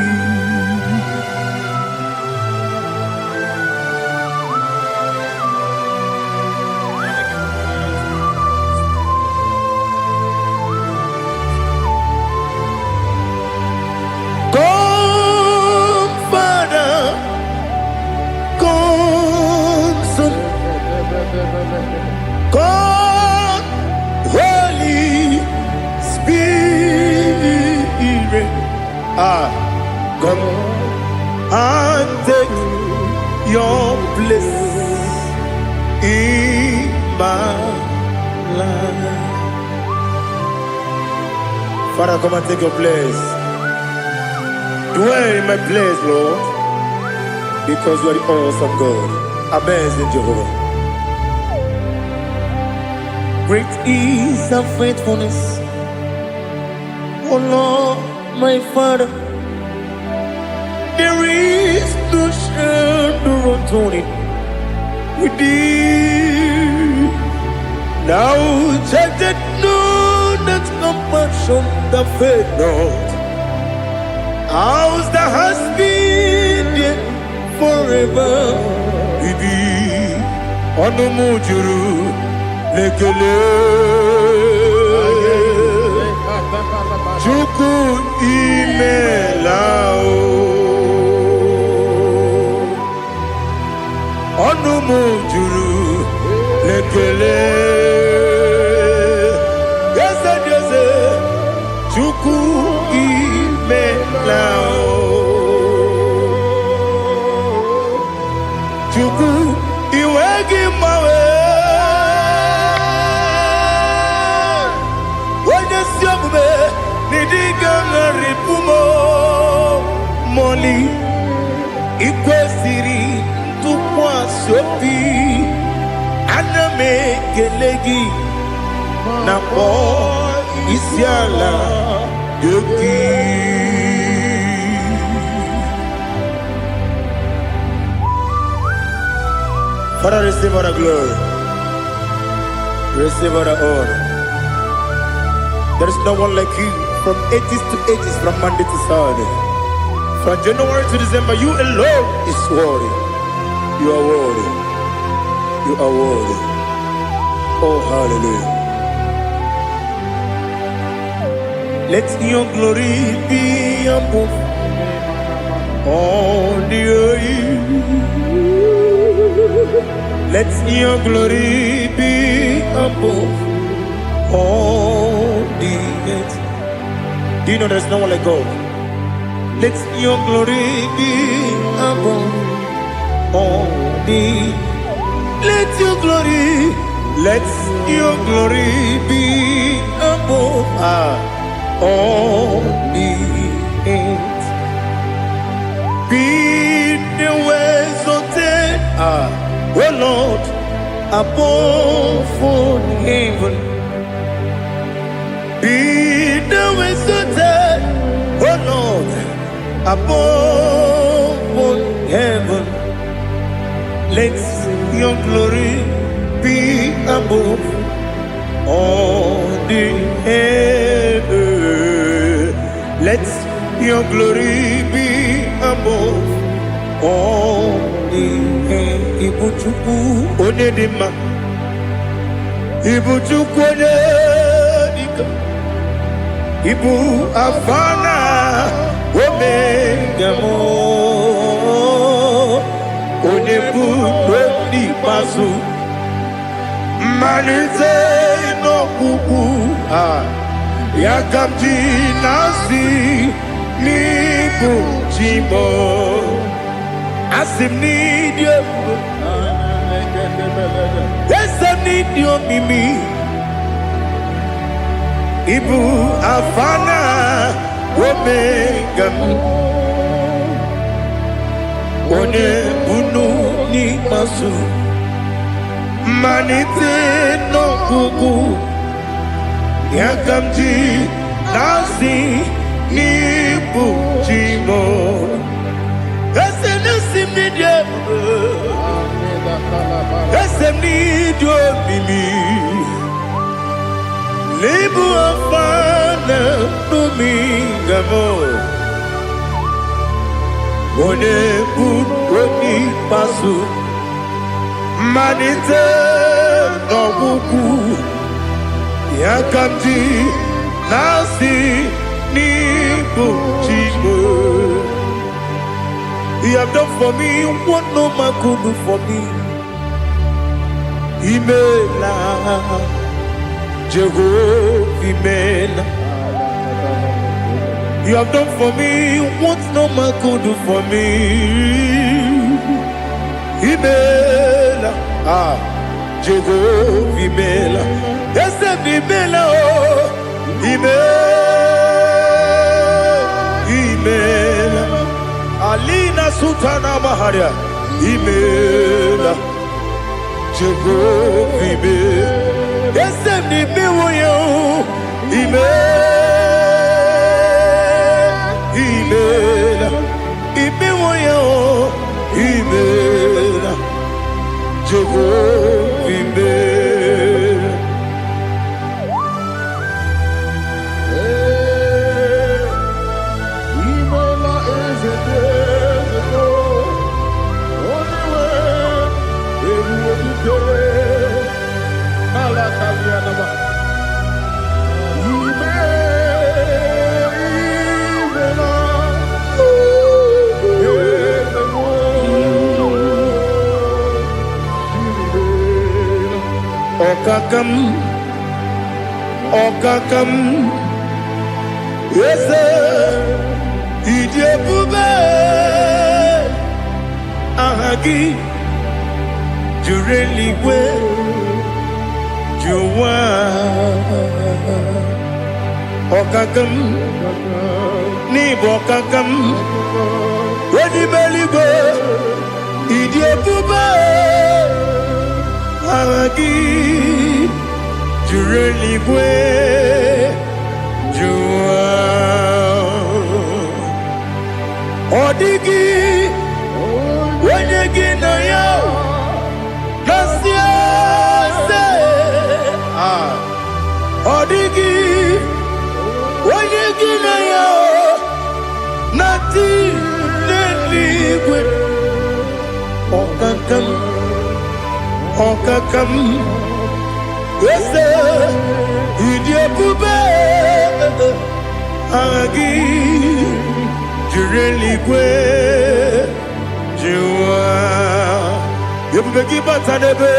Come and take your place in my life. Father, come and take your place. Dwell in my place, Lord, because you are the awesome God. Amazing Jehovah. Great is thy faithfulness, oh Lord, my Father. There is no shadow of turning with thee. Now check that no, that compassion that faith not. Ours that has been there forever with thee. Onumujuru lekele Chuku imelao Onumujuru lekele Yese Chuku imelao Chuku iwegi mawe Nidigangaripumo Moli Ikwesiri Tukwa sopi Aname kelegi Napo Isiala Yoki Father, receive all the glory. Receive all the honor. There is no one like you. From ages to ages, from Monday to Saturday, from January to December, you alone is worthy. You are worthy. You are worthy. Oh, hallelujah. Let your glory be above all the earth. Let your glory be above all the earth. Do you know there's no one like God? Let your glory be above all the. Let your glory be above all the earth. Be the ways of death, oh Lord, above all heaven. Be the ways of death, oh Lord, above all heaven. Let your glory be above all the earth. Let your glory be above all the earth. Ibuchuku onedima, Ibuchuku onedika, Ibu afana omega mo, onebu doni pasu, manite no kuku yakamji nasi nibu chimo asim nidio esem nidio mimi Ibu afana omega one bunu ni masu manite no kuku yakamji nasi nibu chimo esem nasi media esem nidio mimi Libu afana dominga mo, one buni pasu, manite no buku, yakamji nasi nibu chigo. You have done for me what no man could do for me. Imela. Jehovah, Amen. You have done for me what no man could do for me. Imela, Jehovah Imela, yes, Imela, Imela, Alina Sultana Maharia, Imela, Jehovah Imela, yes, Imela, Imela, Jehovah Imela. Imela is a desert, only way it will be good. Alakalianaba. Okakam, yes, Idebube, Ahagi, Jureligwe, Juwa, Okakam, Nibokakam, Wedibeligwe, Idebube, Ahagi, Jureligwe, Juwa, Odigi, Wenyegi na yo, Nasiase, Odigi, Wenyegi na yo, Nati Neligwe, Okakam, Okakam, yes, Idebube, Agi, Jureligwe, Juwa, Yebubeki Batanebe,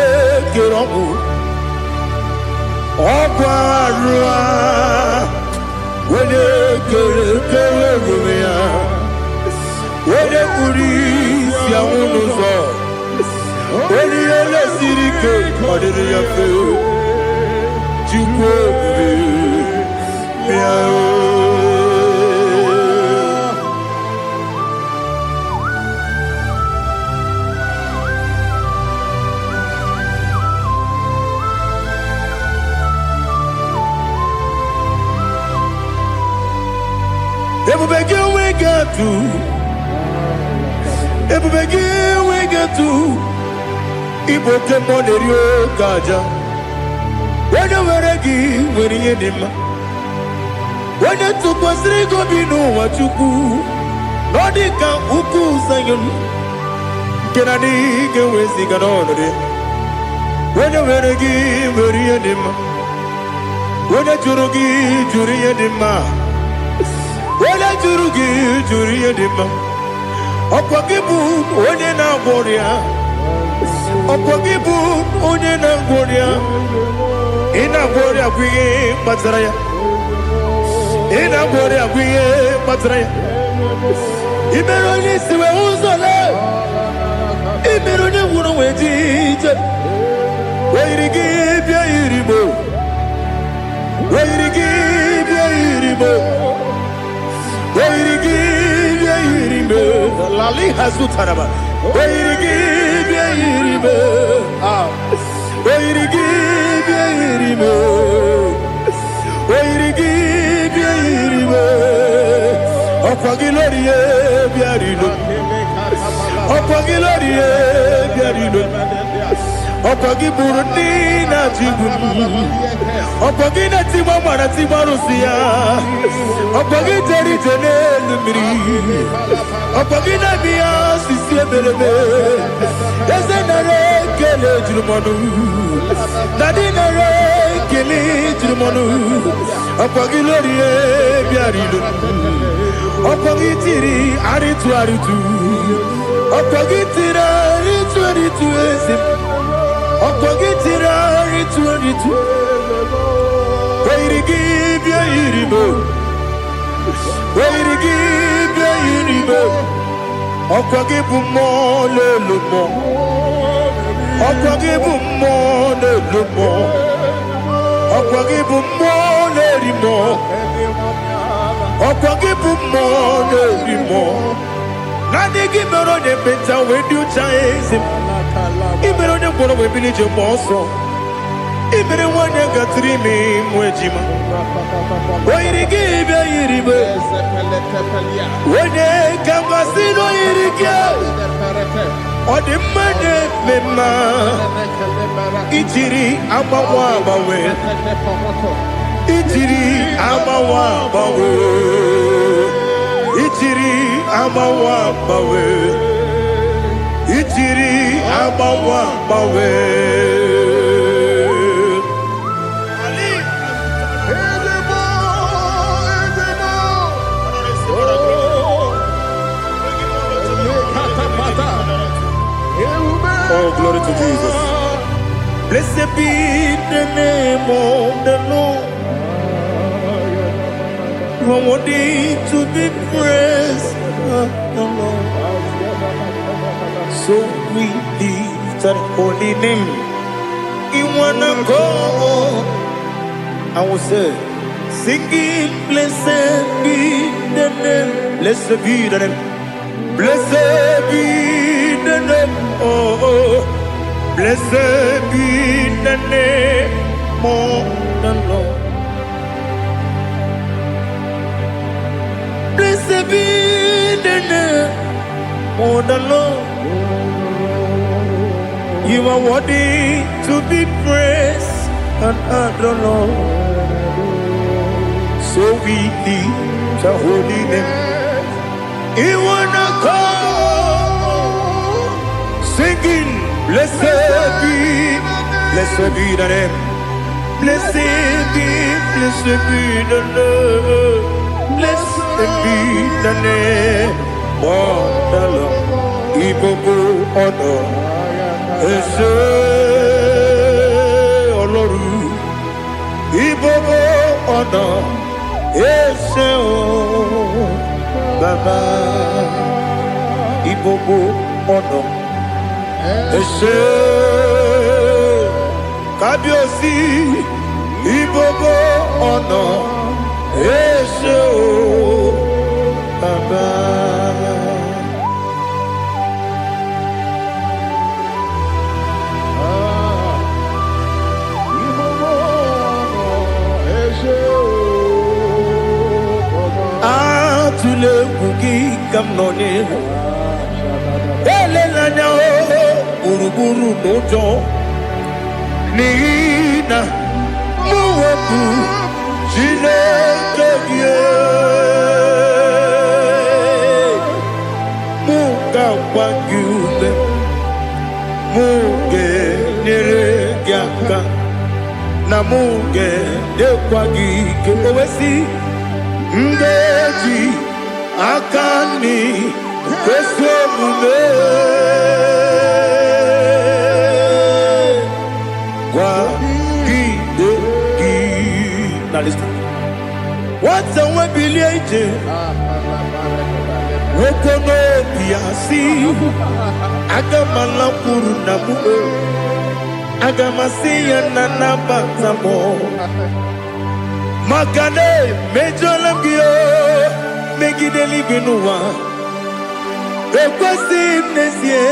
Kiromu, Okwarua, Wede Kerumia, Wede Kuris Yamunuzo, Wede Yele Sirike, Kodiri Yafu. Ebubegi we get to Iboke Monerio Gaja. When you were again, when you did, when you took us, they go be no what you do. Nodika Uku Sayon Kennedy get with the Ganoni. When you were again, when you did, when you Jurugi, Juria Dima, when you Jurugi, Juria Dima, Opagibu, Odena Boria, Opagibu, Odena Boria. Ina bori akwiye matraya. Ina bori akwiye matraya. Ibero ni siwe uzole. Ibero ni wunu wejije. Weirigi bia iribo. Weirigi bia iribo. Weirigi bia iribo. Lali hasutaraba. Weirigi bia iribo. Weirigi bia iribo. Weirigi bia iribo. Okwagilorie bia iribo. Okwagilorie bia iribo. Okwagiburundi na jigun. Okwagina timama na timarusia. Okwagiteri jene lumiri. Okwagina biya sisi ebelebe. Ezenare kele jirumonu. Nadinare kele jirumonu. Okwagilorie bia iribo. Okwagitiri aritu aritu. Okwagitira aritu aritu esim. Okwagitira aritu aritu. Weirigi bia iribo. Oyirigi bia yiribe. Okwagi bumo lelumo. Okwagi bumo lelumo. Okwagi bumo lerimo. Okwagi bumo lerimo. Nani gimero de beta we do chase. Imero de kono we bilije moso. Imere wanya gatrimi mwejima. Oyirigi bia yiribe. Wene kamasino yirige. Odi mane mema. Ijiri amawa bawe. Ijiri amawa bawe. Ijiri amawa bawe. Ijiri amawa bawe. Oh, glory to Jesus. Blessed be the name of the Lord. You are worthy to be praised, the Lord. So we lift our holy name. You wanna go? I will say, singing, blessed be the name. Blessed be the name. Blessed be the name. Oh, blessed be the name of the Lord. Blessed be the name of the Lord. You are worthy to be praised and adored. So we lift your holy name. You wanna call, singing, blessed be the name. Blessed be the Lord. Blessed be the name of the Lord. Ibobo honor, ese oloru. Ibobo honor, ese o Baba. Ibobo honor, ese Kabiosi. Ibobo honor, ese o Baba. Atule kuki kamnone. Ele lanya o uruburu nojo. Nina muweku Chineke muka wanyume muge neregiaka na muge dekwagike owesi ngeji akani kwesomume kwa gidegi. Now listen. What's a webileje? Wokono biasi agamala kuru namu agamasiya nanabatamo Magane mejolamgio megideli binuwa ekwesi nesie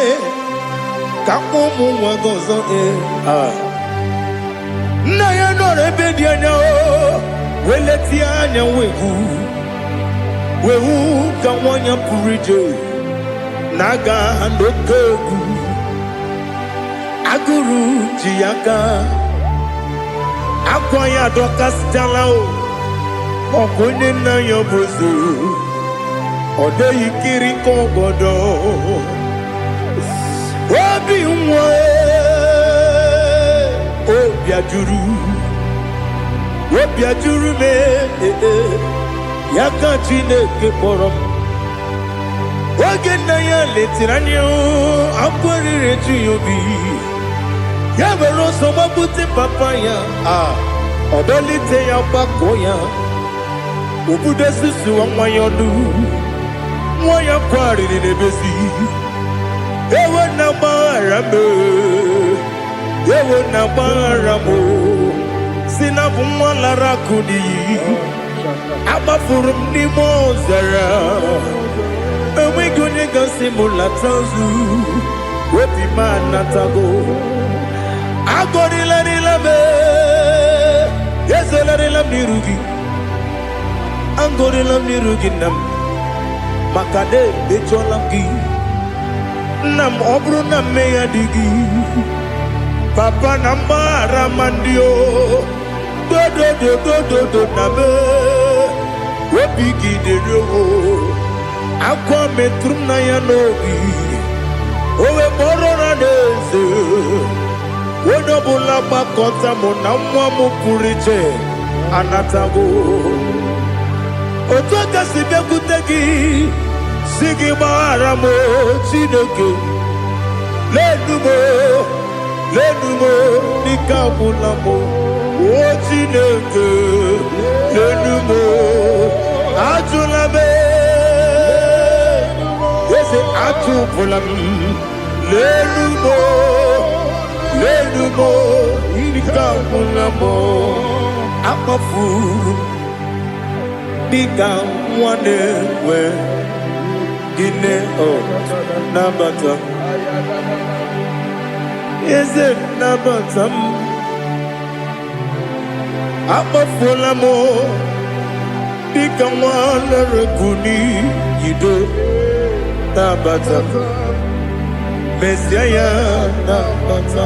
kamumu wagozo na ya nore bedi anya weleti anya wehu kawanya purije naga ndokogu aguru jiyaka akwanya dokas jalao okonye na yobozu ode yikiri kogodo obi nwe obi ajuru me yaka Chineke kpọrọ oge nna ya letiri anya akwarịrị eju ya obi ya were ọsọ gbapute papa ya ọdọlite ya gbakọ ya Ubude susu wa mwayonu Mwaya kwari ni nebezi Ewe na marame Ewe na maramo Sinabu mwala rakudi Abafurum ni mozara Ewe gune gasi mulatanzu Wepi manatago Agori la nilabe Yeso la nilam nirugi Angori lam nirugi nam Makade becho lamgi Nam obru nam meya digi Papa namara mandio Do do do do do do nabe Webigi de rogo Aqua metrum na yanogi Owe moro na neze Wenobula bakota mo namwa mo puriche Anatago Otoka sibekutegi Sigi maramo Chineke Lenumo Nikabulamo O Chineke Lenumo Ajulame Yese Ajupulam Lenumo Nikabulamo Amafu Bika wane we Gine nabata Is it nabata Amafola mo Bika wane rekuni Yido nabata Mesiaya nabata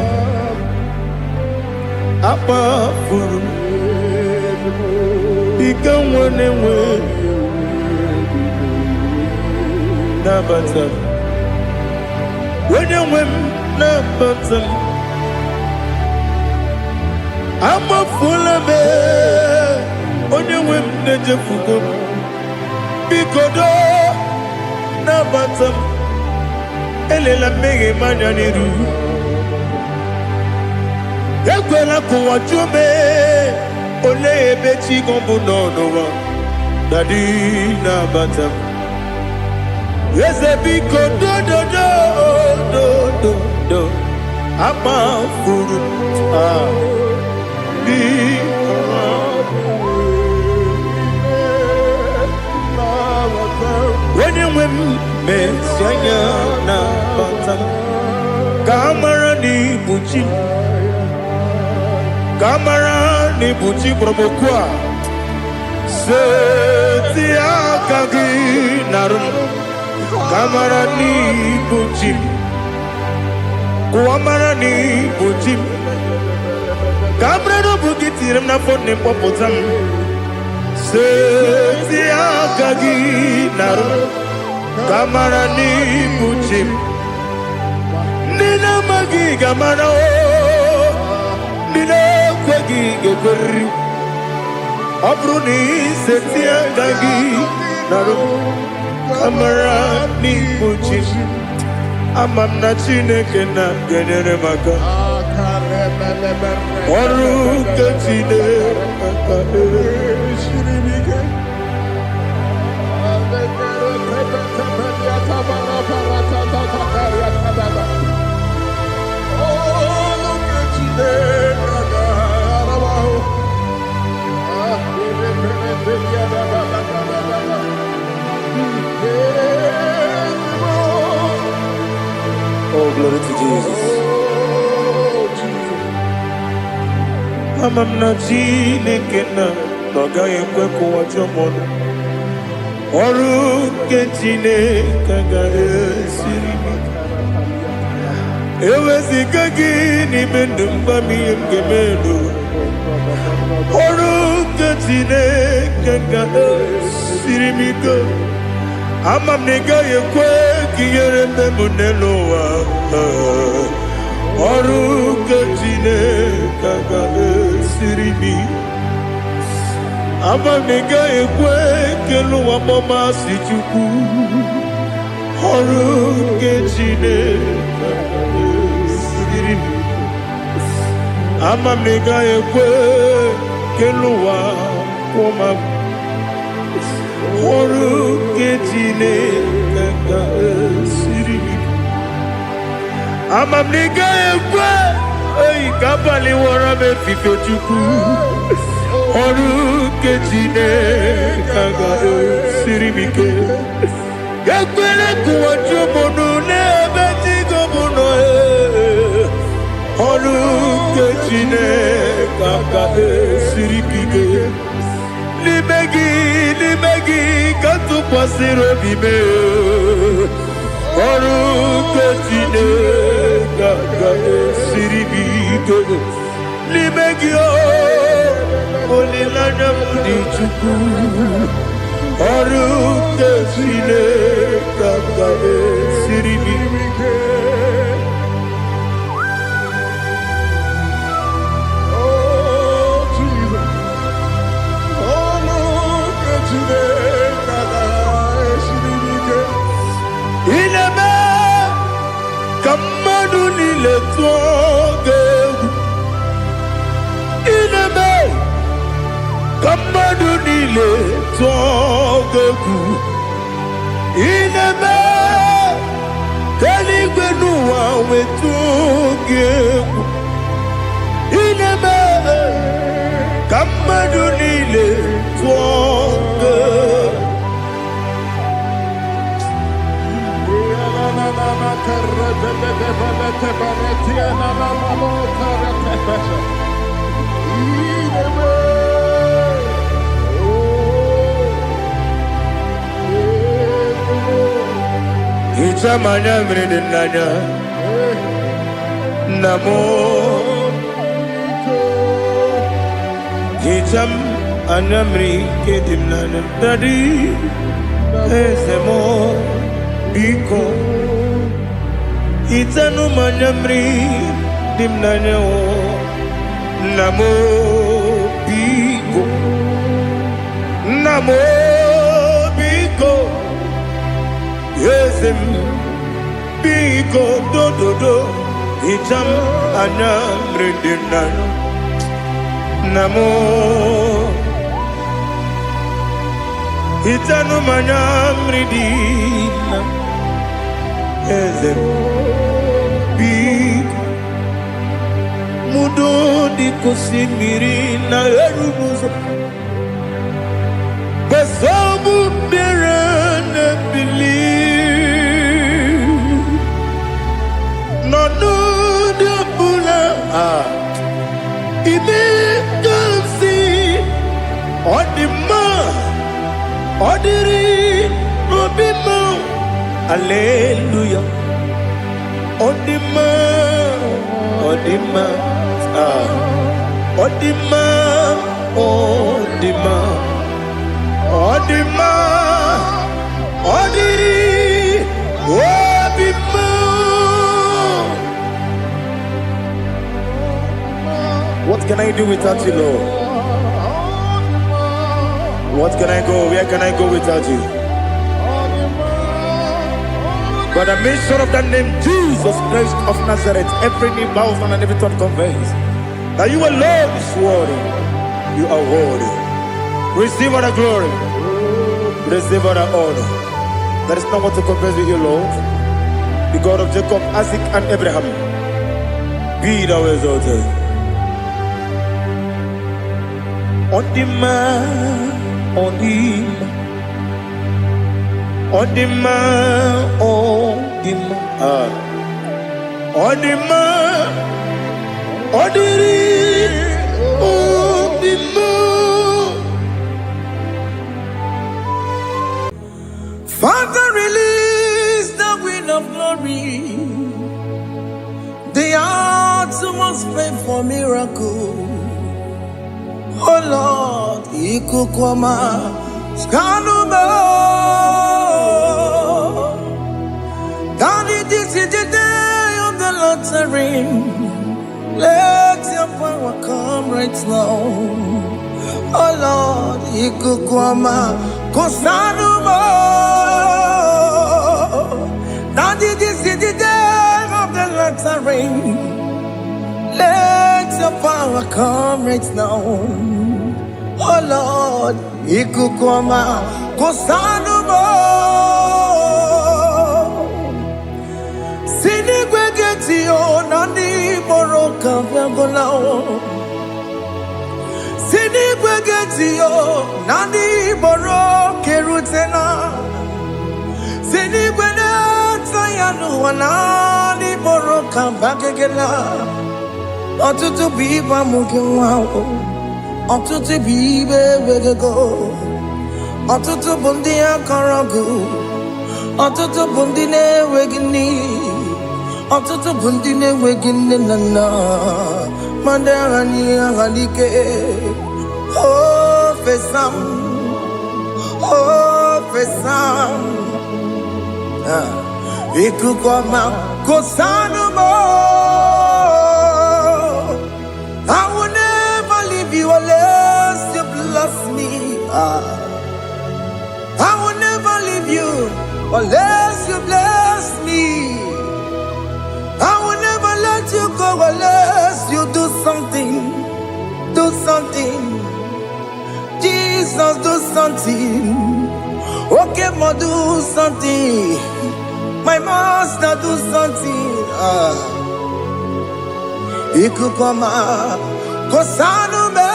Amafuru Bika wane we Nabata When you win Nabata I'm a full of it When you win Nejafugo Bikodo Nabata Elela mege manyaniru Yakwela kuwa jume Ole ebechi gombu nonowa Dadi Nabata Yes, a big do I'm a fool. When you win, Messiah, Nabata, Camarani Buchi, Camarani Buchi, Probokwa, Setia Kagi Narum. Kamarani Buchim Kuamarani Buchim Kamrano Bukitiram na phone popotam Setia Kagi Naru Kamarani Buchim Nina Magi Gamana Nina Kwagi Gokuri Abruni Setia Kagi Naru Kamarani Buchim Amamna Chineke na genere maka Oru Kachine Shiribike Oh, glory to Jesus. Amamna Chineke na noga yekwe kuwa chomono. Oru Chineke ga esiri. Ewezi kagi ni mendumba miyemgemendo. Oru Chineke ga esiri miko. Amam nega yekwe kiyere memuneloa Oru Chineke ga esiri. Amam nega yekwe keluwa mama si chuku Oru Chineke ga esiri. Amam nega yekwe keluwa mama ọrụ nke Chineke ga-esiri amamniga ekwe oyi ka abalị wara m efife Chukwu ọrụ nke Chineke ga-esiri m ike ekwere kụwachi ụmụnụ n'ebe Chigo bụ nọ ọrụ nke Chineke ga-esiri m ike n'ime gị ka tụkwasịrị obi m ọrụ nke Chineke ga-esiri m ike n'ime gị olileanya m dị Chukwu ọrụ nke Chineke ga-esiri m ike ineme ka mmadụ niile tụọ gị egwu ineme ka mmadụ niile tụọ gị egwu ineme ka eluigwe n'ụwa wee tụọ gị egwu ineme ka mmadụ niile tụọ gị egwu Hicham anya mmiri dị n'anya nna m hicham anya mmiri nke dị m n'anya dadi eze m biko hitanụ m anya mmiri dị m n'anya nna m biko nna m biko eze m biko dododo hicham anya mmiri dị m n'anya nna m hitanụ m anya mmiri dị na eze m biko mudo di kosimiri na erubuzo besobu bere ne bili no no de bula ibe kansi odima odiri obima hallelujah odima odima odima odima odima odiri obima. What can I do without you, Lord? What can I go? Where can I go without you? By the mention of that name, Jesus Christ of Nazareth, every knee bows and every tongue confesses that you alone is worthy. You are worthy. Receive all the glory. Receive all the honor. There is no one to compare with you, Lord. The God of Jacob, Isaac, and Abraham. Be thou exalted. On the man, on the man. On the man, on the man, on the man, on the man. Father, release the wind of glory. The hearts must pray for miracle. Oh Lord, Ikukwama, Skanuma. Daddy, this is the day of the lottery. Let your power come right now. Oh Lord, Ikukwama, Kosanuma. Daddy, this is the day of the lottery. Let your power come right now. Oh Lord, Ikukwama, Kosanumo Sini Gwegeti o Nani Moroka Vyangolao Sini Gwegeti o Nani Moroke Rutena Sini Gwegeti Yanu Nani Moroka Bagegela Otutu biba mukiwao Otutu bibe wegego Otutu bundi akaragu Otutu bundi ne wegini Otutu bundi ne wegini nana Mandarani ahalike Oh fesam Iku kwa Kosanumo I will never leave you unless you bless me. I will never leave you unless you bless me. I will never let you go unless you do something. Do something. Jesus, do something. Okay, ma, do something. My master, do something. Ikukoma Kosanume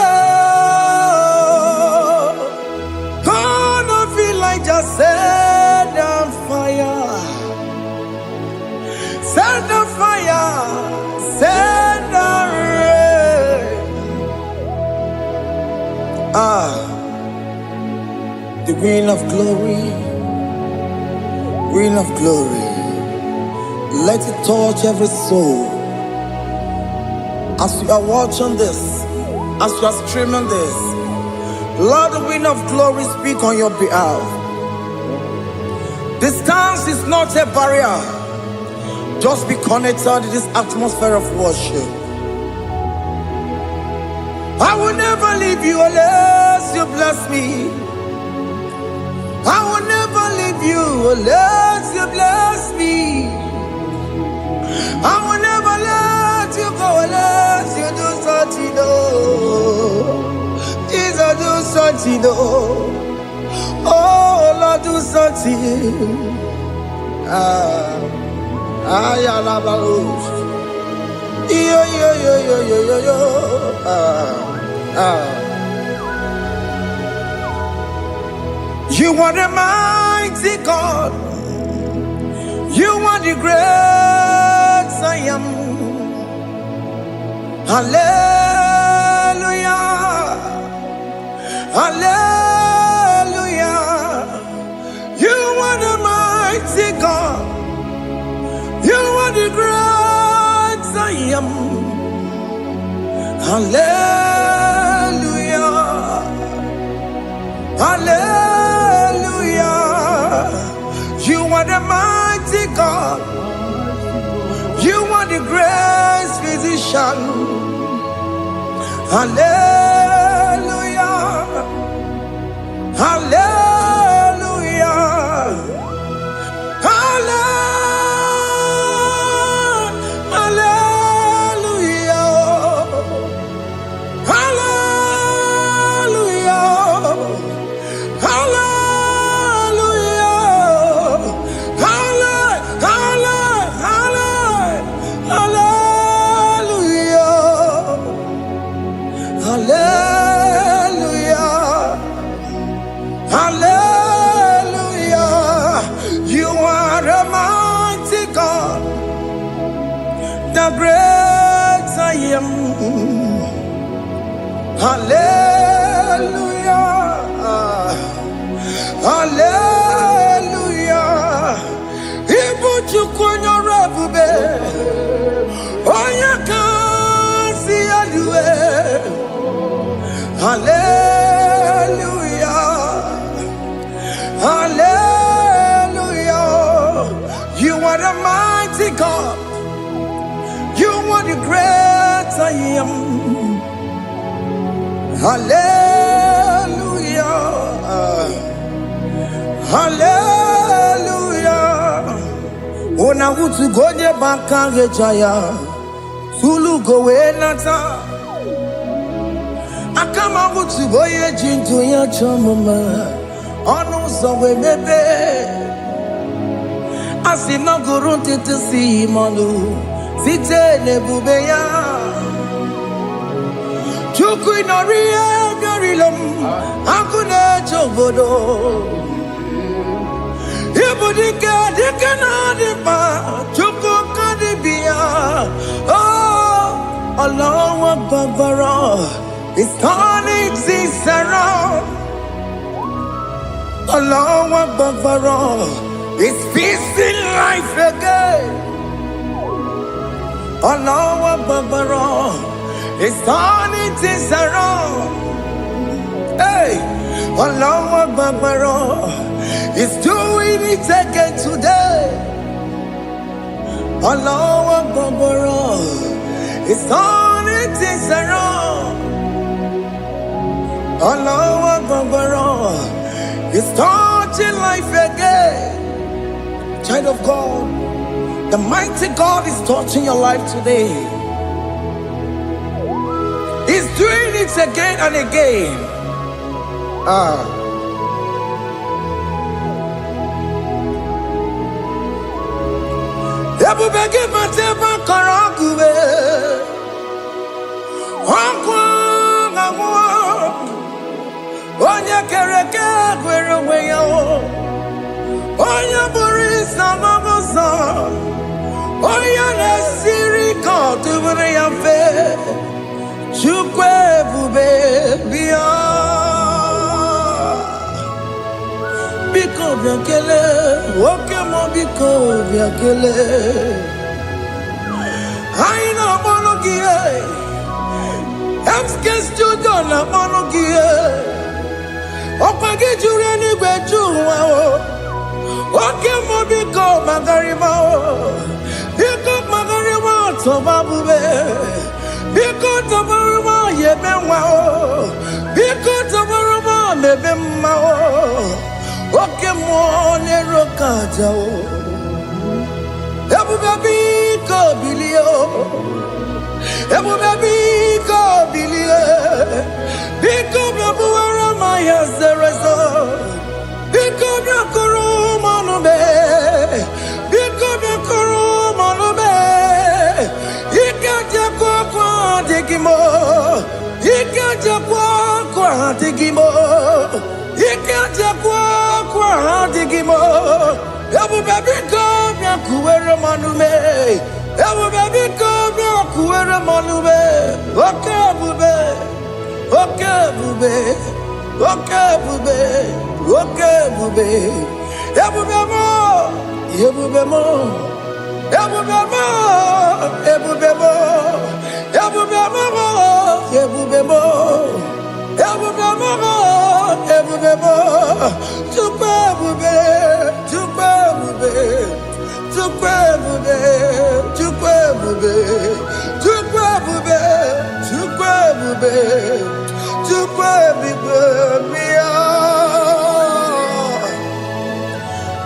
Gonna feel like just set on fire. Set on fire. Set on rain. The wind of glory. Wind of glory. Let it touch every soul. As you are watching this, as you are streaming this, Lord, the wind of glory speak on your behalf. Distance is not a barrier. Just be connected to this atmosphere of worship. I will never leave you unless you bless me. I will never leave you unless you bless me. I will never let you go unless you do something. Jesus, do something. Oh, Lord, do something. You are the mighty God. You are the great I am. Hallelujah. Hallelujah. You are the mighty God. You are the great I am. Hallelujah. Hallelujah. You are the mighty God. You are the great physician. Hallelujah. Hallelujah. Hallelujah. Hallelujah. Hallelujah. You are the mighty God, the great I am. Hallelujah. Hallelujah. Ibuchukunyo rebube. Oya kasi alue. Hallelujah. Hallelujah. You are the mighty God. You are the great I am. Hallelujah. Hallelujah. Ona utu gonye bakange jaya. Sulu gowe nata. Akama utu boye jinto ya chamama. ọnụ ụzọ wee mepee. Asị na gụrụ ntịtị si mmanụ site n'ebube ya. Chukwu ịnọrọ ihe bịarịla m akụ na-eche obodo. Ibu dike dike na-adị mkpa Chukwu ka dịbi ya. Allahu Akbar is turning things around. Allahu Akbar is fixing life again. Allahu Akbar is turning things around. Hey, Allahu Akbar is doing it again today. Allahu Akbar is turning things around. Allahu Akbar is touching life again. Child of God, the mighty God is touching your life today. He's doing it again and again. Ebubege mateba karakube. Wakwa ngwa. Onye kereke gwere onwe ya. Onye bụrụ isa mabusa. Onye na-esiri ka ọ tụbụrụ ya mfe. Chukwu ebube bịa. Biko bịa kelee, oke mọ biko bịa kelee. Anyị na-akpọrọ gị MSK Studio na-akpọrọ gị ọkwa gị juru eluigwe ju ụwa oke mọ biko magarịma biko magarịma tọba bube biko tọbarịma yebe nwa biko tọbarịma mebe mma oke mmụọ na-ero ka aja ebube biko bilie ebube biko bilie biko bịabụwara ma ya zerezo biko bịakọrọ mmanụ be biko bịakọrọ mmanụ be ike jakwa akwa adịghị m ike jakwa akwa adịghị m ike jakwa akwa adịghị m ebube biko bịakwuwere mmanụ me ebube biko bịakwuwere mmanụ me oke ebube oke ebube oke ebube oke ebube ebube mo ebube mo ebube mo ebube mo ebube mo ebube mo ebube mo ebube mo Chukwu ebube Chukwu ebube Chukwu ebube Chukwu ebube Chukwu ebube Chukwu ebube Chukwu ebube bịa.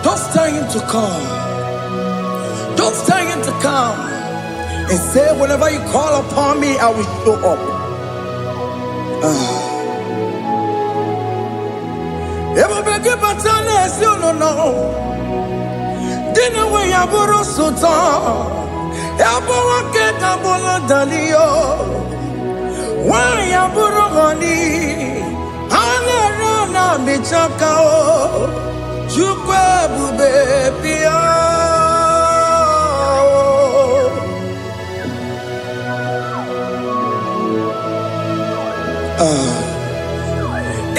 Just tell him to come. Just tell him to come and say, whenever you call upon me, I will show up. Everybody but unless you don't know. Dinner way I borrow sultan. Everyone get a bola dalio. Why I borrow honey? Ana rana michaka. Chukwu ebube bịa.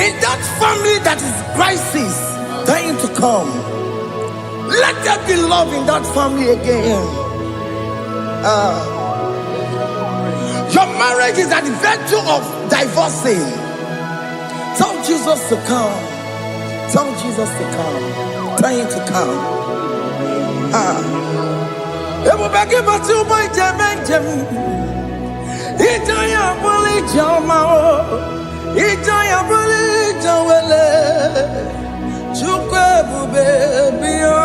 In that family that is crisis, dying to come, let there be love in that family again. Your marriage is at the verge of divorcing. Tell Jesus to come. Tell Jesus to come. Tell him to come. Ebubeke batu boy jemenjem. Ijaya buli jamao. Ijaya buli jawele. Chukwu ebube bịa.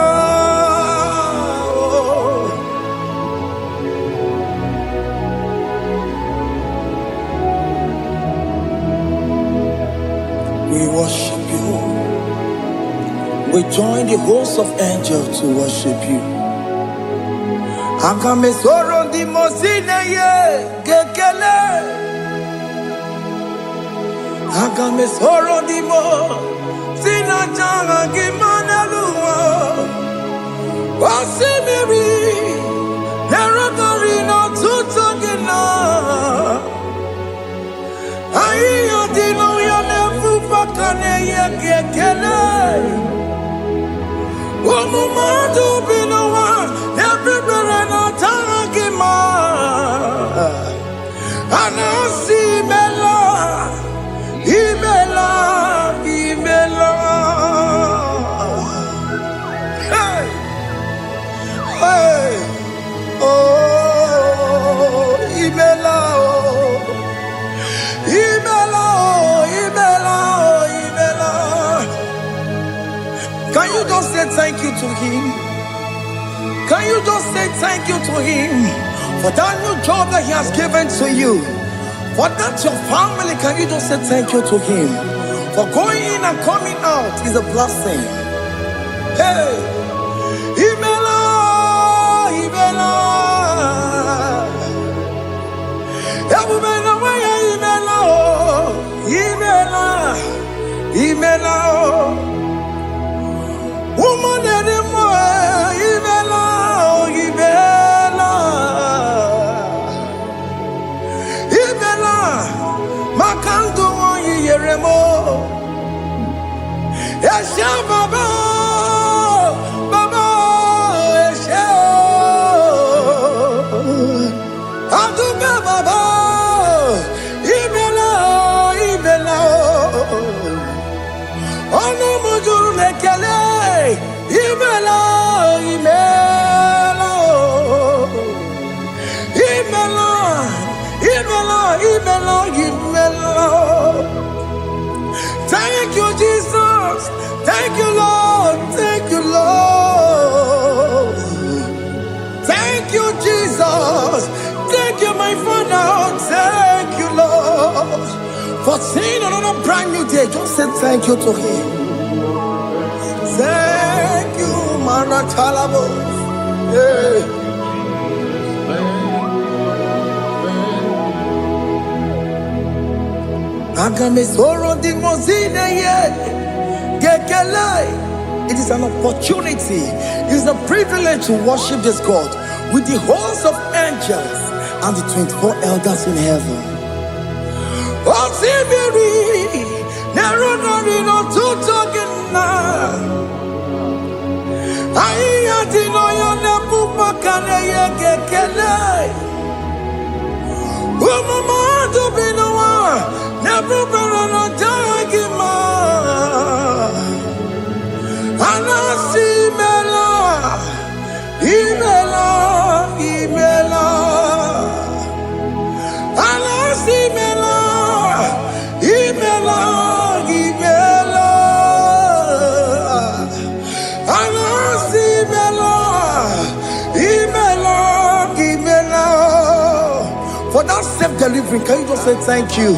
We worship you. Join the host of angels to worship you. Akame soro di mosine ye gekele. Akame soro di mo sina janga gimana luwa. Wasimiri nerotori no tutogina. Ayo dino ya nefu pakane ye gekele. Umumadu binowa everywhere na tangima. Anasi mela, imela, imela. Hey, hey, oh, imela, oh, imela, oh, imela, oh, imela. Can you just say thank you to him? Can you just say thank you to him for that new job that he has given to you? For that your family, can you just say thank you to him? For going in and coming out is a blessing. Hey, Imela, Imela, Imela, Imela, Imela, woman anymore, Imela, Imela, Imela, Makandu Yeremo, Esha Baba, Baba, Esha, Aduba Baba, Imela, Imela, Ono Mujuru Lekele. Imela, Imela, Imela, Imela, Imela, Imela. Thank you, Jesus. Thank you, Lord. Thank you, Lord. Thank you, Jesus. Thank you, my Father. Thank you, Lord. For seeing another brand new day, just say thank you to him. Thank you, Manatalabo. Yeah. Agame soro di mozine ye gekele. It is an opportunity, it is a privilege to worship this God with the host of angels and the 24 elders in heaven. Oh, Sibiri, Nerunari no tutogina. Aiya dino yo nebu makane ye gekele. Umumadu binowa nebu berano jagima. Anasi mela, imela, imela. Anasi mela, imela, imela. Anasi mela, imela, imela. For that self-delivery, can you just say thank you?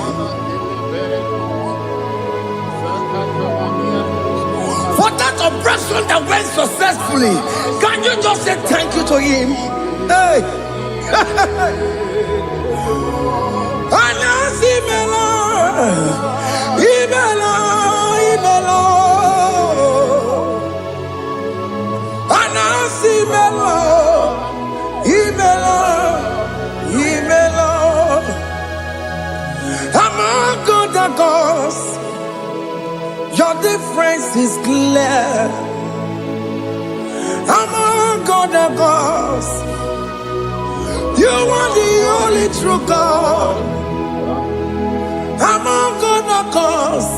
For that operation that went successfully, can you just say thank you to him? Hey! Anasi mela, imela, imela. Anasi mela, imela, imela. Among other gods, your difference is clear. Among other gods, you are the only true God. Among other gods,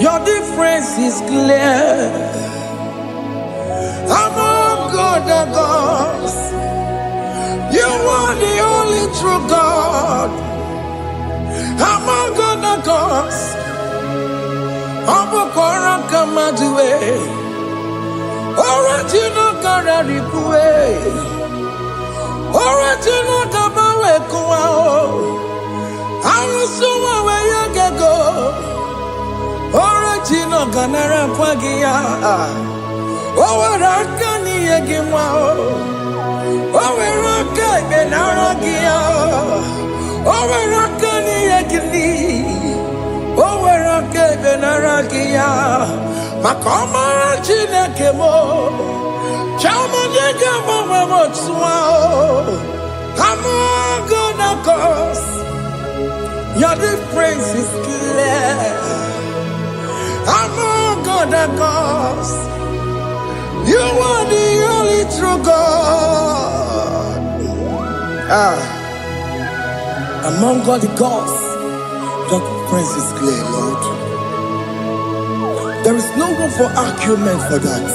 your difference is clear. Among other gods, you are the only true God. Among other gods, Abukora Kamadue, original Kararikue, original Kabawe Kuao, Arusuma where you go, original kanara kwagia. Oweraka ni egimwa. Oweraka benaragia. Oweraka ni egini. Oweraka benaragia. Makoma chineke mo. Chama nigga mama motswa. I'm gonna cause your difference is clear. I'm gonna cause you are the only true God. Among all the gods, your difference is clear, Lord. There is no room for argument for that.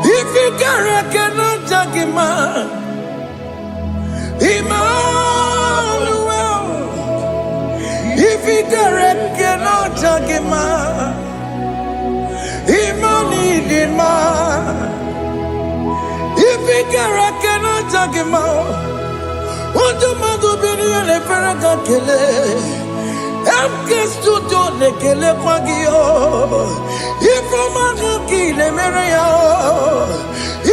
If you cannot judge him, Emmanuel. If you cannot judge him, Emmanuel. If you cannot judge him, what do you do? Be the Ferraga Kele. Emke studio ne kele kwagio. Ifoma ki le mereya.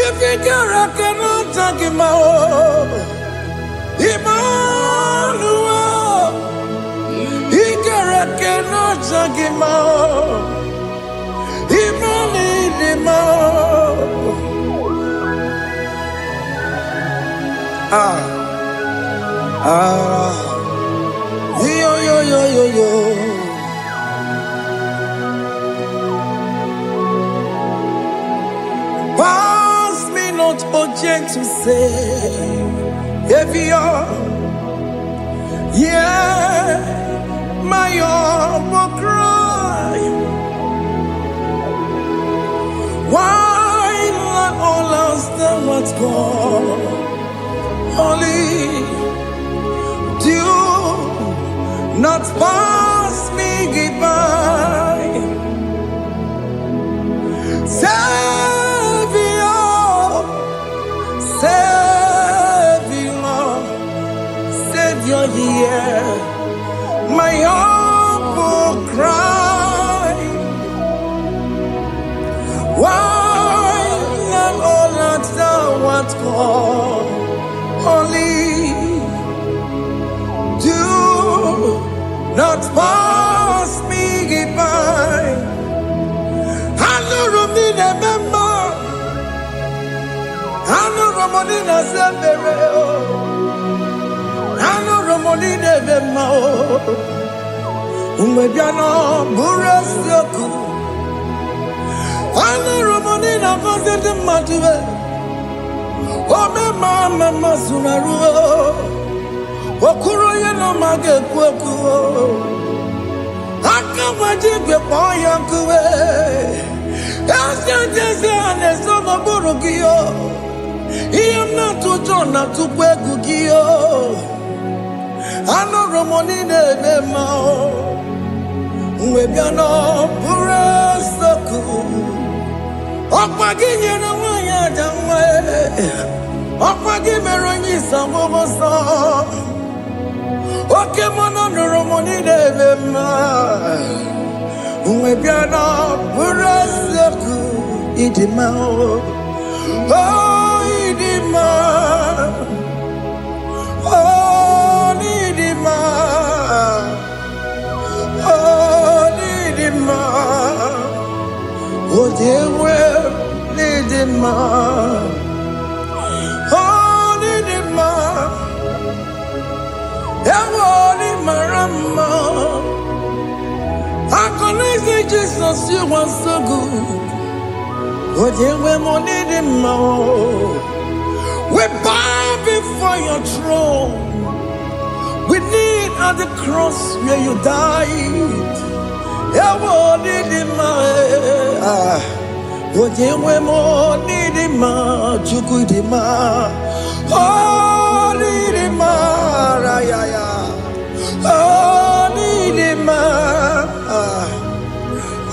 Ifigara kena tagima. Emmanuel. Igara kena tagima. Yo. Pass me not urgent to say, if you're, yeah, my will cry. Why not all else than what's gone? Only do not pass me by. Savior, here, my humble cry. Why not all that thou art called? Only do not pass me by. I know Romina member. I know Romonina Zembere. I know Romonina member. Umediano Burasoku. I know Romonina Gozette Matue. Oh, Mama Sunaru. Okuro yeno mage kweku. Akamajigwe poyankuwe. Jese anesomo burugiyo. Iyam na tujona tukwegugiyo. Ano romonine bemao. Uwebiano burasoku. Okwaginye na wanya jamwe. Okwagimeronyi samboboso. Oke mono romoni deve ma. Umebiana buraseku idima oh idima oh idima oh idima oh dewe idima oh idima Ewoni marama. I can say Jesus, you are so good. But you will need him more. We bow before your throne. We need at the cross where you died. Ewoni him more. But you will need him more. Chukudima. Oh, need him more. Oh, need him more.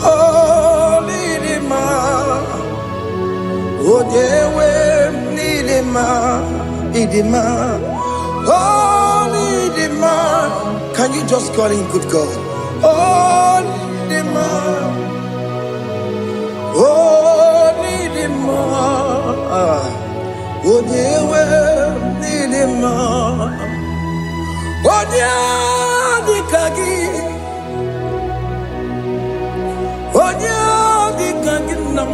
Oh, need him more. Oh, they will need him more. Need him more. Oh, need him more. Can you just call him good God? Oh, Nidima. Oh, Nidima. Oh, Dewe, Nidima. Oh, Dikagi. Oh, Dikagi nam.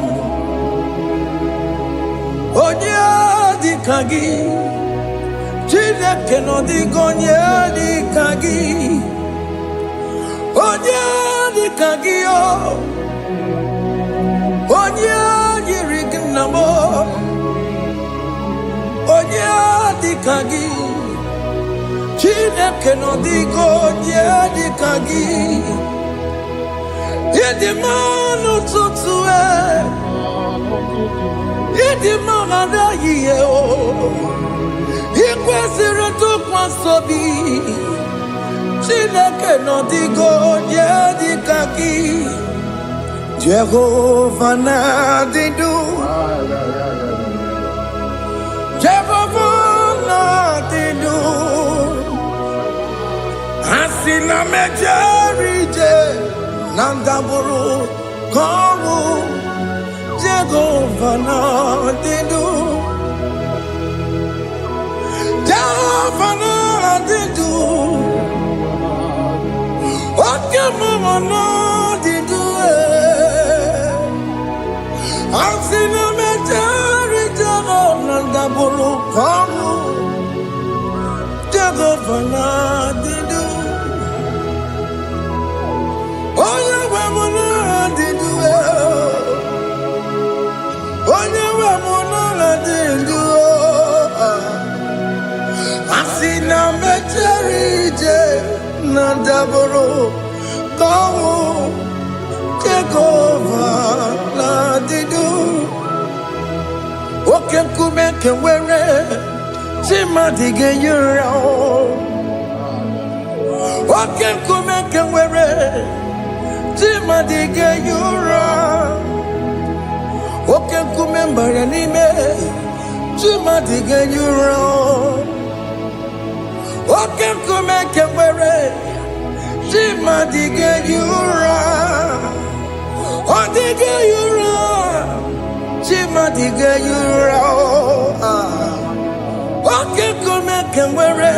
Oh, Dikagi. Chineke no digonye Dikagi. Onye Dikagi o. Onye yirignamo. Onye Dikagi. Chineke no digonye Dikagi. Yedimanu tutue. Yedimanu adaye o. Ikwesịrị ntụkwasị obi. Chineke nọ dịgo onye dịka gị. Jehova na-adịdu. Jehova na-adịdu. Asị na mejere ije na ndagwurugwu ka ọnwụ. Jehova na-adịdu. Jehova na-adịdu. Oke mama na-adịdu. Asị na mejere ije na ndagwurugwu ka ọnwụ. Jehova na-adịdu. Onye nwe m na-adịdu. Onye nwe m na-adịdu. Asị na mejere ije na ndagwurugwu ka ọnwụ. Jehova na-adịdu. Oke nkume nke nwere chi mmadụ ga-eyi ụra. Oke nkume nke nwere chi mmadụ ga-eyi ụra. Oke nkume mbara n'ime chi mmadụ ga-eyi ụra. Oke nkume nke nwere chi mmadụ ga-eyi ụra. Ọ dịghị eyi ụra. Chi mmadụ ga-eyi ụra. Oke nkume nke nwere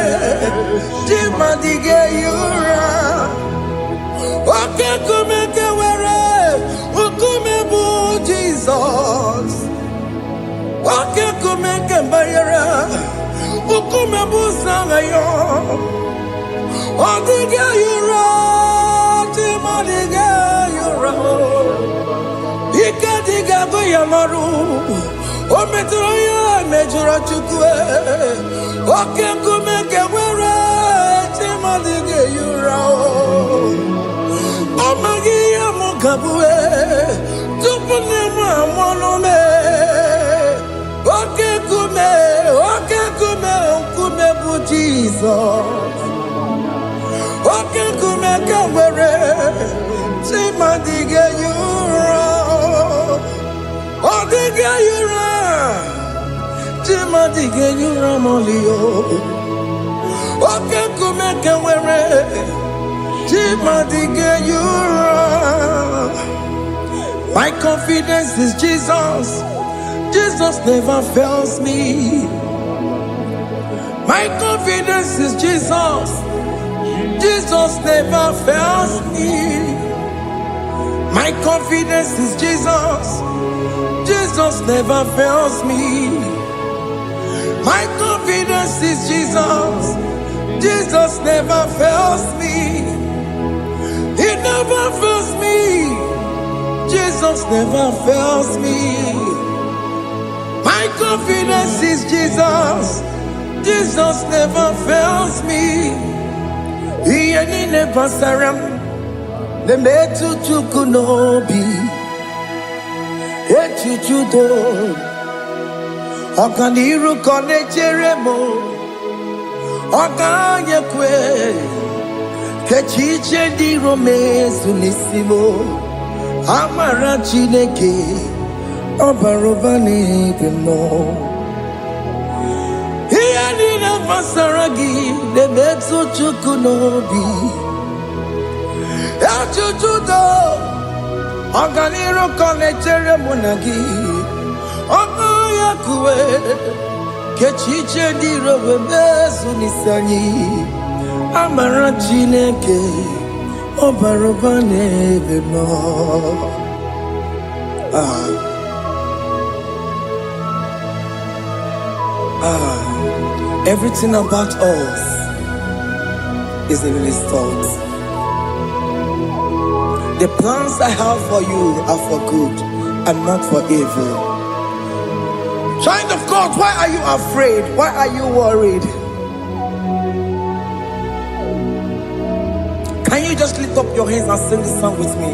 chi mmadụ ga-eyi ụra. Oke nkume nke nwere nkume bụ Jizọs. Oke nkume nke mbara nkume bụ Sara ya. Ọ dịghị eyi ụra. Chi mmadụ ga-eyi ụra. Ike dịghị agụ ya n'ọrụ. O metụrụ ya mejọrọ Chukwu. Oke nkume nke nwere chi mmadụ ga-eyi ụra. Ọ maghị ihe m ga-abụ tupu nne m amụọ m. Oke nkume nkume bụ Jizọs. Oke nkume nke nwere chi mmadụ ga-eyi ụra. Ọ dịghị eyi ụra. Chi mmadụ ga-eyi ụra ma ọlị o. Oke nkume nke nwere chi mmadụ ga-eyi ụra. My confidence is Jesus. Jesus never fails me. My confidence is Jesus. Jesus never fails me. My confidence is Jesus. Jesus never fails me. My confidence is Jesus. Jesus never fails me. He never fails me. Jesus never fails me. My confidence is Jesus. Jesus never fails me. He never saram. The metu chukunobi. Echuchudo. Okaniru kone jeremo. Okanyekwe. Kechiche di romezu nisimo. Amara Chineke. Obarobani gemo. He niile gbasara gị na-emetụ Chukwu n'obi. Ajụjụ do ọganiru ka ọ na-echere mụ na gị. Ọnụ ya kuwe ka echiche dị iro wee mezu n'isi anyị. Amara Chineke ọ bara ụba n'ebe nọ. Everything about us is in His thoughts. The plans I have for you are for good and not for evil. Child of God, why are you afraid? Why are you worried? Can you just lift up your hands and sing this song with me?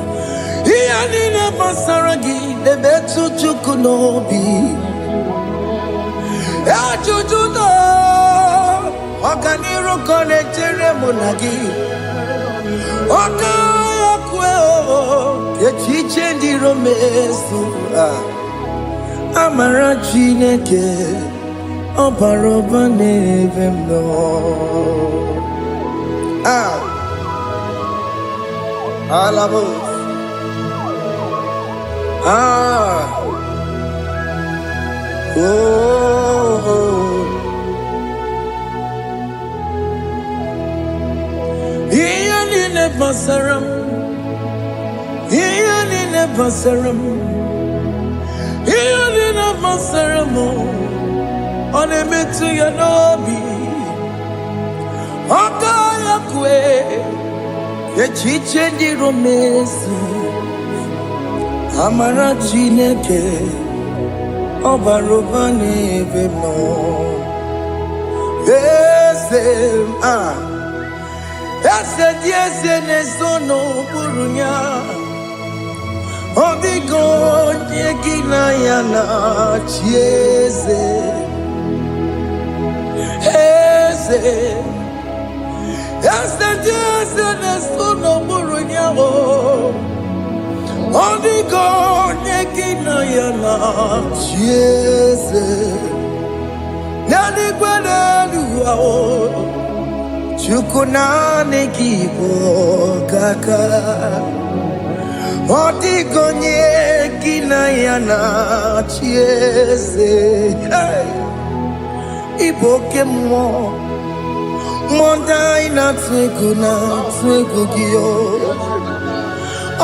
Ọganiru ka ọ na-echere mụ na gị. Ọka ya kwe echiche ndị iro mezu. Amara Chineke ọ bara ụba n'ebe m nọ. Alabo. Basaram, Iyanina Basaram, Iyanina Basaram, on a metu yanobi, Okaya kwe, Echiche di romesu, Amara Chineke, Obarobane vemo, Ese dieze ne sono burunya. Odigo nyekina yana chieze. Ese dieze ne sono burunya. Odigo nyekina yana chieze. Nani kwene luwa Chukuna nekibo kaka Odigo nyekina yana chieze. Iboke mo Mondai na twegu giyo.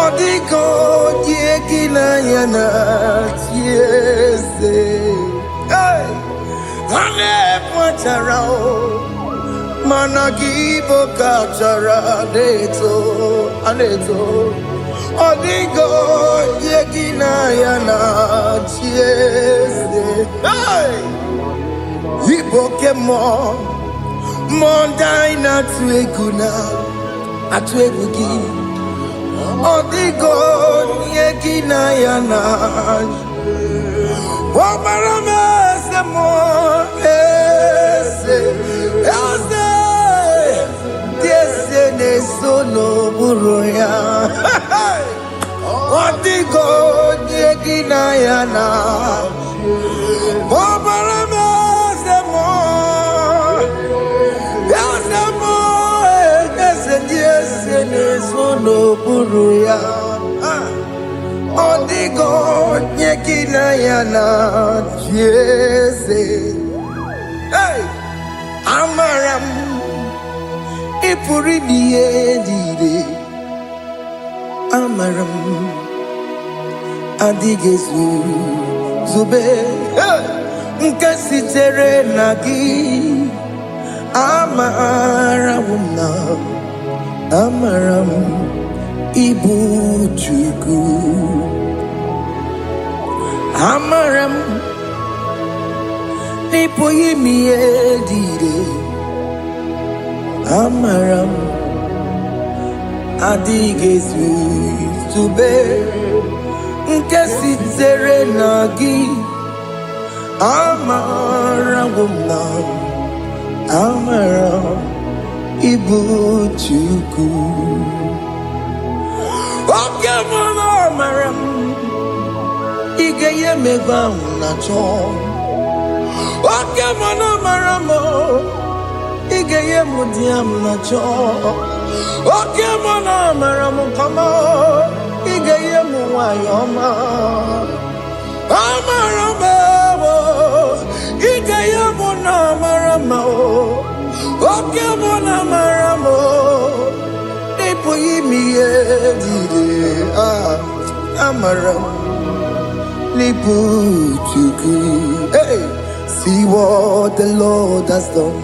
Odigo nyekina yana chieze. Ane pacharao Managibo kachara aneto Odigo yekina yana chiese. Iboke mo Mondai na atwegugi. Odigo yekina yana Wamarame se mo ne sono buruya. Odigo nyekina yana Obarame semo Yasemo Ese ne sono buruya. Odigo nyekina yana Jese. Amaram Ipuri diye Amaram Adigezu Zube Nkasitere nagi Amaram Ibu Chuku Amaram Nipoyi miedire Amaram Adigezu Zube Nkasitere nagi Amaram Ibu Chuku. Okay, Amaram Igeye meba unacho Oke mana maramo, igeye mudiam na cho. Oke mana maramo kama, igeye muwayoma. Amaramo, igeye muna maramo. Oke mana maramo, ipo yimiye dide. Amaramo, lipu chuku. Hey. See what the Lord has done.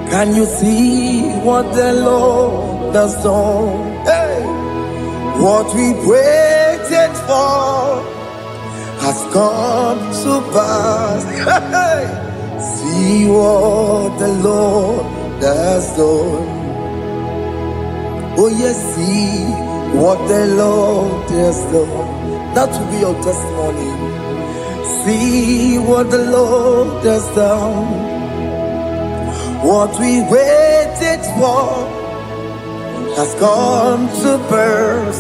Can you see what the Lord has done? Hey, what we waited for has come to pass. Hey, see what the Lord has done. Oh yes, see what the Lord has done. That will be your testimony. See what the Lord has done. What we waited for has come to pass.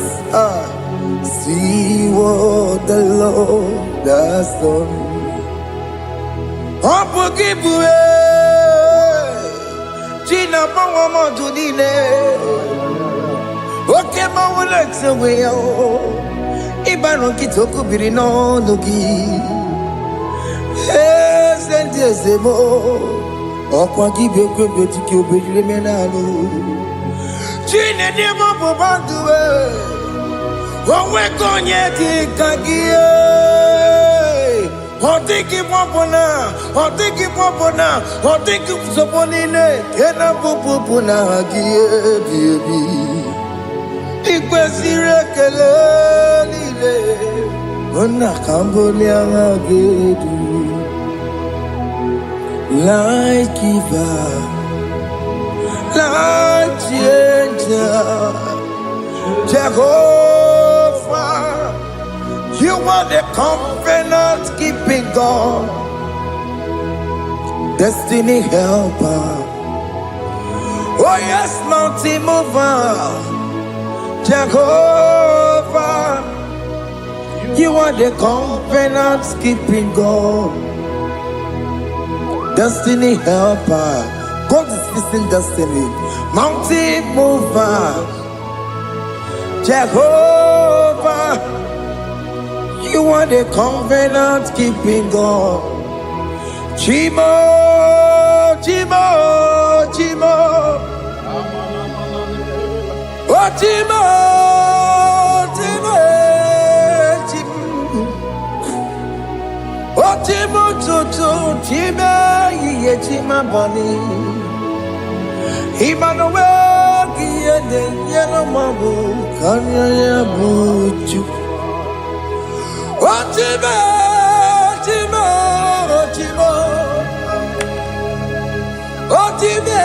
See what the Lord has done. Opogibue, Gina Bawa Judine, Oke Mawalex away. Ibano Kitoku Birino Nogi. Sentezemo okwa gibe kwebe tiki obejire menalo chine demo bobanduwe onwe konye tikagie otiki popona otiki soponine kena popona agie biebi ikwesire kelelile ona kambolia agedu. Light giver, light changer, Jehovah, you are the covenant keeping God, destiny helper. Oh yes, mountain mover, Jehovah, you are the covenant keeping God. Destiny helper, God is fixing destiny. Mountain mover, Jehovah, you are the covenant keeping God. Chimo, Chimo, Chimo, oh Chimo, Chimo, Chimo, oh Chimo, Chimo, Chimo. Chima bani Emmanuel Kiende Yeno Mabu Kanya Yabuchu Ochima Chima Ochima Ochime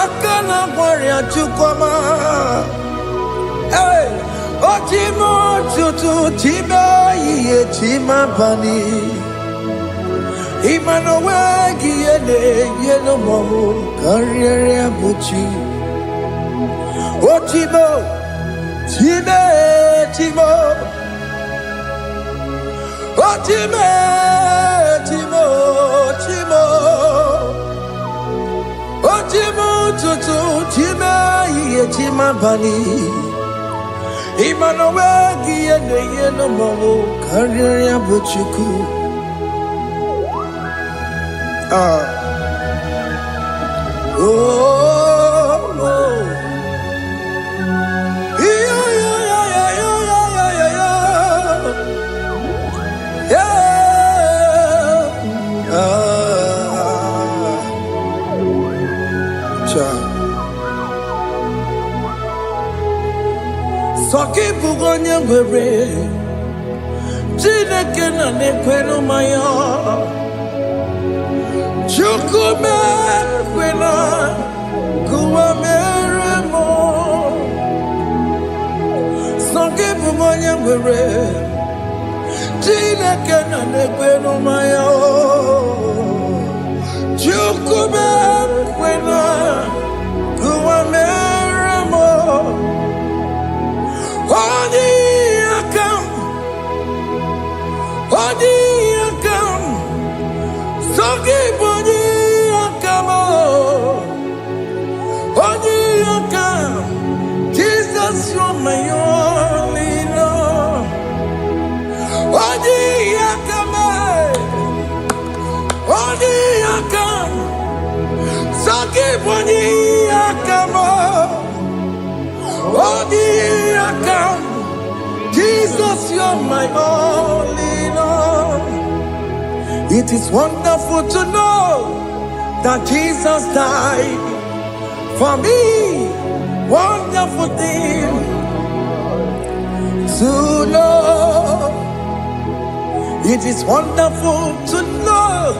Akana Warrior Chukwama Hey Ochimo Chutu Chima Ye Chima bani Emmanuel Kiene Yeno Mamu Karriere Buchi Ochimo Chime Chimo Ochime Chimo Chimo Ochimo Tutu Chime Ye Chima Bani Emmanuel Kiene Yeno Mamu Karriere Buchiku. Oh, yeah, Soki bugonye ngwere, Chineke na nekwenu maya. Chukume kwena kuwa meremo Songe bumonye mwere Chineke na nekwenu maya Chukume kwena kuwa meremo Odi akam Jesus, you're my all in all. It is wonderful to know that Jesus died for me. Wonderful thing to know. It is wonderful to know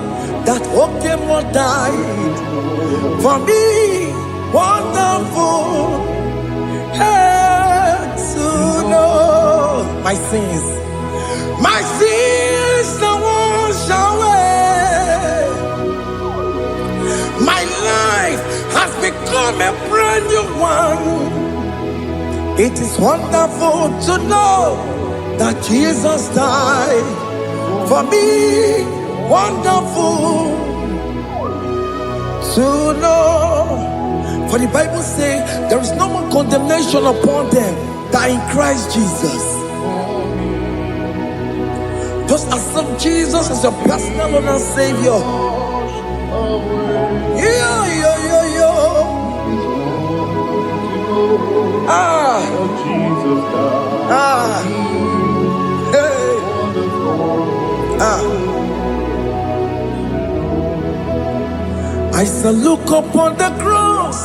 that Okemo died for me. Wonderful to know my sins are washed away. My life has become a brand new one. It is wonderful to know that Jesus died for me. Wonderful to know. For the Bible says there is no more condemnation upon them that in Christ Jesus. Just accept Jesus as your personal Lord and Savior. I shall look upon the cross,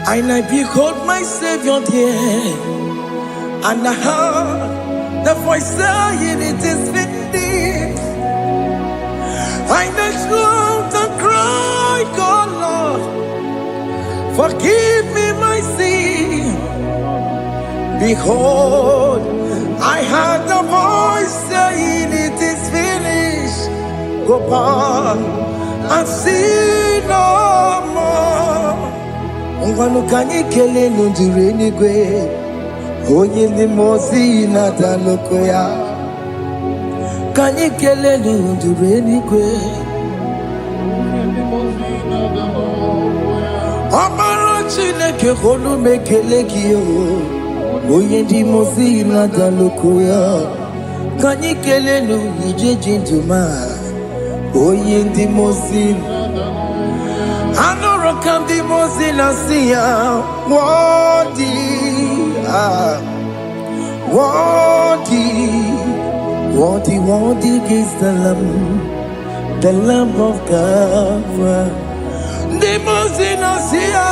and I behold my Savior there, and I heard the voice saying, "It is finished." I knelt and cried, "God, Lord, forgive me my sin." Behold, I heard the voice saying, "It is finished." Go back and sin no more. Ngwanu kanyi kele nundure nigwe, onye limozi na daloko ya. Kanyi kele nundure nigwe, Amara Chineke kolu mekele kiyo, onye limozi na daloko ya. Kanyi kele nu ije jinduma, onye limozi. Anoro kam di mozina siya, worthy is the Lamb of God. Di mozina siya,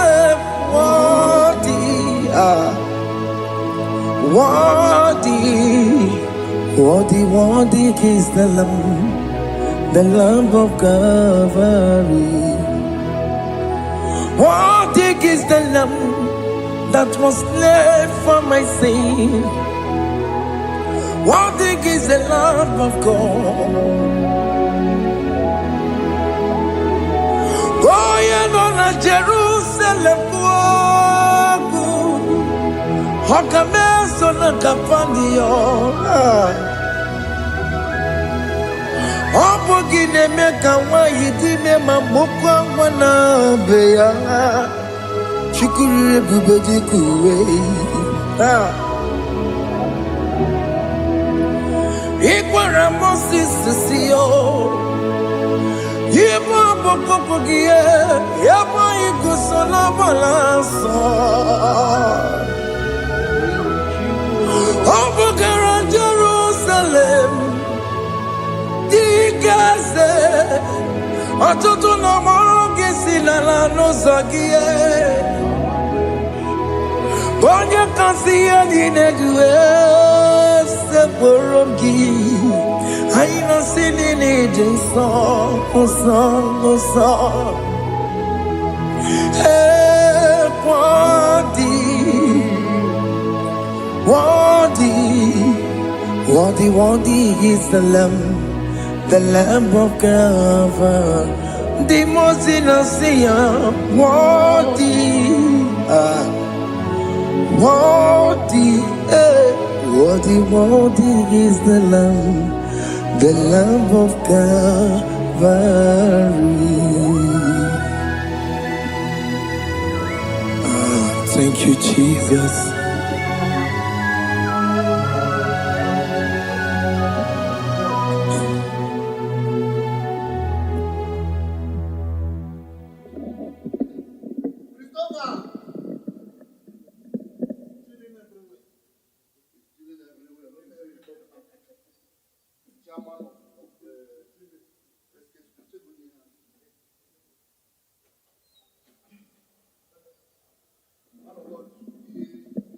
worthy is the Lamb of God. Worthy is the Lamb that was slain for my sin. Worthy is the Lamb of God. Going on a Jerusalem, Hokameso na kapandio. Opogine meka wa yidime mamukwa wana beya. Shukuru bubedi kuwe. Ikwara Moses siyo. Yema popogie. Yema igusola balanso. Opogara Jerusalem. Dikaze. Atutu na moge silala no zagie. Bonye kansiya dinedwe se borongi. Aina sinini jinso oso. Worthy is the Lamb of God. The most innocent, worthy is the Lamb of God. Thank you, Jesus. chairman of the